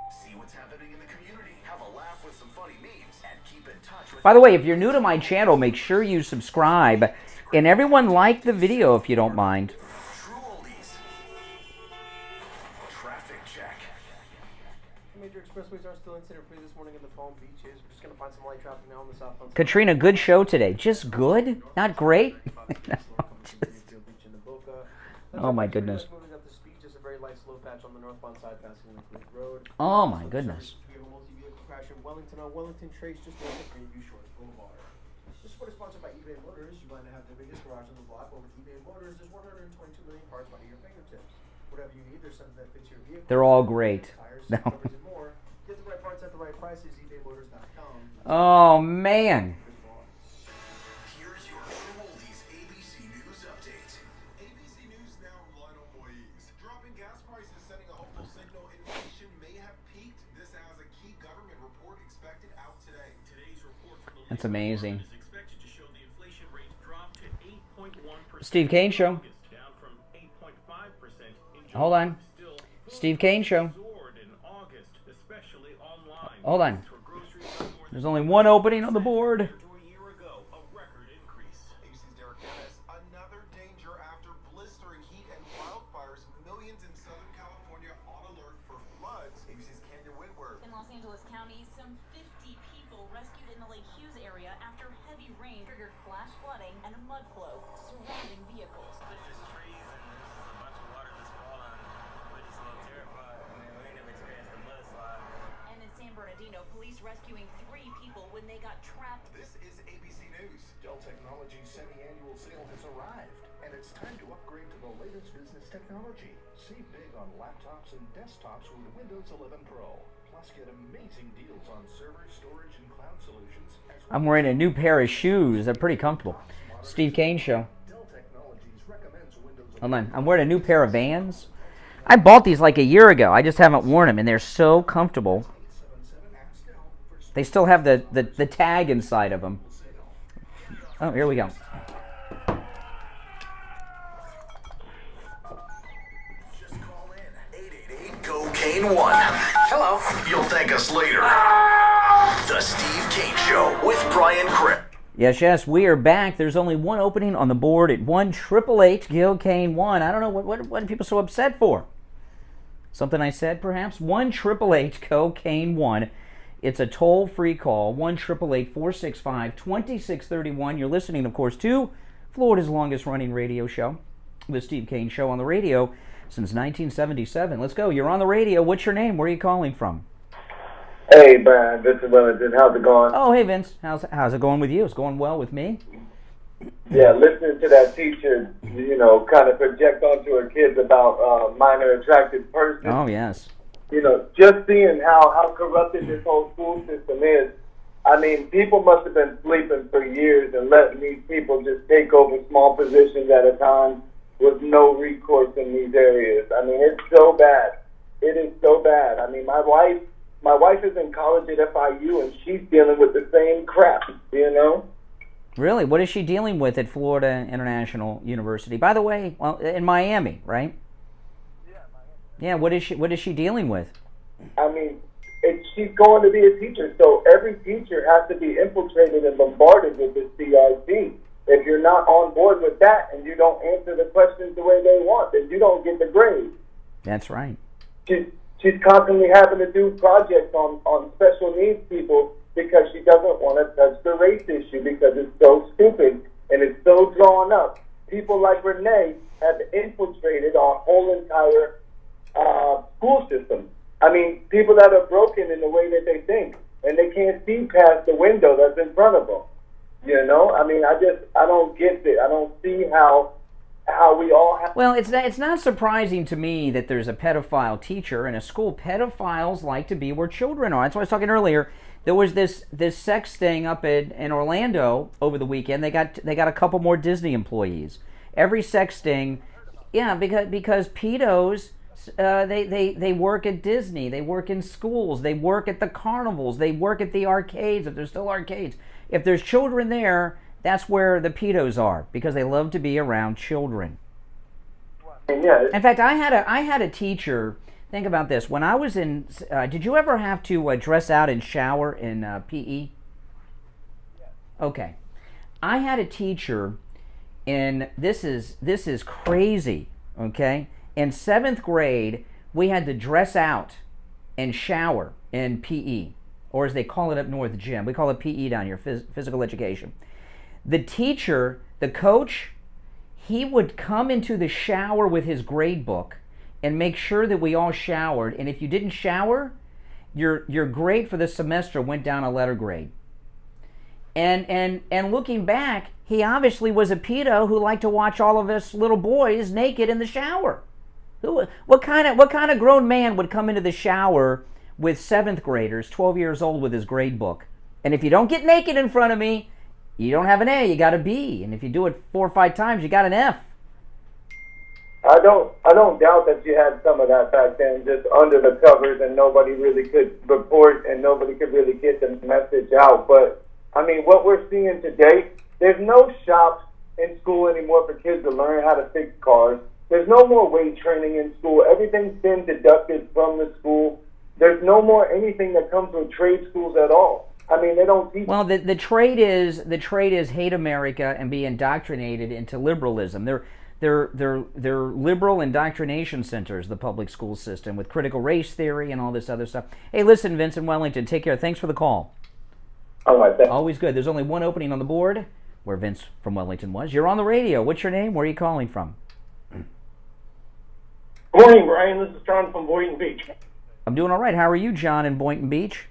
See what's happening in the community. Have a laugh with some funny memes and keep in touch with... By the way, if you're new to my channel, make sure you subscribe. And everyone like the video if you don't mind. True Oldies. Traffic check. Major expressways are still incident-free this morning in the Palm Beaches. We're just going to find some light traffic now on the southbound. Katrina, good show today. Just good? Not great? Oh my goodness. Moving up the speed, just a very light slow patch on the northbound side passing the Cliff Road. Oh my goodness. We have a multi-vehicle crash in Wellington on Wellington Trace, just north of Greenview Shores Boulevard. This report is sponsored by eBay Motors. You might have the biggest garage on the block, but with eBay Motors, there's 122 million parts right at your fingertips. Whatever you need, there's something that fits your vehicle. They're all great. Tires, No. covers, and more. Get the right parts at the right prices. ebaymotors.com. Oh man. Here's your True Oldies ABC News update. ABC News now relying on employees. Dropping gas prices sending a hopeful signal inflation may have peaked. This as a key government report expected out today. Today's report from the That's amazing. is expected to show the inflation rate dropped to 8.1%. Steve Kane Show. Down from 8.5% in June. Hold on. Steve Kane Show. Soared in August, especially online. Hold on. There's only one opening on the board. ABC's Derek Dennis. Another danger after blistering heat and wildfires. Millions in Southern California on alert for floods. ABC's Canyon Whitworth. In Los Angeles County, some 50 people rescued in the Lake Hughes area after heavy rain triggered flash flooding and a mud flow surrounding vehicles. There's just trees and there's just a bunch of water just falling. We're just a little terrified. I mean, we ain't never experienced a mudslide. And in San Bernardino, police rescuing 3 people when they got trapped. This is ABC News. Dell Technologies semi-annual sale has arrived, and it's time to upgrade to the latest business technology. Save big on laptops and desktops with Windows 11 Pro. Plus, get amazing deals on server, storage, and cloud solutions. I'm wearing a new pair of shoes. They're pretty comfortable. Steve Kane Show. Dell Technologies recommends Windows Hold on. I'm wearing a new pair of Vans. I bought these like a year ago. I just haven't worn them, and they're so comfortable. They still have the tag inside of them. Oh, here we go. Just call in 888-GO-KANE-1. Hello. You'll thank us later. The Steve Kane Show with Brian Craig. Yes, we are back. There's only one opening on the board at 1-888-GO-KANE-1. I don't know, what are people so upset for? Something I said, perhaps? 1-888-GO-KANE-1. It's a toll-free call, 1-888-465-2631. You're listening, of course, to Florida's longest-running radio show, The Steve Kane Show, on the radio since 1977. Let's go. You're on the radio. What's your name? Where are you calling from? Hey, Brian, this is Wellington. How's it going? Oh, hey, Vince. How's it going with you? It's going well with me. Yeah, listening to that teacher, kind of project onto her kids about minor attracted persons. Oh, yes. Just seeing how corrupted this whole school system is. I mean, people must have been sleeping for years and letting these people just take over small positions at a time with no recourse in these areas. I mean, it's so bad. It is so bad. I mean, my wife is in college at FIU, and she's dealing with the same crap, Really? What is she dealing with at Florida International University? By the way, well, in Miami, right? Yeah, what is she dealing with? I mean, she's going to be a teacher, so every teacher has to be infiltrated and bombarded with the CRT. If you're not on board with that and you don't answer the questions the way they want, then you don't get the grade. That's right. She's constantly having to do projects on special needs people because she doesn't want to touch the race issue because it's so stupid and it's so drawn up. People like Renee have infiltrated our whole entire school system. I mean, people that are broken in the way that they think, and they can't see past the window that's in front of them. You know, I mean, I don't get it. I don't see how we all have... Well, it's not surprising to me that there's a pedophile teacher in a school. Pedophiles like to be where children are. That's why I was talking earlier. There was this sex sting up in Orlando over the weekend. They got a couple more Disney employees. Every sex sting, yeah, because pedos, they work at Disney, they work in schools, they work at the carnivals, they work at the arcades, if there's still arcades. If there's children there, that's where the pedos are, because they love to be around children. Yeah. In fact, I had a teacher. Think about this. When I was in, did you ever have to dress out and shower in PE? Okay. I had a teacher, and this is crazy, okay? In 7th grade, we had to dress out and shower in PE, or as they call it up north, gym. We call it PE down here, physical education. The teacher, the coach, he would come into the shower with his grade book and make sure that we all showered. And if you didn't shower, your grade for the semester went down a letter grade. And looking back, he obviously was a pedo who liked to watch all of us little boys naked in the shower. What kind of grown man would come into the shower with 7th graders, 12 years old, with his grade book? And if you don't get naked in front of me, you don't have an A, you got a B. And if you do it 4 or 5 times, you got an F. I don't doubt that you had some of that back then, just under the covers, and nobody really could report and nobody could really get the message out. But I mean, what we're seeing today, there's no shops in school anymore for kids to learn how to fix cars. There's no more weight training in school. Everything's been deducted from the school. There's no more anything that comes from trade schools at all. I mean, they don't teach. Well, the trade is hate America and be indoctrinated into liberalism. They're liberal indoctrination centers, the public school system, with critical race theory and all this other stuff. Hey, listen, Vincent Wellington, take care. Thanks for the call. All right, thanks. Always good. There's only one opening on the board where Vince from Wellington was. You're on the radio. What's your name? Where are you calling from? Good morning, Brian. This is John from Boynton Beach. I'm doing all right. How are you, John, in Boynton Beach?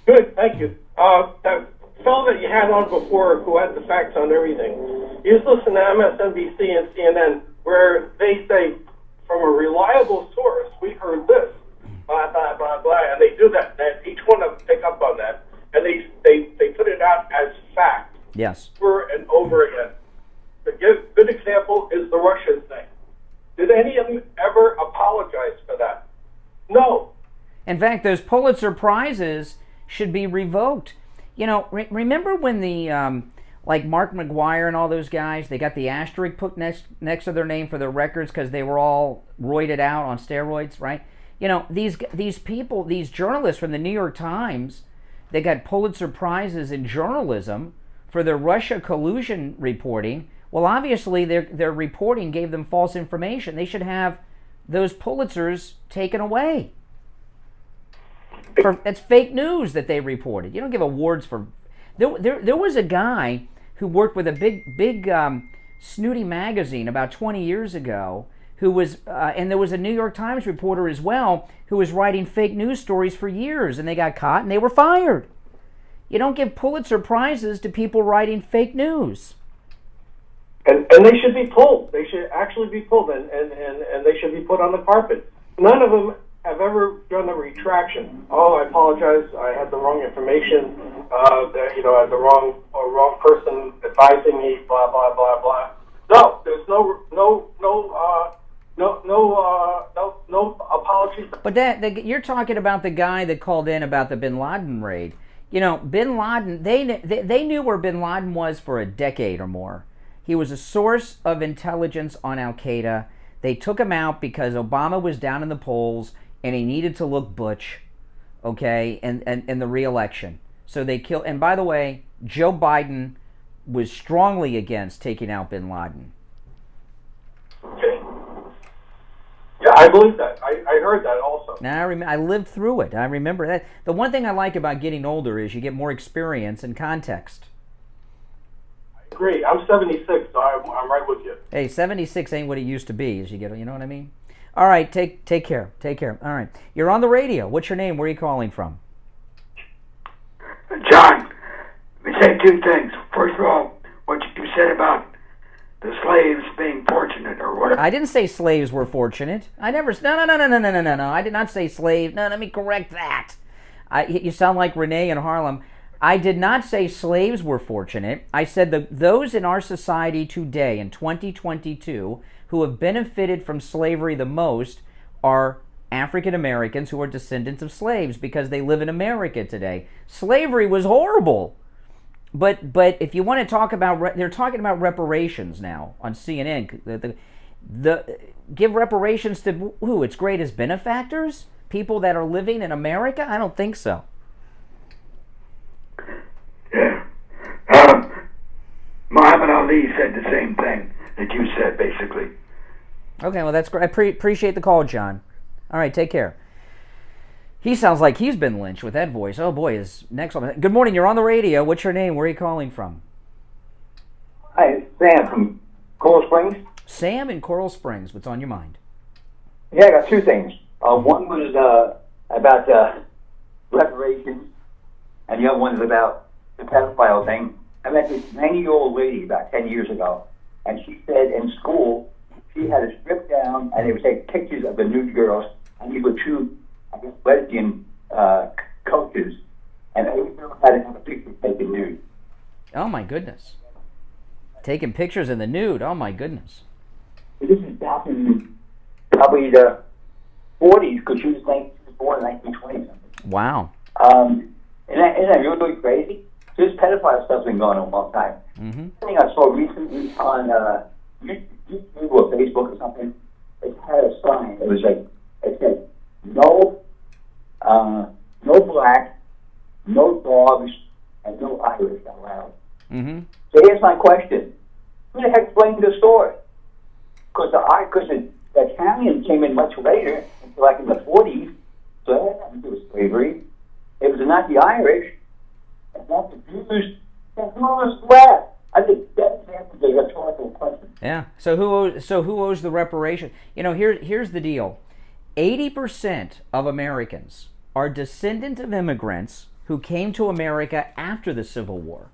Good, thank you. That fellow that you had on before who had the facts on everything, he was listening to MSNBC and CNN where they say, from a reliable source, we heard this, blah, blah, blah, blah, and they do that, and each one of them pick up on that, and they put it out as fact. Yes. Over and over again. A good example is the Russian thing. Did any of them ever apologize for that? No. In fact, those Pulitzer Prizes should be revoked. You know, remember when the like Mark McGuire and all those guys, they got the asterisk put next to their name for their records because they were all roided out on steroids, right? You know, these people, these journalists from the New York Times, they got Pulitzer Prizes in journalism for their Russia collusion reporting. Well, obviously their reporting gave them false information. They should have those Pulitzers taken away. That's fake news that they reported. You don't give awards for... There was a guy who worked with a big snooty magazine about 20 years ago who was... and there was a New York Times reporter as well who was writing fake news stories for years, and they got caught and they were fired. You don't give Pulitzer Prizes to people writing fake news. And they should be pulled. They should actually be pulled, and they should be put on the carpet. None of them have ever done a retraction. Oh, I apologize. I had the wrong information. I had the wrong person advising me. Blah blah blah blah. No, there's no apologies. But you're talking about the guy that called in about the Bin Laden raid. You know, Bin Laden. They knew where Bin Laden was for a decade or more. He was a source of intelligence on Al Qaeda. They took him out because Obama was down in the polls and he needed to look butch, okay, and the re-election. So they killed, and by the way, Joe Biden was strongly against taking out Bin Laden. Okay. Yeah, I believe that. I heard that also. Now I lived through it. I remember that. The one thing I like about getting older is you get more experience and context. I agree. I'm 76, so I'm right with you. Hey, 76 ain't what it used to be. As you get, you know what I mean? All right, take care. Take care. All right, you're on the radio. What's your name? Where are you calling from? John, let me say two things. First of all, what you said about the slaves being fortunate or whatever. I didn't say slaves were fortunate. I never. No. I did not say slaves. No, let me correct that. You sound like Renee in Harlem. I did not say slaves were fortunate. I said those in our society today, in 2022, who have benefited from slavery the most are African Americans who are descendants of slaves because they live in America today. Slavery was horrible. But if you want to talk about, they're talking about reparations now on CNN. Give reparations to who? Its greatest benefactors? People that are living in America? I don't think so. Yeah. Muhammad Ali said the same thing that you said, basically. Okay, well, that's great. I appreciate the call, John. All right, take care. He sounds like he's been lynched with that voice. Oh, boy, his next one. Good morning, you're on the radio. What's your name? Where are you calling from? Hi, it's Sam from Coral Springs. Sam in Coral Springs. What's on your mind? Yeah, I got two things. One was about reparations, and the other one is about the pedophile thing. I met this 90-year-old lady about 10 years ago, and she said in school she had to strip down, and they would take pictures of the nude girls, and these were two, I guess, lesbian coaches, and every girl had to have a picture taken nude. Oh, my goodness. Taking pictures in the nude. Oh, my goodness. This is back in probably the 40s, because she was born in 1920 something. Wow. Isn't that really crazy? So this pedophile stuff's been going on a long time. Mm-hmm. I think I saw recently on YouTube or Facebook or something, it had a sign. It was like, it said, no black, no dogs, and no Irish allowed. Mm-hmm. So here's my question. Who the heck blamed the story? Because the Italians came in much later, like in the 40s, so that had nothing to do with slavery. It was not the Irish, and not the Jews, and who was left? I think that's the rhetorical question. Yeah. So who owes the reparation? You know, here's the deal. 80% of Americans are descendants of immigrants who came to America after the Civil War.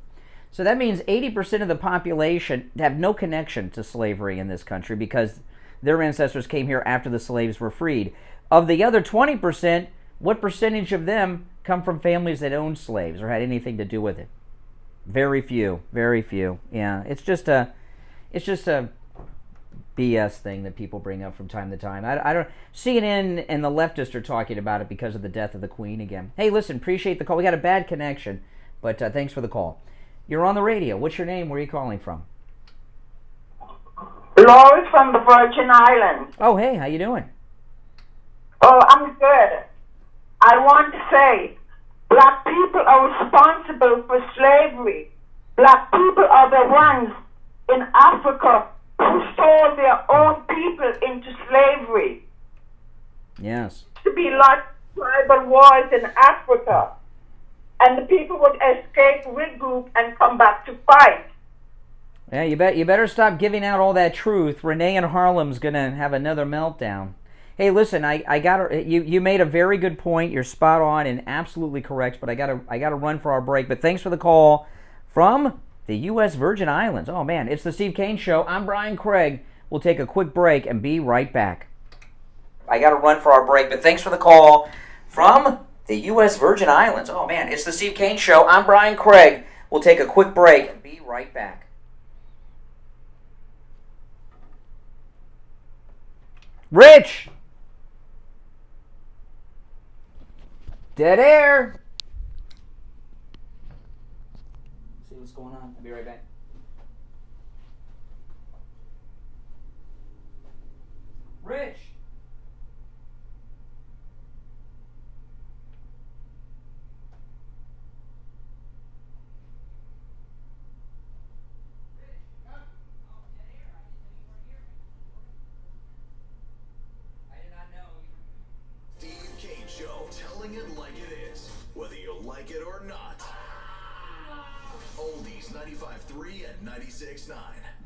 So that means 80% of the population have no connection to slavery in this country because their ancestors came here after the slaves were freed. Of the other 20%, what percentage of them come from families that owned slaves or had anything to do with it? Very few. Very few. Yeah, it's just a BS thing that people bring up from time to time. I don't. CNN and the leftists are talking about it because of the death of the Queen again. Hey, listen, appreciate the call. We got a bad connection, but thanks for the call. You're on the radio. What's your name? Where are you calling from? Lori from the Virgin Islands. Oh, hey, how you doing? Oh, I'm good. I want to say, black people are responsible for slavery. Black people are the ones in Africa who sold their own people into slavery. Yes. To be lots of tribal wars in Africa. And the people would escape, regroup, and come back to fight. Yeah, you better stop giving out all that truth. Renee in Harlem's gonna have another meltdown. Hey, listen, I got you made a very good point. You're spot on and absolutely correct. But I gotta run for our break. But thanks for the call from the U.S. Virgin Islands. Oh man, it's the Steve Kane Show. I'm Brian Craig. We'll take a quick break and be right back. I gotta run for our break. But thanks for the call from the U.S. Virgin Islands. Oh man, it's the Steve Kane Show. I'm Brian Craig. We'll take a quick break and be right back. Rich! Dead air! See what's going on. I'll be right back. Rich! K's 95.3 and 96.9.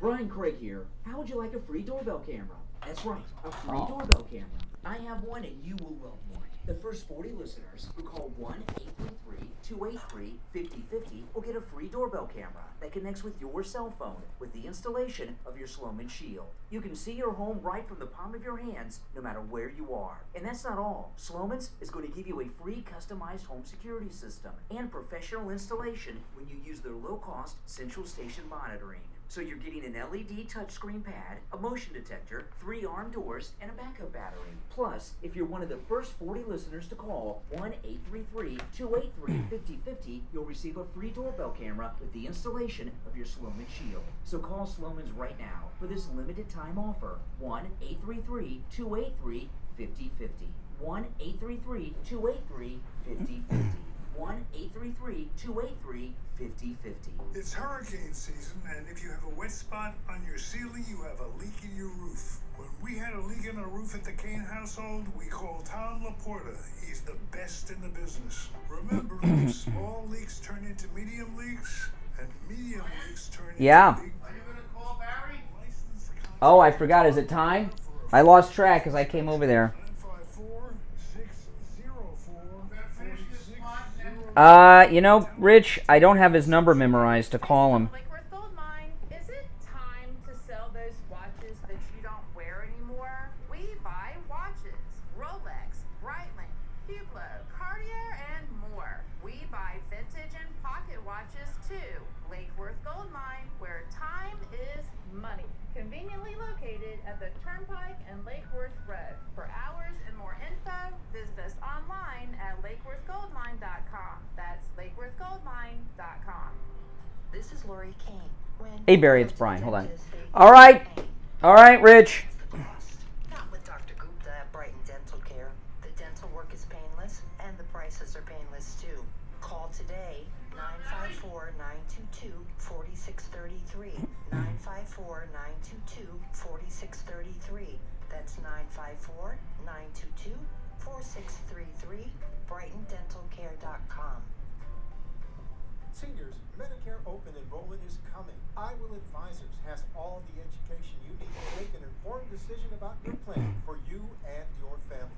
Brian Craig here. How would you like a free doorbell camera? That's right, a free Oh. doorbell camera. I have one and you will love one. The first 40 listeners who call 1-833-283-5050 will get a free doorbell camera that connects with your cell phone with the installation of your Sloman Shield. You can see your home right from the palm of your hands no matter where you are. And that's not all. Sloman's is going to give you a free customized home security system and professional installation when you use their low-cost central station monitoring. So you're getting an LED touchscreen pad, a motion detector, 3 arm doors, and a backup battery. Plus, if you're one of the first 40 listeners to call 1-833-283-5050, you'll receive a free doorbell camera with the installation of your Sloman Shield. So call Sloman's right now for this limited time offer. 1-833-283-5050. 1-833-283-5050. 1-833-283-5050. It's hurricane season, and if you have a wet spot on your ceiling, you have a leak in your roof. When we had a leak in our roof at the Kane household, we called Tom Laporta. He's the best in the business. Remember, small leaks turn into medium leaks, and medium leaks turn into big. Yeah. Oh, I forgot. Is it time? I lost track as I came over there. You know, Rich, I don't have his number memorized to call him. Is it time to sell those watches that you don't wear anymore? We buy watches. Rolex, Breitling, Hublot, Cartier, and more. We buy vintage and pocket watches too. Lake Worth Gold Mine, where time is money. Conveniently located at the Turnpike and Lake Worth Road. For hours and more info, visit us online at lakeworthgoldmine.com. That's lakeworthgoldmine.com. This is Lori Kane. Hey, Barry, it's Brian. Hold on. All right, Rich. Not with Dr. Gupta at Brighton Dental Care. The dental work is painless, and the prices are painless too. Call today, 954-922-4633. 954-922-4633. That's 954-922-4633. BrightonDentalCare.com. Seniors, Medicare Open Enrollment is coming. Will Advisors has all the education you need to make an informed decision about your plan for you and your family.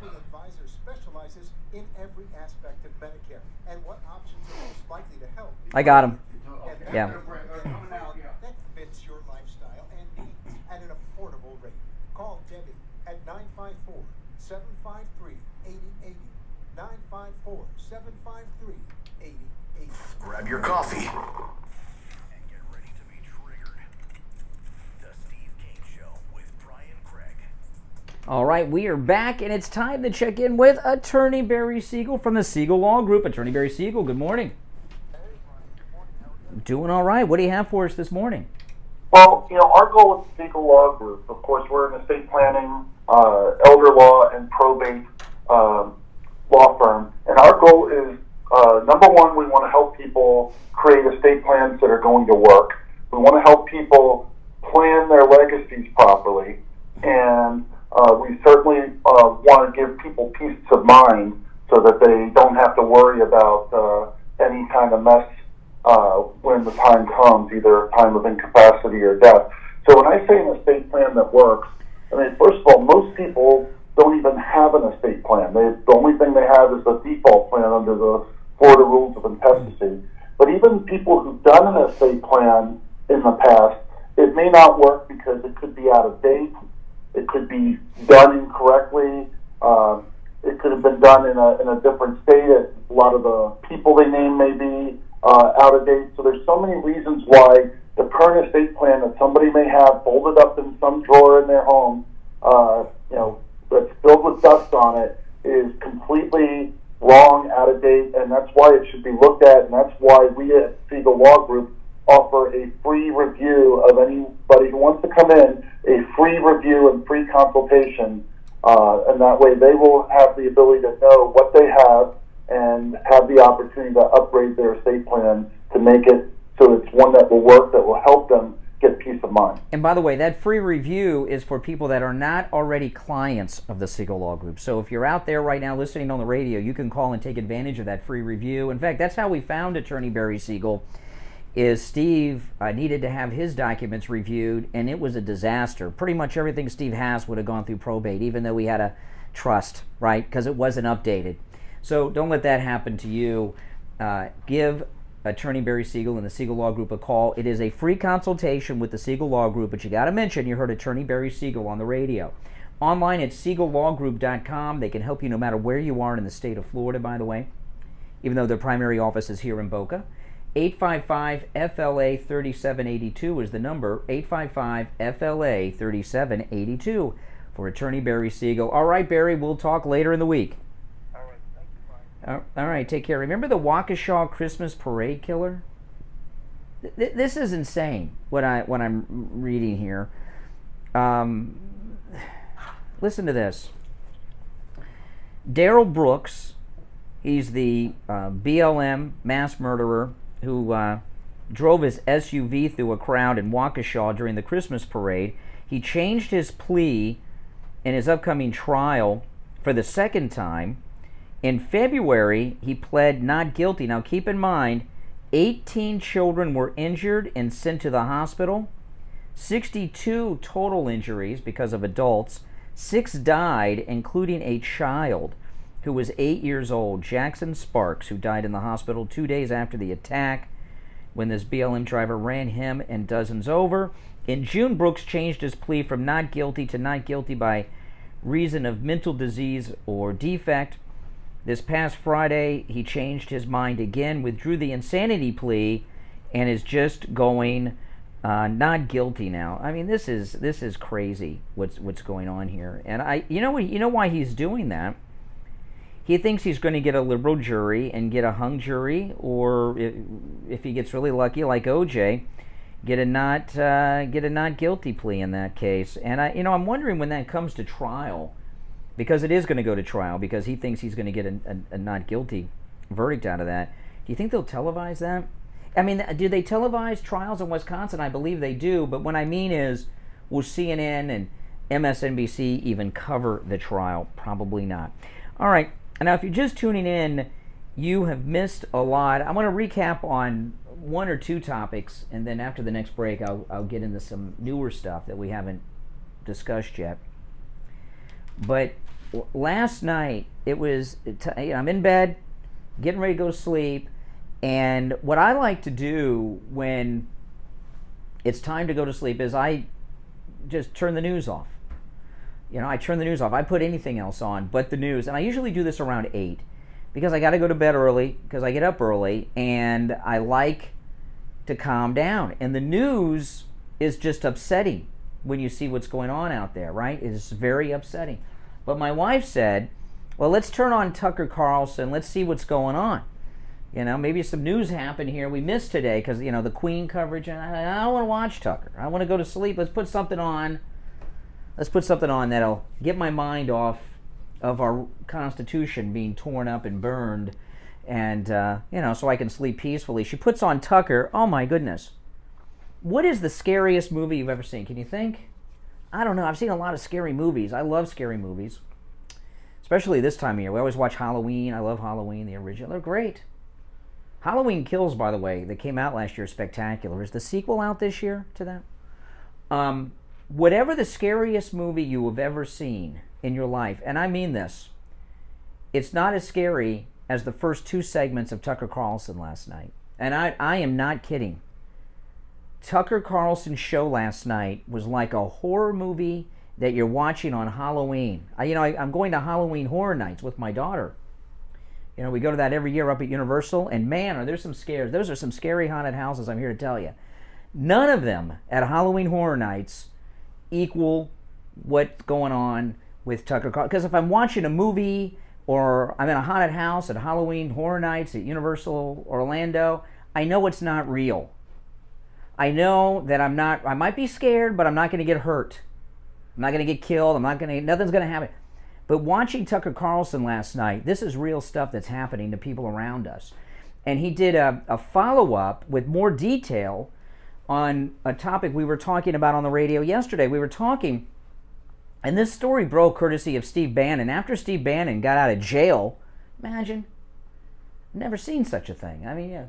Will Advisors specializes in every aspect of Medicare and what options are most likely to help. I got him. Yeah. That fits your lifestyle and needs at an affordable rate. Call Debbie at 954-753-8080. 954-753-8080. Grab your coffee and get ready to be triggered. The Steve Kane Show with Brian Craig. All right, we are back, and it's time to check in with Attorney Barry Siegel from the Siegel Law Group. Attorney Barry Siegel, good morning. Doing all right. What do you have for us this morning? Well, our goal with the Siegel Law Group, of course, we're an estate planning, elder law, and probate law firm. And our goal is, number one, we want to help people create estate plans that are going to work. We want to help people plan their legacies properly. And we certainly want to give people peace of mind so that they don't have to worry about any kind of mess when the time comes, either a time of incapacity or death. So when I say an estate plan that works, I mean, first of all, most people don't even have an estate plan. The only thing they have is the default plan under the Florida rules of intestacy. But even people who've done an estate plan in the past, it may not work because it could be out of date. It could be done incorrectly. It could have been done in a different state. A lot of the people they name may be out of date. So there's so many reasons why the current estate plan that somebody may have folded up in some drawer in their home, that's filled with dust on it, is completely wrong, out of date, and that's why it should be looked at, and that's why we at Siegel Law Group offer a free review of anybody who wants to come in, a free review and free consultation, and that way they will have the ability to know what they have and have the opportunity to upgrade their estate plan to make it so it's one that will work, that will help them get peace of mind. And by the way, that free review is for people that are not already clients of the Siegel Law Group. So if you're out there right now listening on the radio, you can call and take advantage of that free review. In fact, that's how we found Attorney Barry Siegel. is Steve needed to have his documents reviewed, and it was a disaster. Pretty much everything Steve has would have gone through probate, even though we had a trust, right? Because it wasn't updated. So don't let that happen to you. Give Attorney Barry Siegel and the Siegel Law Group a call. It is a free consultation with the Siegel Law Group, but you got to mention you heard Attorney Barry Siegel on the radio. Online at siegellawgroup.com. They can help you no matter where you are in the state of Florida, by the way, even though their primary office is here in Boca. 855-FLA-3782 is the number, 855-FLA-3782 for Attorney Barry Siegel. All right, Barry, we'll talk later in the week. All right, take care. Remember the Waukesha Christmas Parade killer? This is insane, what I'm reading here. Listen to this. Darrell Brooks, he's the BLM mass murderer who drove his SUV through a crowd in Waukesha during the Christmas parade. He changed his plea in his upcoming trial for the second time. In February, he pled not guilty. Now, keep in mind, 18 children were injured and sent to the hospital. 62 total injuries because of adults. 6 died, including a child who was 8 years old, Jackson Sparks, who died in the hospital 2 days after the attack when this BLM driver ran him and dozens over. In June, Brooks changed his plea from not guilty to not guilty by reason of mental disease or defect. This past Friday, he changed his mind again, withdrew the insanity plea, and is just going not guilty now. I mean, this is crazy. What's going on here? And you know why he's doing that? He thinks he's going to get a liberal jury and get a hung jury, or if he gets really lucky, like OJ, get a not guilty plea in that case. And I'm wondering when that comes to trial. Because it is going to go to trial, because he thinks he's going to get a not guilty verdict out of that. Do you think they'll televise that? I mean, do they televise trials in Wisconsin? I believe they do, but what I mean is, will CNN and MSNBC even cover the trial? Probably not. All right, now if you're just tuning in, you have missed a lot. I'm going to recap on one or two topics, and then after the next break, I'll get into some newer stuff that we haven't discussed yet. But last night, it was, I'm in bed, getting ready to go to sleep, and what I like to do when it's time to go to sleep is I just turn the news off. I turn the news off. I put anything else on but the news, and I usually do this around 8 because I got to go to bed early, because I get up early, and I like to calm down. And the news is just upsetting when you see what's going on out there, right? It is very upsetting. But my wife said, well, let's turn on Tucker Carlson. Let's see what's going on. Maybe some news happened here we missed today because, the Queen coverage. And I don't want to watch Tucker. I want to go to sleep. Let's put something on. Let's put something on that'll get my mind off of our Constitution being torn up and burned. And, so I can sleep peacefully. She puts on Tucker. Oh, my goodness. What is the scariest movie you've ever seen? Can you think? I don't know. I've seen a lot of scary movies. I love scary movies, especially this time of year. We always watch Halloween. I love Halloween, the original. They're great. Halloween Kills, by the way, that came out last year, is spectacular. Is the sequel out this year to that? Whatever the scariest movie you have ever seen in your life, and I mean this, it's not as scary as the first 2 segments of Tucker Carlson last night. And I am not kidding. Tucker Carlson's show last night was like a horror movie that you're watching on Halloween. I'm going to Halloween Horror Nights with my daughter. We go to that every year up at Universal, and man, are there some scares. Those are some scary haunted houses, I'm here to tell you. None of them at Halloween Horror Nights equal what's going on with Tucker Carlson. Because if I'm watching a movie or I'm in a haunted house at Halloween Horror Nights at Universal Orlando, I know it's not real. I know that I might be scared, but I'm not going to get hurt. I'm not going to get killed. Nothing's going to happen. But watching Tucker Carlson last night, this is real stuff that's happening to people around us. And he did a follow-up with more detail on a topic we were talking about on the radio yesterday. We were talking, and this story broke courtesy of Steve Bannon. After Steve Bannon got out of jail, imagine, never seen such a thing. I mean,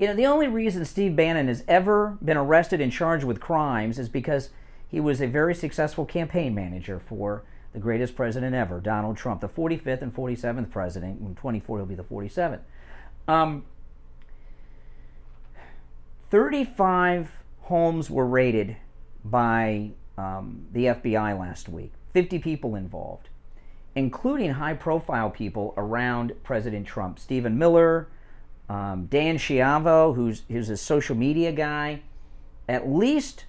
You know, the only reason Steve Bannon has ever been arrested and charged with crimes is because he was a very successful campaign manager for the greatest president ever, Donald Trump, the 45th and 47th president. In 24, he'll be the 47th. 35 homes were raided by the FBI last week. 50 people involved, including high-profile people around President Trump. Stephen Miller, Dan Schiavo, who's a social media guy, at least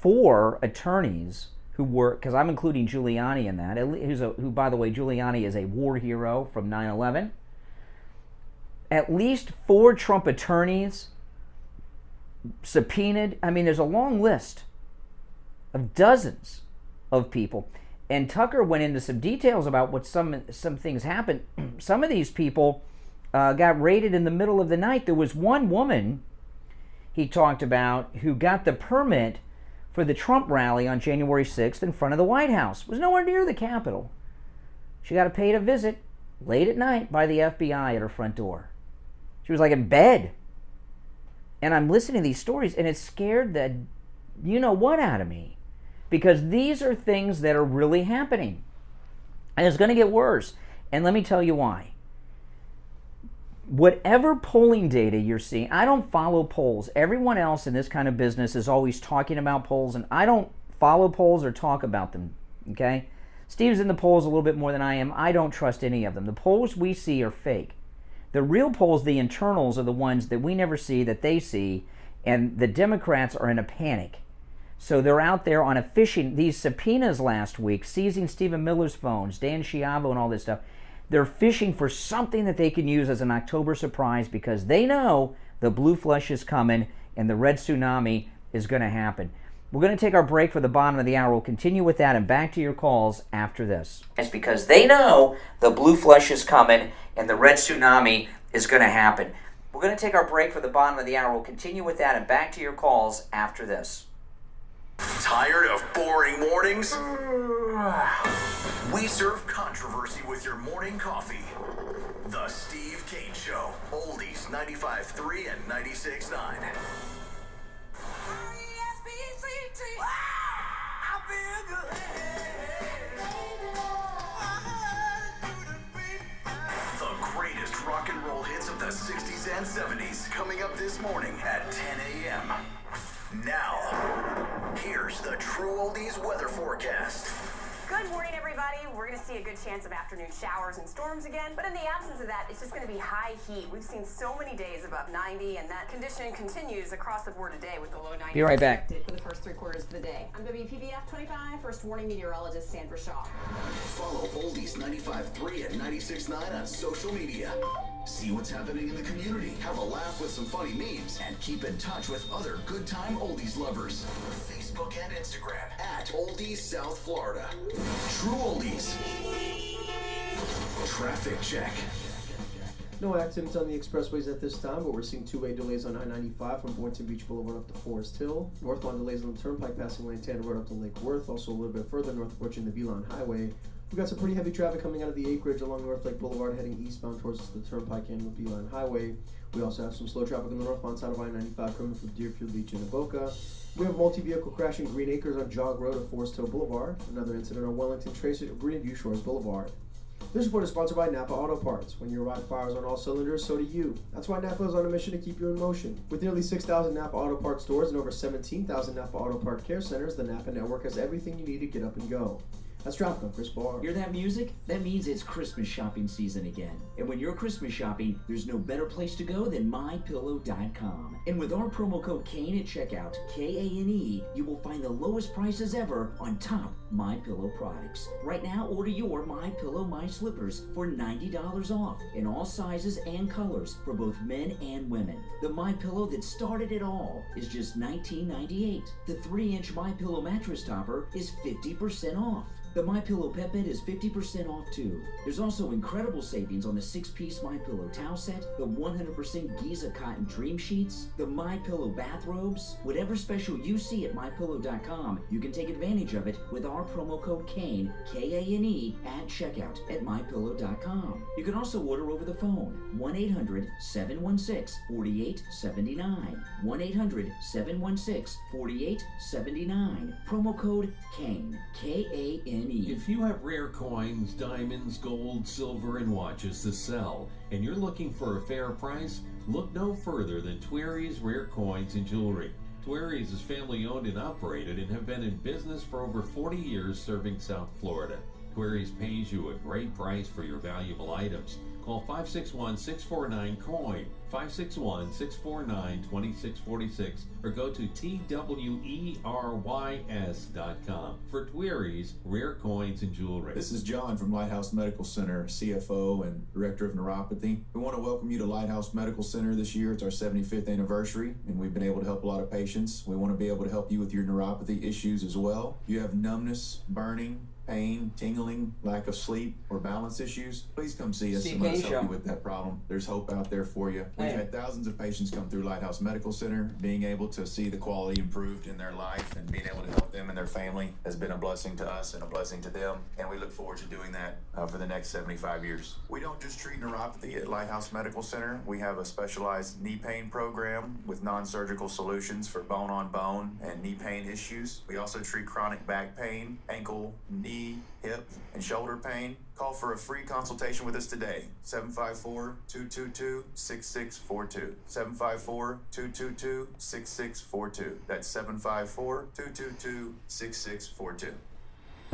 4 attorneys who were, because I'm including Giuliani in that, who, by the way, Giuliani is a war hero from 9/11. At least 4 Trump attorneys subpoenaed. I mean, there's a long list of dozens of people. And Tucker went into some details about what some things happened. Some of these people got raided in the middle of the night. There was one woman he talked about who got the permit for the Trump rally on January 6th in front of the White House. It was nowhere near the Capitol. She got paid a visit late at night by the FBI at her front door. She was like in bed. And I'm listening to these stories, and it scared the you-know-what out of me. Because these are things that are really happening. And it's going to get worse. And let me tell you why. Whatever polling data you're seeing, I don't follow polls. Everyone else in this kind of business is always talking about polls, and I don't follow polls or talk about them, okay? Steve's in the polls a little bit more than I am. I don't trust any of them. The polls we see are fake. The real polls, the internals, are the ones that we never see, that they see, and the Democrats are in a panic. So they're out there on a fishing, these subpoenas last week, seizing Stephen Miller's phones, Dan Schiavo and all this stuff. They're fishing for something that they can use as an October surprise because they know the blue flush is coming and the red tsunami is going to happen. We're going to take our break for the bottom of the hour. We'll continue with that and back to your calls after this. It's because they know the blue flush is coming and the red tsunami is going to happen. We're going to take our break for the bottom of the hour. We'll continue with that and back to your calls after this. Tired of boring mornings? We serve controversy with your morning coffee. The Steve Kane Show. Oldies 95.3 and 96.9. The greatest rock and roll hits of the 60s and 70s coming up this morning at 10 a.m. Now, here's the True Oldies weather forecast. Good morning, everybody. We're going to see a good chance of afternoon showers and storms again, but in the absence of that, it's just going to be high heat. We've seen so many days above 90, and that condition continues across the board today with the low 90s Be right back. expected for the first 3 quarters of the day. I'm WPVF 25, first warning meteorologist Sandra Shaw. Follow Oldies 95.3 and 96.9 on social media. See what's happening in the community, have a laugh with some funny memes, and keep in touch with other good time Oldies lovers. Facebook and Instagram at Oldies South Florida. True Oldies. Traffic check. No accidents on the expressways at this time, but we're seeing two-way delays on I-95 from Boynton Beach Boulevard up to Forest Hill. Northbound delays on the Turnpike passing Lantana Road up to Lake Worth. Also a little bit further north approaching the Beeline Highway. We've got some pretty heavy traffic coming out of the Acreage along North Lake Boulevard heading eastbound towards the Turnpike and the Beeline Highway. We also have some slow traffic on the northbound side of I-95 coming from Deerfield Beach into Boca. We have a multi-vehicle crash in Green Acres on Jog Road at Forest Hill Boulevard. Another incident on Wellington Trace at Greenview Shores Boulevard. This report is sponsored by Napa Auto Parts. When your ride fires on all cylinders, so do you. That's why Napa is on a mission to keep you in motion. With nearly 6,000 Napa Auto Parts stores and over 17,000 Napa Auto Part Care Centers, the Napa Network has everything you need to get up and go. That's traffic on Chris Barr. Hear that music? That means it's Christmas shopping season again. And when you're Christmas shopping, there's no better place to go than MyPillow.com. And with our promo code KANE at checkout, K-A-N-E, you will find the lowest prices ever on top MyPillow products. Right now, order your MyPillow My Slippers for $90 off in all sizes and colors for both men and women. The MyPillow that started it all is just $19.98. The 3-inch MyPillow mattress topper is 50% off. The MyPillow pet bed is 50% off too. There's also incredible savings on the 6-piece MyPillow towel set, the 100% Giza cotton dream sheets, the MyPillow bathrobes. Whatever special you see at MyPillow.com, you can take advantage of it with our promo code KANE, K-A-N-E, at checkout at MyPillow.com. You can also order over the phone, 1-800-716-4879, 1-800-716-4879, promo code KANE, K-A-N-E. If you have rare coins, diamonds, gold, silver, and watches to sell, and you're looking for a fair price, look no further than Tweary's Rare Coins and Jewelry. Tweary's is family owned and operated and have been in business for over 40 years serving South Florida. Tweary's pays you a great price for your valuable items. Call 561-649-COIN, 561-649-2646, or go to TWERYS.com for Tweary's Rare Coins and Jewelry. This is John from Lighthouse Medical Center, CFO and Director of Neuropathy. We want to welcome you to Lighthouse Medical Center this year. It's our 75th anniversary, and we've been able to help a lot of patients. We want to be able to help you with your neuropathy issues as well. You have numbness, burning, pain, tingling, lack of sleep, or balance issues, please come see us and let us help you with that problem. There's hope out there for you. We've had thousands of patients come through Lighthouse Medical Center. Being able to see the quality improved in their life and being able to help them and their family has been a blessing to us and a blessing to them, and we look forward to doing that for the next 75 years. We don't just treat neuropathy at Lighthouse Medical Center. We have a specialized knee pain program with non-surgical solutions for bone-on-bone and knee pain issues. We also treat chronic back pain, ankle, knee, hip, and shoulder pain. Call for a free consultation with us today. 754-222-6642. 754-222-6642. That's 754-222-6642.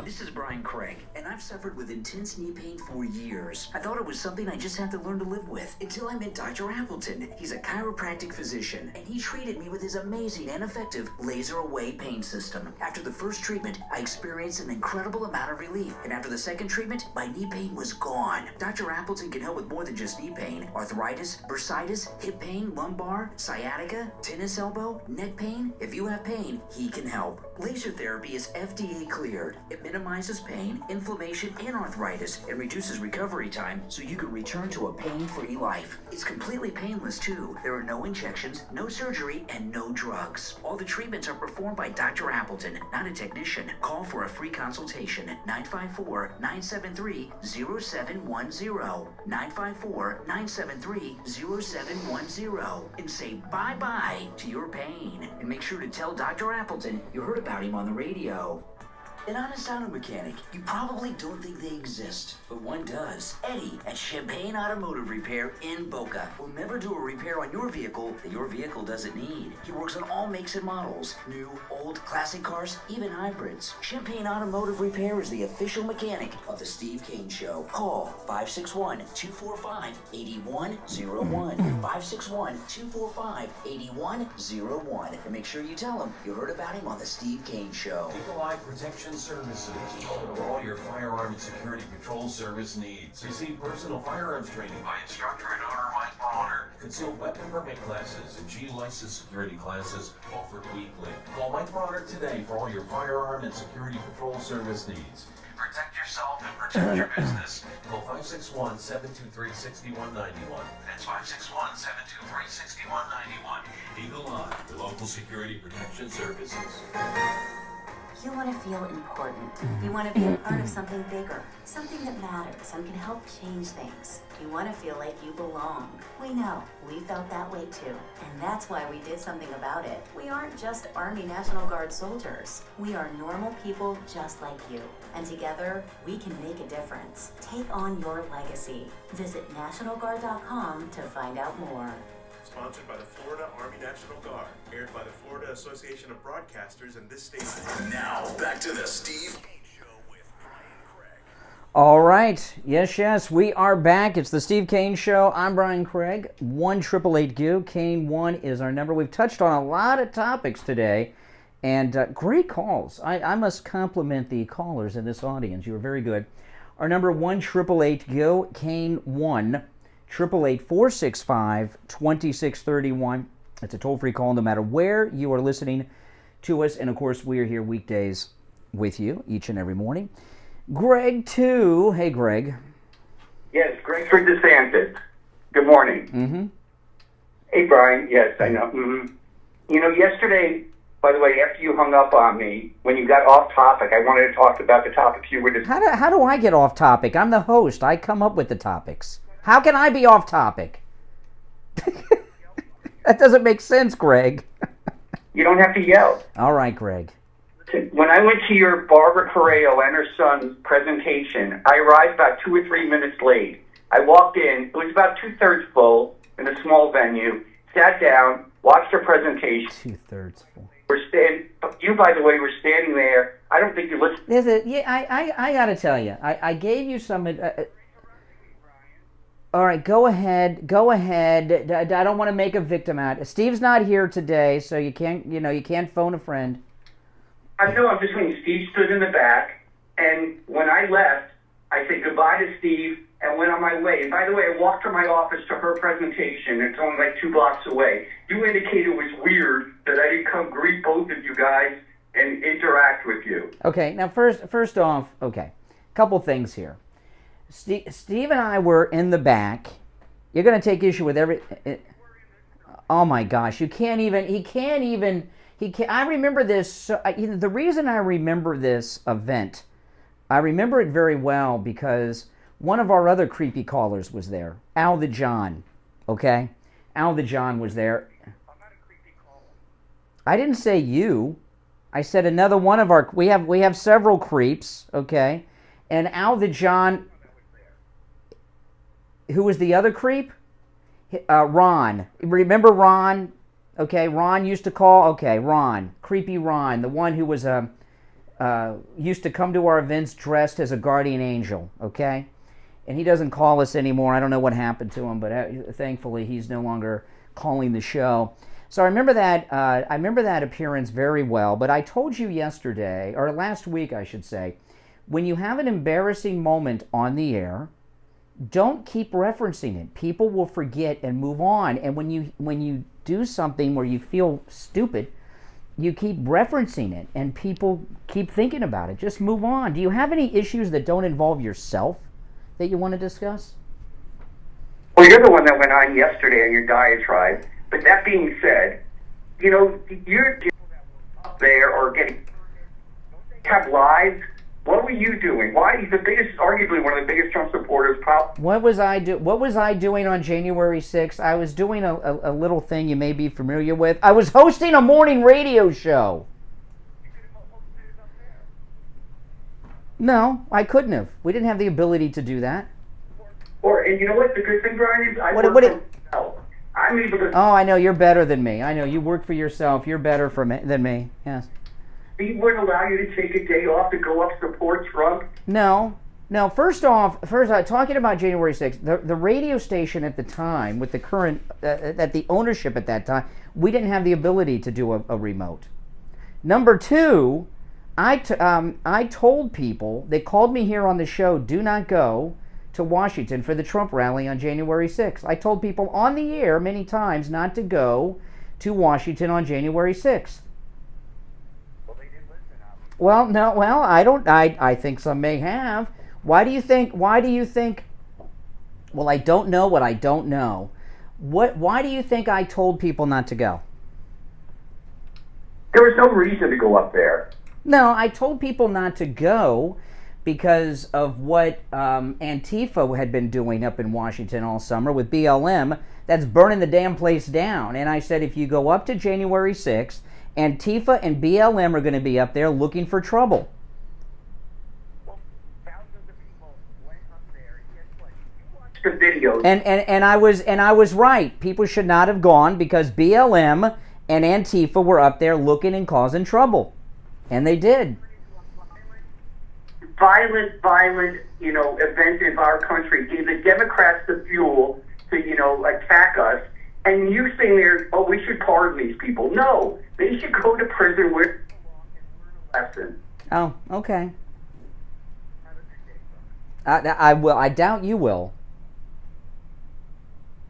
This is Brian Craig, and I've suffered with intense knee pain for years. I thought it was something I just had to learn to live with until I met Dr. Appleton. He's a chiropractic physician, and he treated me with his amazing and effective laser away pain system. After the first treatment, I experienced an incredible amount of relief, and after the second treatment, my knee pain was gone. Dr. Appleton can help with more than just knee pain: arthritis, bursitis, hip pain, lumbar, sciatica, tennis elbow, neck pain. If you have pain, he can help. Laser therapy is FDA cleared. It minimizes pain, inflammation, and arthritis, and reduces recovery time so you can return to a pain-free life. It's completely painless too. There are no injections, no surgery, and no drugs. All the treatments are performed by Dr. Appleton, not a technician. Call for a free consultation at 954-973-0710, 954-973-0710, and say bye-bye to your pain. And make sure to tell Dr. Appleton you heard about him on the radio. An honest auto mechanic, you probably don't think they exist, but one does. Eddie at Champagne Automotive Repair in Boca will never do a repair on your vehicle that your vehicle doesn't need. He works on all makes and models, new, old, classic cars, even hybrids. Champagne Automotive Repair is the official mechanic of the Steve Kane Show. Call 561-245-8101, 561-245-8101, and make sure you tell him you heard about him on the Steve Kane Show. Eagle Eye Protection Services for all your firearm and security patrol service needs. Receive personal firearms training by instructor and owner Mike Bronner. Concealed weapon permit classes and G license security classes offered weekly. Call Mike Bronner today for all your firearm and security patrol service needs. Protect yourself and protect your business. Call 561-723-6191. That's 561-723-6191. Eagle Eye, the local security protection services. You want to feel important. You want to be a part of something bigger, something that matters and can help change things. You want to feel like you belong. We know. We felt that way too. And that's why we did something about it. We aren't just Army National Guard soldiers. We are normal people just like you. And together, we can make a difference. Take on your legacy. Visit NationalGuard.com to find out more. Sponsored by the Florida Army National Guard, aired by the Florida Association of Broadcasters and this station. Now, back to the Steve Kane Show with Brian Craig. All right. Yes, we are back. It's the Steve Kane Show. I'm Brian Craig. 1-888-GO. Kane 1 is our number. We've touched on a lot of topics today, and great calls. I must compliment the callers in this audience. You were very good. Our number 1-888-GO. Kane 1. 888-465-2631. It's a toll-free call no matter where you are listening to us. And, of course, we are here weekdays with you each and every morning. Greg, too. Hey, Greg. Yes, Greg for DeSantis. Good morning. Mm-hmm. Hey, Brian. Yes, I know. Mm-hmm. You know, yesterday, by the way, after you hung up on me, when you got off topic, I wanted to talk about the topics you were discussing. How do I get off topic? I'm the host. I come up with the topics. How can I be off topic? That doesn't make sense, Greg. You don't have to yell. All right, Greg. When I went to your Barbara Correo and her son's presentation, I arrived about 2 or 3 minutes late. I walked in. It was about 2/3 full in a small venue. Sat down, watched her presentation. 2/3 full. You, by the way, were standing there. I don't think you listened. I got to tell you, I gave you some... all right, go ahead. I don't want to make a victim out. Steve's not here today, so you can't phone a friend. I know, I'm just saying, Steve stood in the back, and when I left, I said goodbye to Steve and went on my way. And by the way, I walked from my office to her presentation. It's only like 2 blocks away. You indicated it was weird that I didn't come greet both of you guys and interact with you. Okay, now first off, okay, couple things here. Steve and I were in the back. You're going to take issue with every... Oh my gosh, he can't even... I remember this. The reason I remember this event, I remember it very well because one of our other creepy callers was there, Al the John. Okay, Al the John was there. I'm not a creepy caller. I didn't say you. I said another one of our. We have several creeps. Okay, and Al the John. Who was the other creep? Ron. Remember Ron? Okay, Ron used to call. Okay, Ron, creepy Ron, the one who was used to come to our events dressed as a guardian angel. Okay, and he doesn't call us anymore. I don't know what happened to him, but thankfully he's no longer calling the show. So I remember that. I remember that appearance very well. But I told you yesterday, or last week, I should say, when you have an embarrassing moment on the air, don't keep referencing it. People will forget and move on. And when you do something where you feel stupid, you keep referencing it and people keep thinking about it. Just move on. Do you have any issues that don't involve yourself that you want to discuss? Well, you're the one that went on yesterday on your diatribe. But that being said, you know, you're up there or have lives. What were you doing? Why? He's arguably one of the biggest Trump supporters. What was I doing on January 6th? I was doing a little thing you may be familiar with. I was hosting a morning radio show. No, I couldn't have. We didn't have the ability to do that. And you know what? The good thing, Brian, is I'm able to... Oh, I know. You're better than me. I know. You work for yourself. You're better than me. Yes. He wouldn't allow you to take a day off to go up support Trump? No. First off, talking about January 6th, the radio station at the time, with the current, at the ownership at that time, we didn't have the ability to do a remote. Number two, I told people, they called me here on the show, do not go to Washington for the Trump rally on January 6th. I told people on the air many times not to go to Washington on January 6th. Well, no. Well, I don't. I think some may have. Why do you think? Well, I don't know what I don't know. Why do you think I told people not to go? There was no reason to go up there. No, I told people not to go because of what Antifa had been doing up in Washington all summer with BLM. That's burning the damn place down. And I said, if you go up to January 6th. Antifa and BLM are going to be up there looking for trouble. The videos. And I was right. People should not have gone because BLM and Antifa were up there looking and causing trouble, and they did. Violent, event in our country gave the Democrats the fuel to, attack us. And you saying there, oh, we should pardon these people. No, they should go to prison with a lesson. Oh, okay. I will. I doubt you will.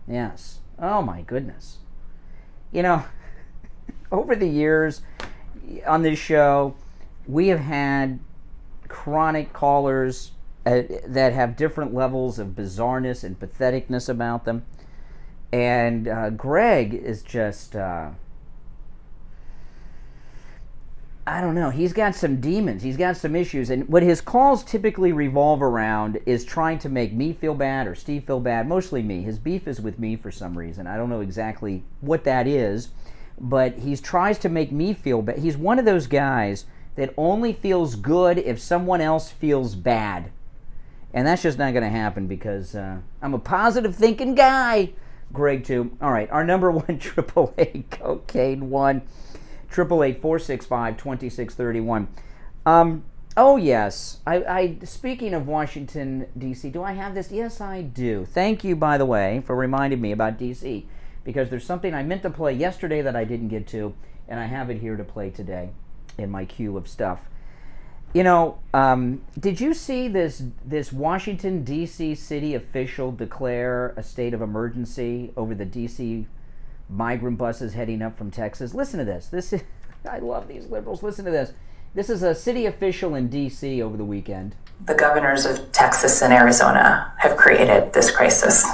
Yes. Oh, my goodness. Over the years on this show, we have had chronic callers that have different levels of bizarreness and patheticness about them. And Greg is just, I don't know, he's got some demons, he's got some issues, and what his calls typically revolve around is trying to make me feel bad or Steve feel bad, mostly me. His beef is with me for some reason. I don't know exactly what that is, but he tries to make me feel bad. He's one of those guys that only feels good if someone else feels bad. And that's just not going to happen because I'm a positive thinking guy. Greg, too. All right, our number 1-888-COCAINE-1, 888-465-2631. Oh, yes. I speaking of Washington, D.C., do I have this? Yes, I do. Thank you, by the way, for reminding me about D.C., because there's something I meant to play yesterday that I didn't get to, and I have it here to play today in my queue of stuff. You know, did you see this Washington, D.C. city official declare a state of emergency over the D.C. migrant buses heading up from Texas? Listen to this. I love these liberals. Listen to this. This is a city official in D.C. over the weekend. The governors of Texas and Arizona have created this crisis,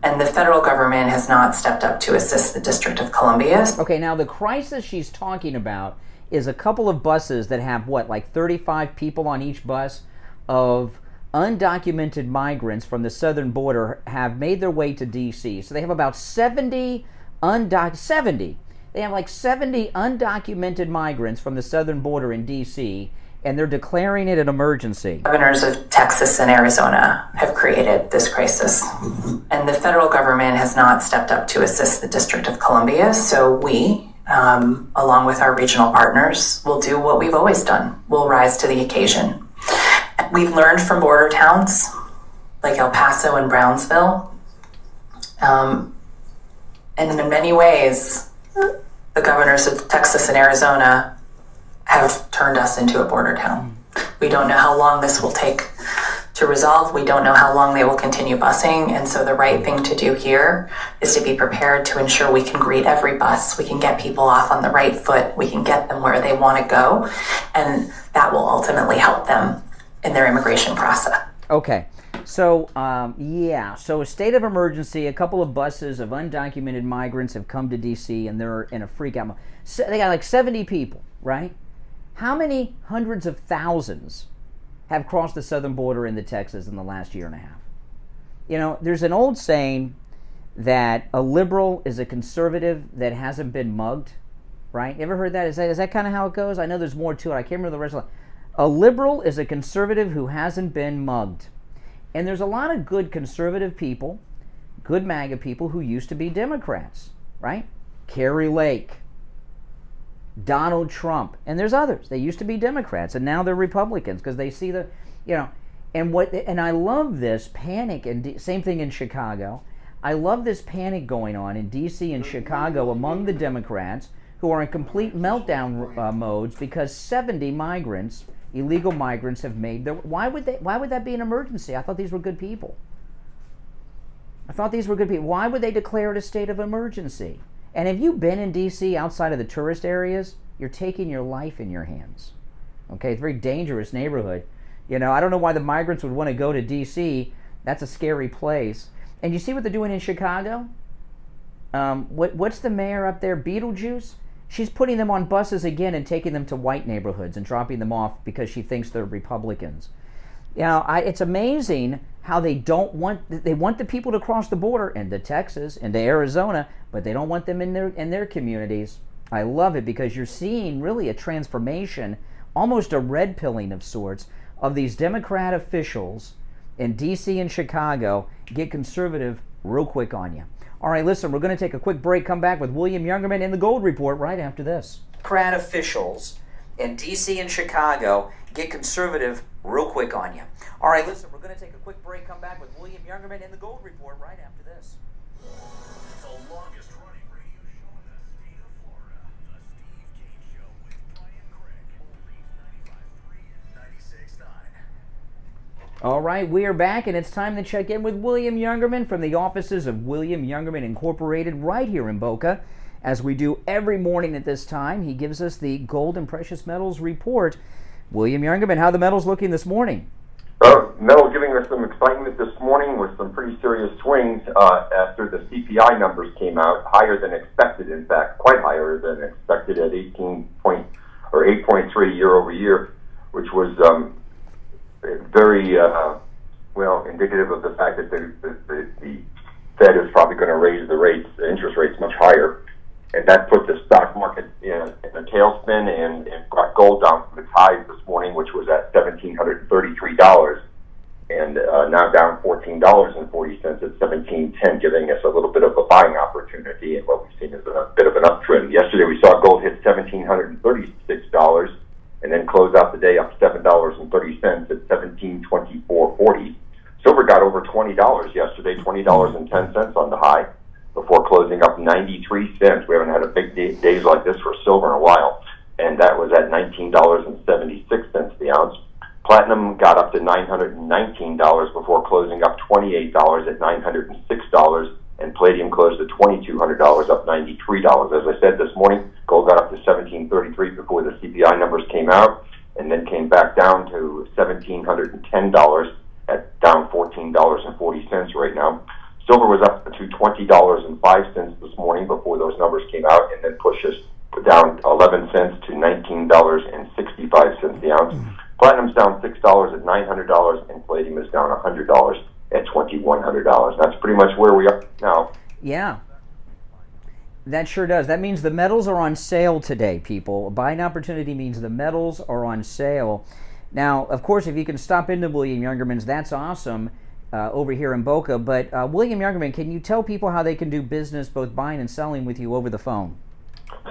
and the federal government has not stepped up to assist the District of Columbia. Okay, now the crisis she's talking about is a couple of buses that have, like 35 people on each bus of undocumented migrants from the southern border have made their way to D.C. So they have about 70. They have like 70 undocumented migrants from the southern border in D.C., and they're declaring it an emergency. Governors of Texas and Arizona have created this crisis, and the federal government has not stepped up to assist the District of Columbia, so we, along with our regional partners, will do what we've always done. We'll rise to the occasion. We've learned from border towns like El Paso and Brownsville, and in many ways, the governors of Texas and Arizona have turned us into a border town. We don't know how long this will take to resolve. We don't know how long they will continue busing, and so the right thing to do here is to be prepared to ensure we can greet every bus, we can get people off on the right foot, we can get them where they want to go, and that will ultimately help them in their immigration process. Okay, so so a state of emergency, a couple of buses of undocumented migrants have come to D.C. and they're in a freak out mode. So they got like 70 people, right? How many hundreds of thousands have crossed the southern border into Texas in the last year and a half? You know, there's an old saying that a liberal is a conservative that hasn't been mugged, right? You ever heard that? Is that kind of how it goes? I know there's more to it. I can't remember the rest of it. A liberal is a conservative who hasn't been mugged. And there's a lot of good conservative people, good MAGA people who used to be Democrats, right? Carrie Lake, Donald Trump, and there's others. They used to be Democrats, and now they're Republicans because they see and I love this panic, and same thing in Chicago. I love this panic going on in D.C. and Chicago among the Democrats who are in complete meltdown modes because 70 migrants, illegal migrants, have made their. Why would that be an emergency? I thought these were good people. Why would they declare it a state of emergency? And have you been in D.C. outside of the tourist areas? You're taking your life in your hands. Okay, it's a very dangerous neighborhood. You know, I don't know why the migrants would want to go to D.C. That's a scary place. And you see what they're doing in Chicago? What's the mayor up there, Beetlejuice? She's putting them on buses again and taking them to white neighborhoods and dropping them off because she thinks they're Republicans. You know, it's amazing how they want the people to cross the border into Texas, into Arizona, but they don't want them in their communities. I love it because you're seeing really a transformation, almost a red pilling of sorts, of these Democrat officials in D.C. and Chicago get conservative real quick on you. All right, listen, we're going to take a quick break, come back with William Youngerman in the Gold Report right after this. Democrat officials in D.C. and Chicago get conservative real quick on you. All right, listen, we're going to take a quick break, come back with William Youngerman in the Gold Report right after this. The longest running radio show in the state of Florida. The Steve Kane Show with Brian Craig. Only 95.3 and 96.9. All right, we are back, and it's time to check in with William Youngerman from the offices of William Youngerman Incorporated right here in Boca. As we do every morning at this time, he gives us the Gold and Precious Metals Report. William Youngerman, how are the metals looking this morning? Metal giving us some excitement this morning with some pretty serious swings after the CPI numbers came out, higher than expected, in fact, quite higher than expected at 8.3 year over year, which was very indicative of the fact that the Fed is probably going to raise the interest rates much higher. And that put the stock market in a tailspin and brought gold down from its highs this morning, which was at $1,733, and now down $14.40 at $17.10, giving us a little bit of a buying opportunity. And what we've seen is a bit of an uptrend. Yesterday we saw gold hit $1,736 and then close out the day up $7.30 at $1724.40. Silver got over $20 yesterday, $20.10 on the high, before closing up 93 cents. We haven't had a big days like this for silver in a while, and that was at $19.76 the ounce. Platinum got up to $919 before closing up $28 at $906, and palladium closed at $2,200, up $93. As I said this morning, gold got up to $1,733 before the CPI numbers came out, and then came back down to $1,710 at down $14.40 right now. Silver was up to $20.05 this morning before those numbers came out, and then pushed us down 11 cents to $19.65 the ounce. Platinum's down $6 at $900, and palladium is down $100 at $2,100. That's pretty much where we are now. Yeah, that sure does. That means the metals are on sale today, people. A buying opportunity means the metals are on sale. Now, of course, if you can stop into William Youngerman's, that's awesome. Over here in Boca, but William Youngerman, can you tell people how they can do business, both buying and selling, with you over the phone?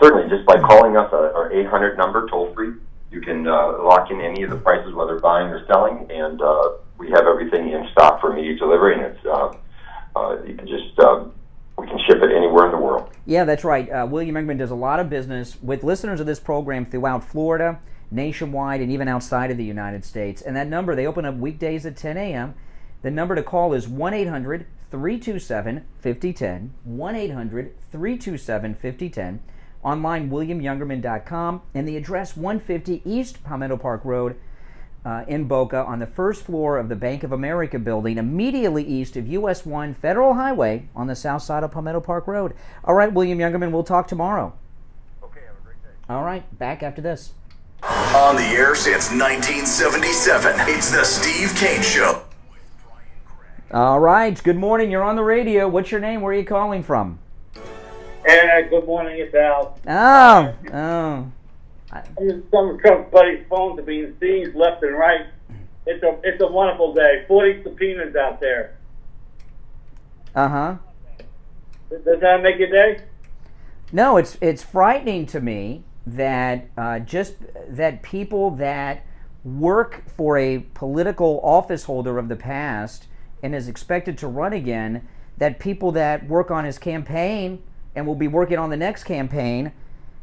Certainly, just by calling us our 800 number, toll free. You can lock in any of the prices, whether buying or selling, and we have everything in stock for immediate delivery, and it's you can just we can ship it anywhere in the world. Yeah, that's right. William Youngerman does a lot of business with listeners of this program throughout Florida, nationwide, and even outside of the United States. And that number, they open up weekdays at 10 a.m. The number to call is 1-800-327-5010, 1-800-327-5010. Online, WilliamYoungerman.com, and the address 150 East Palmetto Park Road in Boca, on the first floor of the Bank of America building, immediately east of US 1 Federal Highway on the south side of Palmetto Park Road. All right, William Youngerman, we'll talk tomorrow. Okay, have a great day. All right, back after this. On the air since 1977, it's the Steve Kane Show. All right, good morning. You're on the radio. What's your name? Where are you calling from? Good morning, it's Al. Oh. Some of Trump's buddies' phones are being seized left and right. It's a wonderful day. 40 subpoenas out there. Uh-huh. Does that make your day? No, it's frightening to me that just that people that work for a political office holder of the past and is expected to run again, that people that work on his campaign and will be working on the next campaign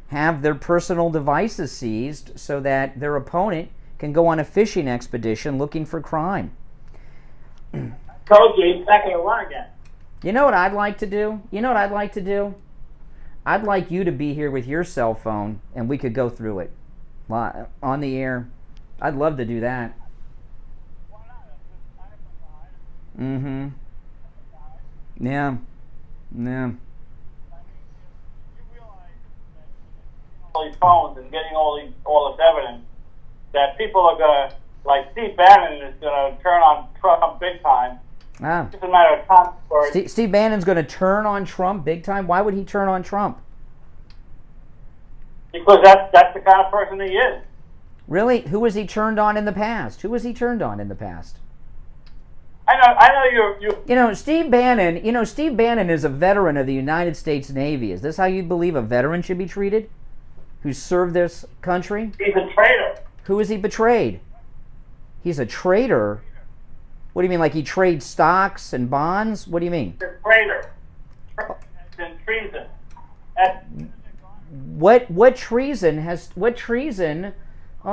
have their personal devices seized so that their opponent can go on a fishing expedition looking for crime. Told you, he's not going to run again. You know what I'd like to do? I'd like you to be here with your cell phone and we could go through it on the air. I'd love to do that. Mm-hmm. Yeah. All these phones and getting all this evidence, that people are gonna, like Steve Bannon is gonna turn on Trump big time. Ah. It's a matter of time for it. Steve Bannon's going to turn on Trump big time. Why would he turn on Trump? Because that's the kind of person he is. Really? Who was he turned on in the past? I know you. You know, Steve Bannon is a veteran of the United States Navy. Is this how you believe a veteran should be treated? Who served this country? He's a traitor. Who has he betrayed? He's a traitor? What do you mean, like he trades stocks and bonds? What do you mean? He's a traitor. And treason. What treason,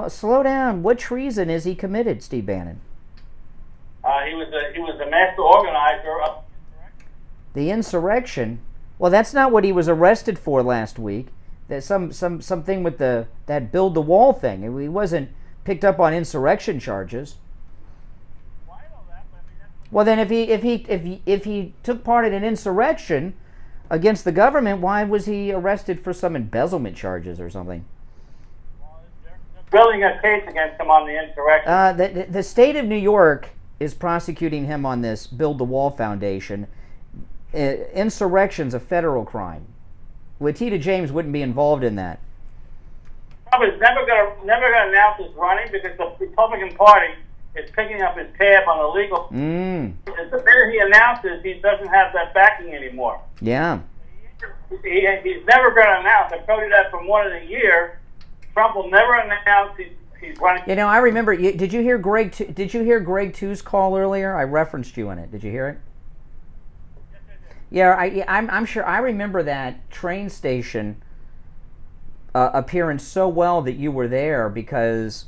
slow down, what treason is he committed, Steve Bannon? He was a master organizer of the insurrection. Well, that's not what he was arrested for last week. There's something with that build the wall thing. He wasn't picked up on insurrection charges. Well, then, if he took part in an insurrection against the government, why was he arrested for some embezzlement charges or something? Building a case against him on the insurrection. The state of New York is prosecuting him on this Build the Wall Foundation. Insurrection's a federal crime. Letitia James wouldn't be involved in that. Trump is never gonna announce his running because the Republican Party is picking up his tab on the legal. The minute he announces, he doesn't have that backing anymore. Yeah. He's never going to announce. I've told you that for more than a year. Trump will never announce he's running. You know, I remember. Did you hear Greg? Did you hear Greg 2's call earlier? I referenced you in it. Did you hear it? Yeah, I'm sure. I remember that train station appearance so well that you were there because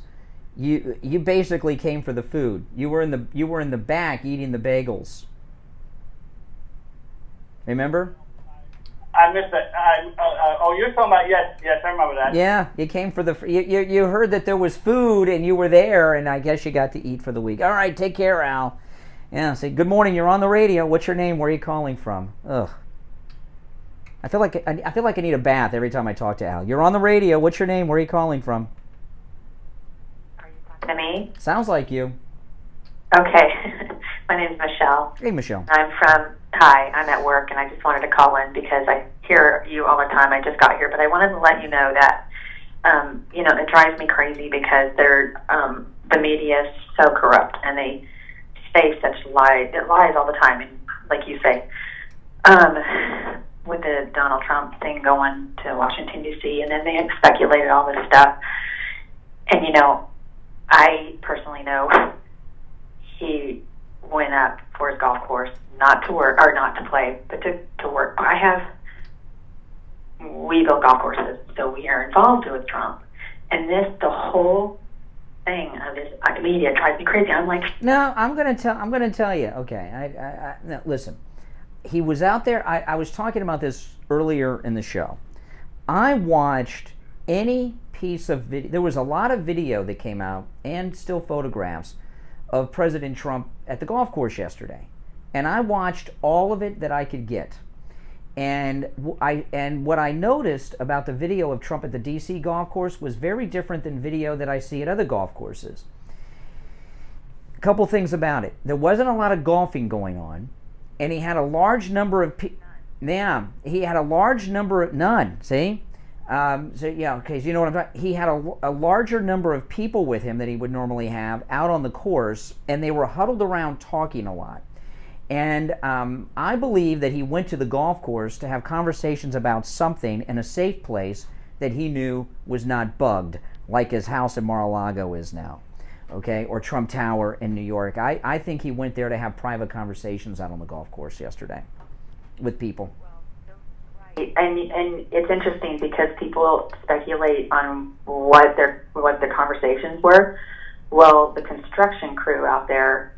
you basically came for the food. You were in the back eating the bagels. Remember? I missed that. You're talking about yes, I remember that. Yeah, you came for the. You heard that there was food and you were there, and I guess you got to eat for the week. All right, take care, Al. Yeah, say good morning. You're on the radio. What's your name? Where are you calling from? Ugh. I feel like I need a bath every time I talk to Al. You're on the radio. What's your name? Where are you calling from? To me? Sounds like you. Okay. My name's Michelle. Hey, Michelle. I'm at work, and I just wanted to call in because I hear you all the time. I just got here, but I wanted to let you know that, it drives me crazy because the media is so corrupt, and they say such lies all the time, and like you say, with the Donald Trump thing going to Washington, D.C., and then they speculated all this stuff, and, I personally know he went up for his golf course, not to work, or not to play, but to work. We build golf courses, so we are involved with Trump. And the whole thing of this media drives me crazy. I'm like... No, I'm going to tell you, okay, no, listen. He was out there, I was talking about this earlier in the show. I watched any piece of video. There was a lot of video that came out and still photographs of President Trump at the golf course yesterday, and I watched all of it that I could get. And what I noticed about the video of Trump at the DC golf course was very different than video that I see at other golf courses. A couple things about it: there wasn't a lot of golfing going on, and he had a large number of none. See. So you know what I'm talking. He had a larger number of people with him than he would normally have out on the course, and they were huddled around talking a lot. And I believe that he went to the golf course to have conversations about something in a safe place that he knew was not bugged, like his house in Mar-a-Lago is now, okay, or Trump Tower in New York. I think he went there to have private conversations out on the golf course yesterday with people. And it's interesting because people speculate on what the conversations were. Well, the construction crew out there,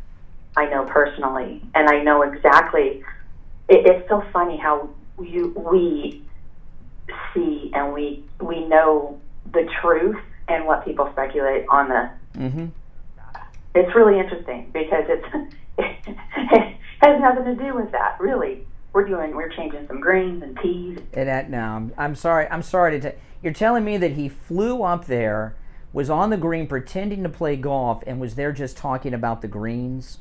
I know personally, and I know exactly. It's so funny how we see and we know the truth and what people speculate on the. Mm-hmm. It's really interesting because it has nothing to do with that, really. We're changing some greens and teas. No, I'm sorry to tell. You're telling me that he flew up there, was on the green pretending to play golf, and was there just talking about the greens?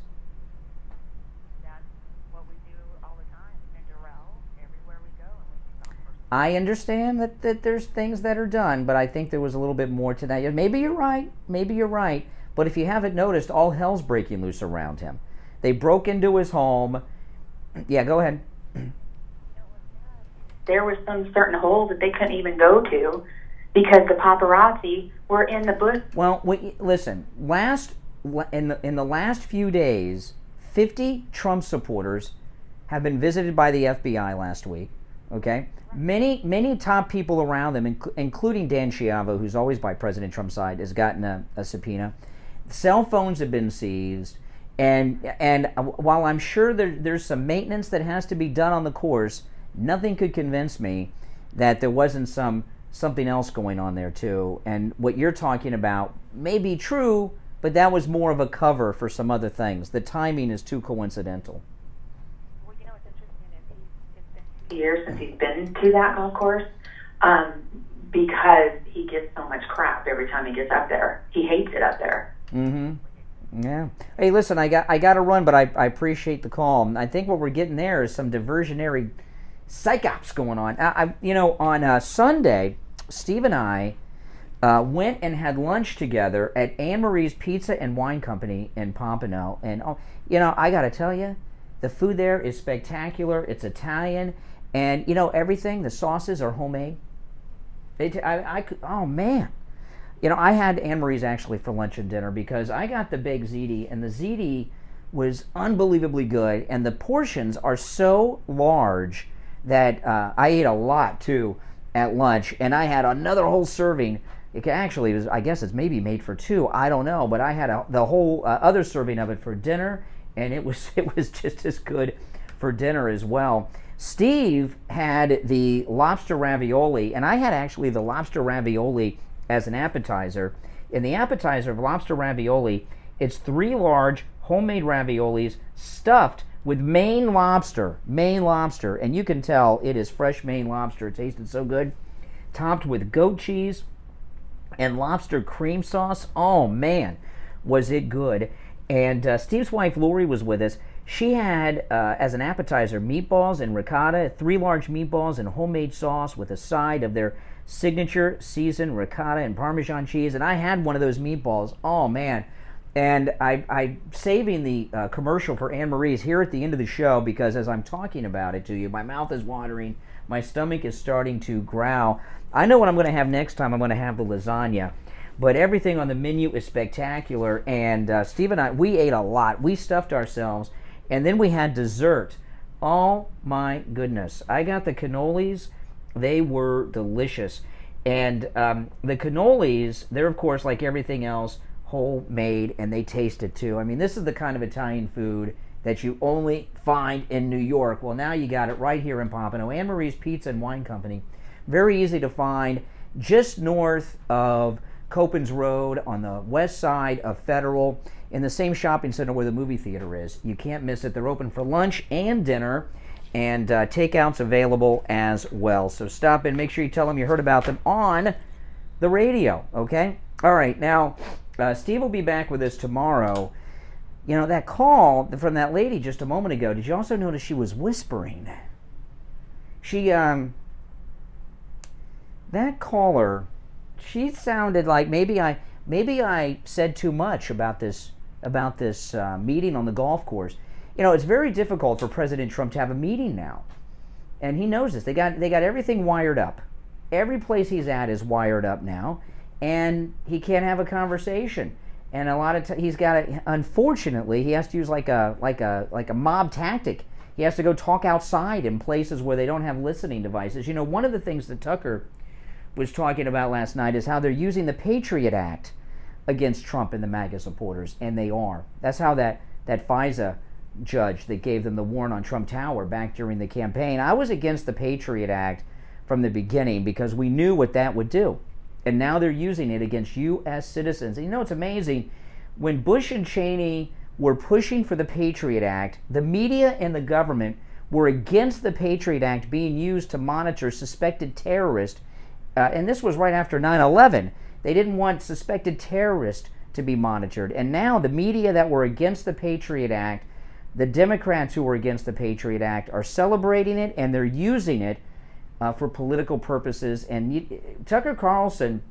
That's what we do all the time. Everywhere we go. I understand that there's things that are done, but I think there was a little bit more to that. Maybe you're right. But if you haven't noticed, all hell's breaking loose around him. They broke into his home. Yeah, go ahead. There was some certain holes that they couldn't even go to because the paparazzi were in the bush. Well, listen. In the last few days, 50 Trump supporters have been visited by the FBI last week. Okay, many top people around them, including Dan Schiavo, who's always by President Trump's side, has gotten a subpoena. Cell phones have been seized. And while I'm sure there's some maintenance that has to be done on the course, nothing could convince me that there wasn't some something else going on there too. And what you're talking about may be true, but that was more of a cover for some other things. The timing is too coincidental. Well, you know, it's interesting. It's been 2 years since he's been to that golf course, because he gets so much crap every time he gets up there. He hates it up there. Mm-hmm. Yeah. Hey, listen, I got to run, but I appreciate the call. I think what we're getting there is some diversionary psychops going on. On Sunday, Steve and I went and had lunch together at Anne Marie's Pizza and Wine Company in Pompano. And, I got to tell you, the food there is spectacular. It's Italian. And, everything, the sauces are homemade. Oh, man. I had Anne Marie's actually for lunch and dinner because I got the big ziti, and the ziti was unbelievably good. And the portions are so large that I ate a lot, too, at lunch. And I had another whole serving. I guess it's maybe made for 2. I don't know. But I had the whole other serving of it for dinner, and it was just as good for dinner as well. Steve had the lobster ravioli, and I had actually the lobster ravioli as an appetizer. In the appetizer of lobster ravioli, it's 3 large homemade raviolis stuffed with Maine lobster, and you can tell it is fresh Maine lobster. It tasted so good. Topped with goat cheese and lobster cream sauce. Oh, man, was it good. And Steve's wife, Lori, was with us. She had, as an appetizer, meatballs and ricotta, 3 large meatballs and homemade sauce with a side of their signature seasoned ricotta and Parmesan cheese. And I had one of those meatballs. Oh, man. And I'm saving the commercial for Anne Marie's here at the end of the show because as I'm talking about it to you, my mouth is watering, my stomach is starting to growl. I know what I'm going to have next time. I'm going to have the lasagna. But everything on the menu is spectacular. And Steve and I, we ate a lot. We stuffed ourselves. And then we had dessert. Oh my goodness. I got the cannolis. They were delicious. And the cannolis, they're of course like everything else, homemade, and they taste it too. I mean, this is the kind of Italian food that you only find in New York. Well, now you got it right here in Pompano. Anne Marie's Pizza and Wine Company. Very easy to find, just north of Copans Road on the west side of Federal, in the same shopping center where the movie theater is. You can't miss it. They're open for lunch and dinner, and takeout's available as well. So stop in. Make sure you tell them you heard about them on the radio, okay? All right, now, Steve will be back with us tomorrow. That call from that lady just a moment ago, did you also notice she was whispering? That caller, she sounded like maybe I said too much about this meeting on the golf course. It's very difficult for President Trump to have a meeting now, and he knows this. They got everything wired up. Every place he's at is wired up now, and he can't have a conversation. And a lot of he's got to. Unfortunately, he has to use like a mob tactic. He has to go talk outside in places where they don't have listening devices. One of the things that Tucker was talking about last night is how they're using the Patriot Act against Trump and the MAGA supporters, and they are. That's how that FISA judge that gave them the warrant on Trump Tower back during the campaign. I was against the Patriot Act from the beginning because we knew what that would do. And now they're using it against U.S. citizens. And it's amazing. When Bush and Cheney were pushing for the Patriot Act, the media and the government were against the Patriot Act being used to monitor suspected terrorists. And this was right after 9/11. They didn't want suspected terrorists to be monitored. And now the media that were against the Patriot Act, the Democrats who were against the Patriot Act, are celebrating it, and they're using it for political purposes. And Tucker Carlson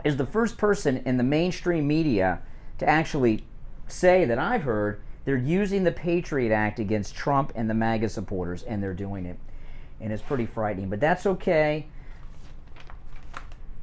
is the first person in the mainstream media to actually say that I've heard they're using the Patriot Act against Trump and the MAGA supporters, and they're doing it. And it's pretty frightening, but that's okay.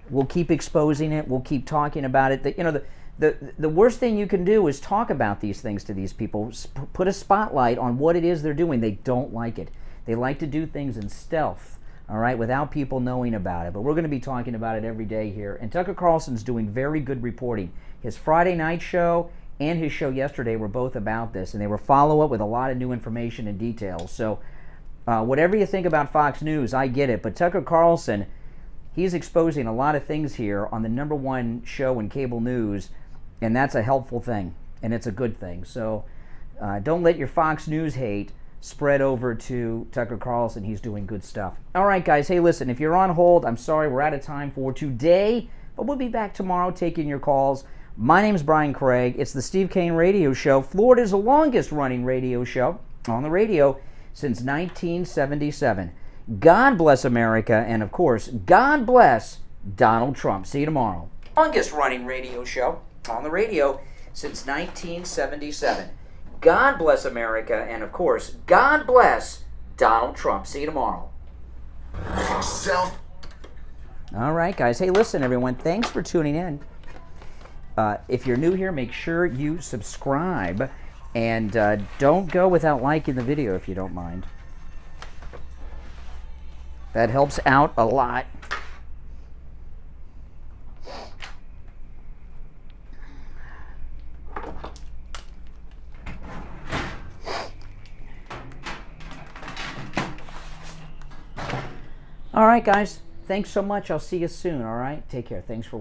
We'll keep exposing it. We'll keep talking about it. The worst thing you can do is talk about these things to these people. Put a spotlight on what it is they're doing. They don't like it. They like to do things in stealth, all right, without people knowing about it. But we're going to be talking about it every day here. And Tucker Carlson's doing very good reporting. His Friday night show and his show yesterday were both about this, and they were follow-up with a lot of new information and details. So whatever you think about Fox News, I get it. But Tucker Carlson, he's exposing a lot of things here on the #1 show in cable news, and that's a helpful thing, and it's a good thing. So don't let your Fox News hate spread over to Tucker Carlson. He's doing good stuff. All right, guys. Hey, listen, if you're on hold, I'm sorry, we're out of time for today, but we'll be back tomorrow taking your calls. My name's Brian Craig. It's the Steve Kane Radio Show, Florida's longest-running radio show on the radio since 1977. God bless America, and of course, God bless Donald Trump. See you tomorrow. Longest-running radio show on the radio since 1977. God bless America, and of course, God bless Donald Trump. See you tomorrow. All right, guys. Hey, listen, everyone. Thanks for tuning in. If you're new here, make sure you subscribe, and don't go without liking the video if you don't mind. That helps out a lot. All right, guys. Thanks so much. I'll see you soon, all right? Take care. Thanks for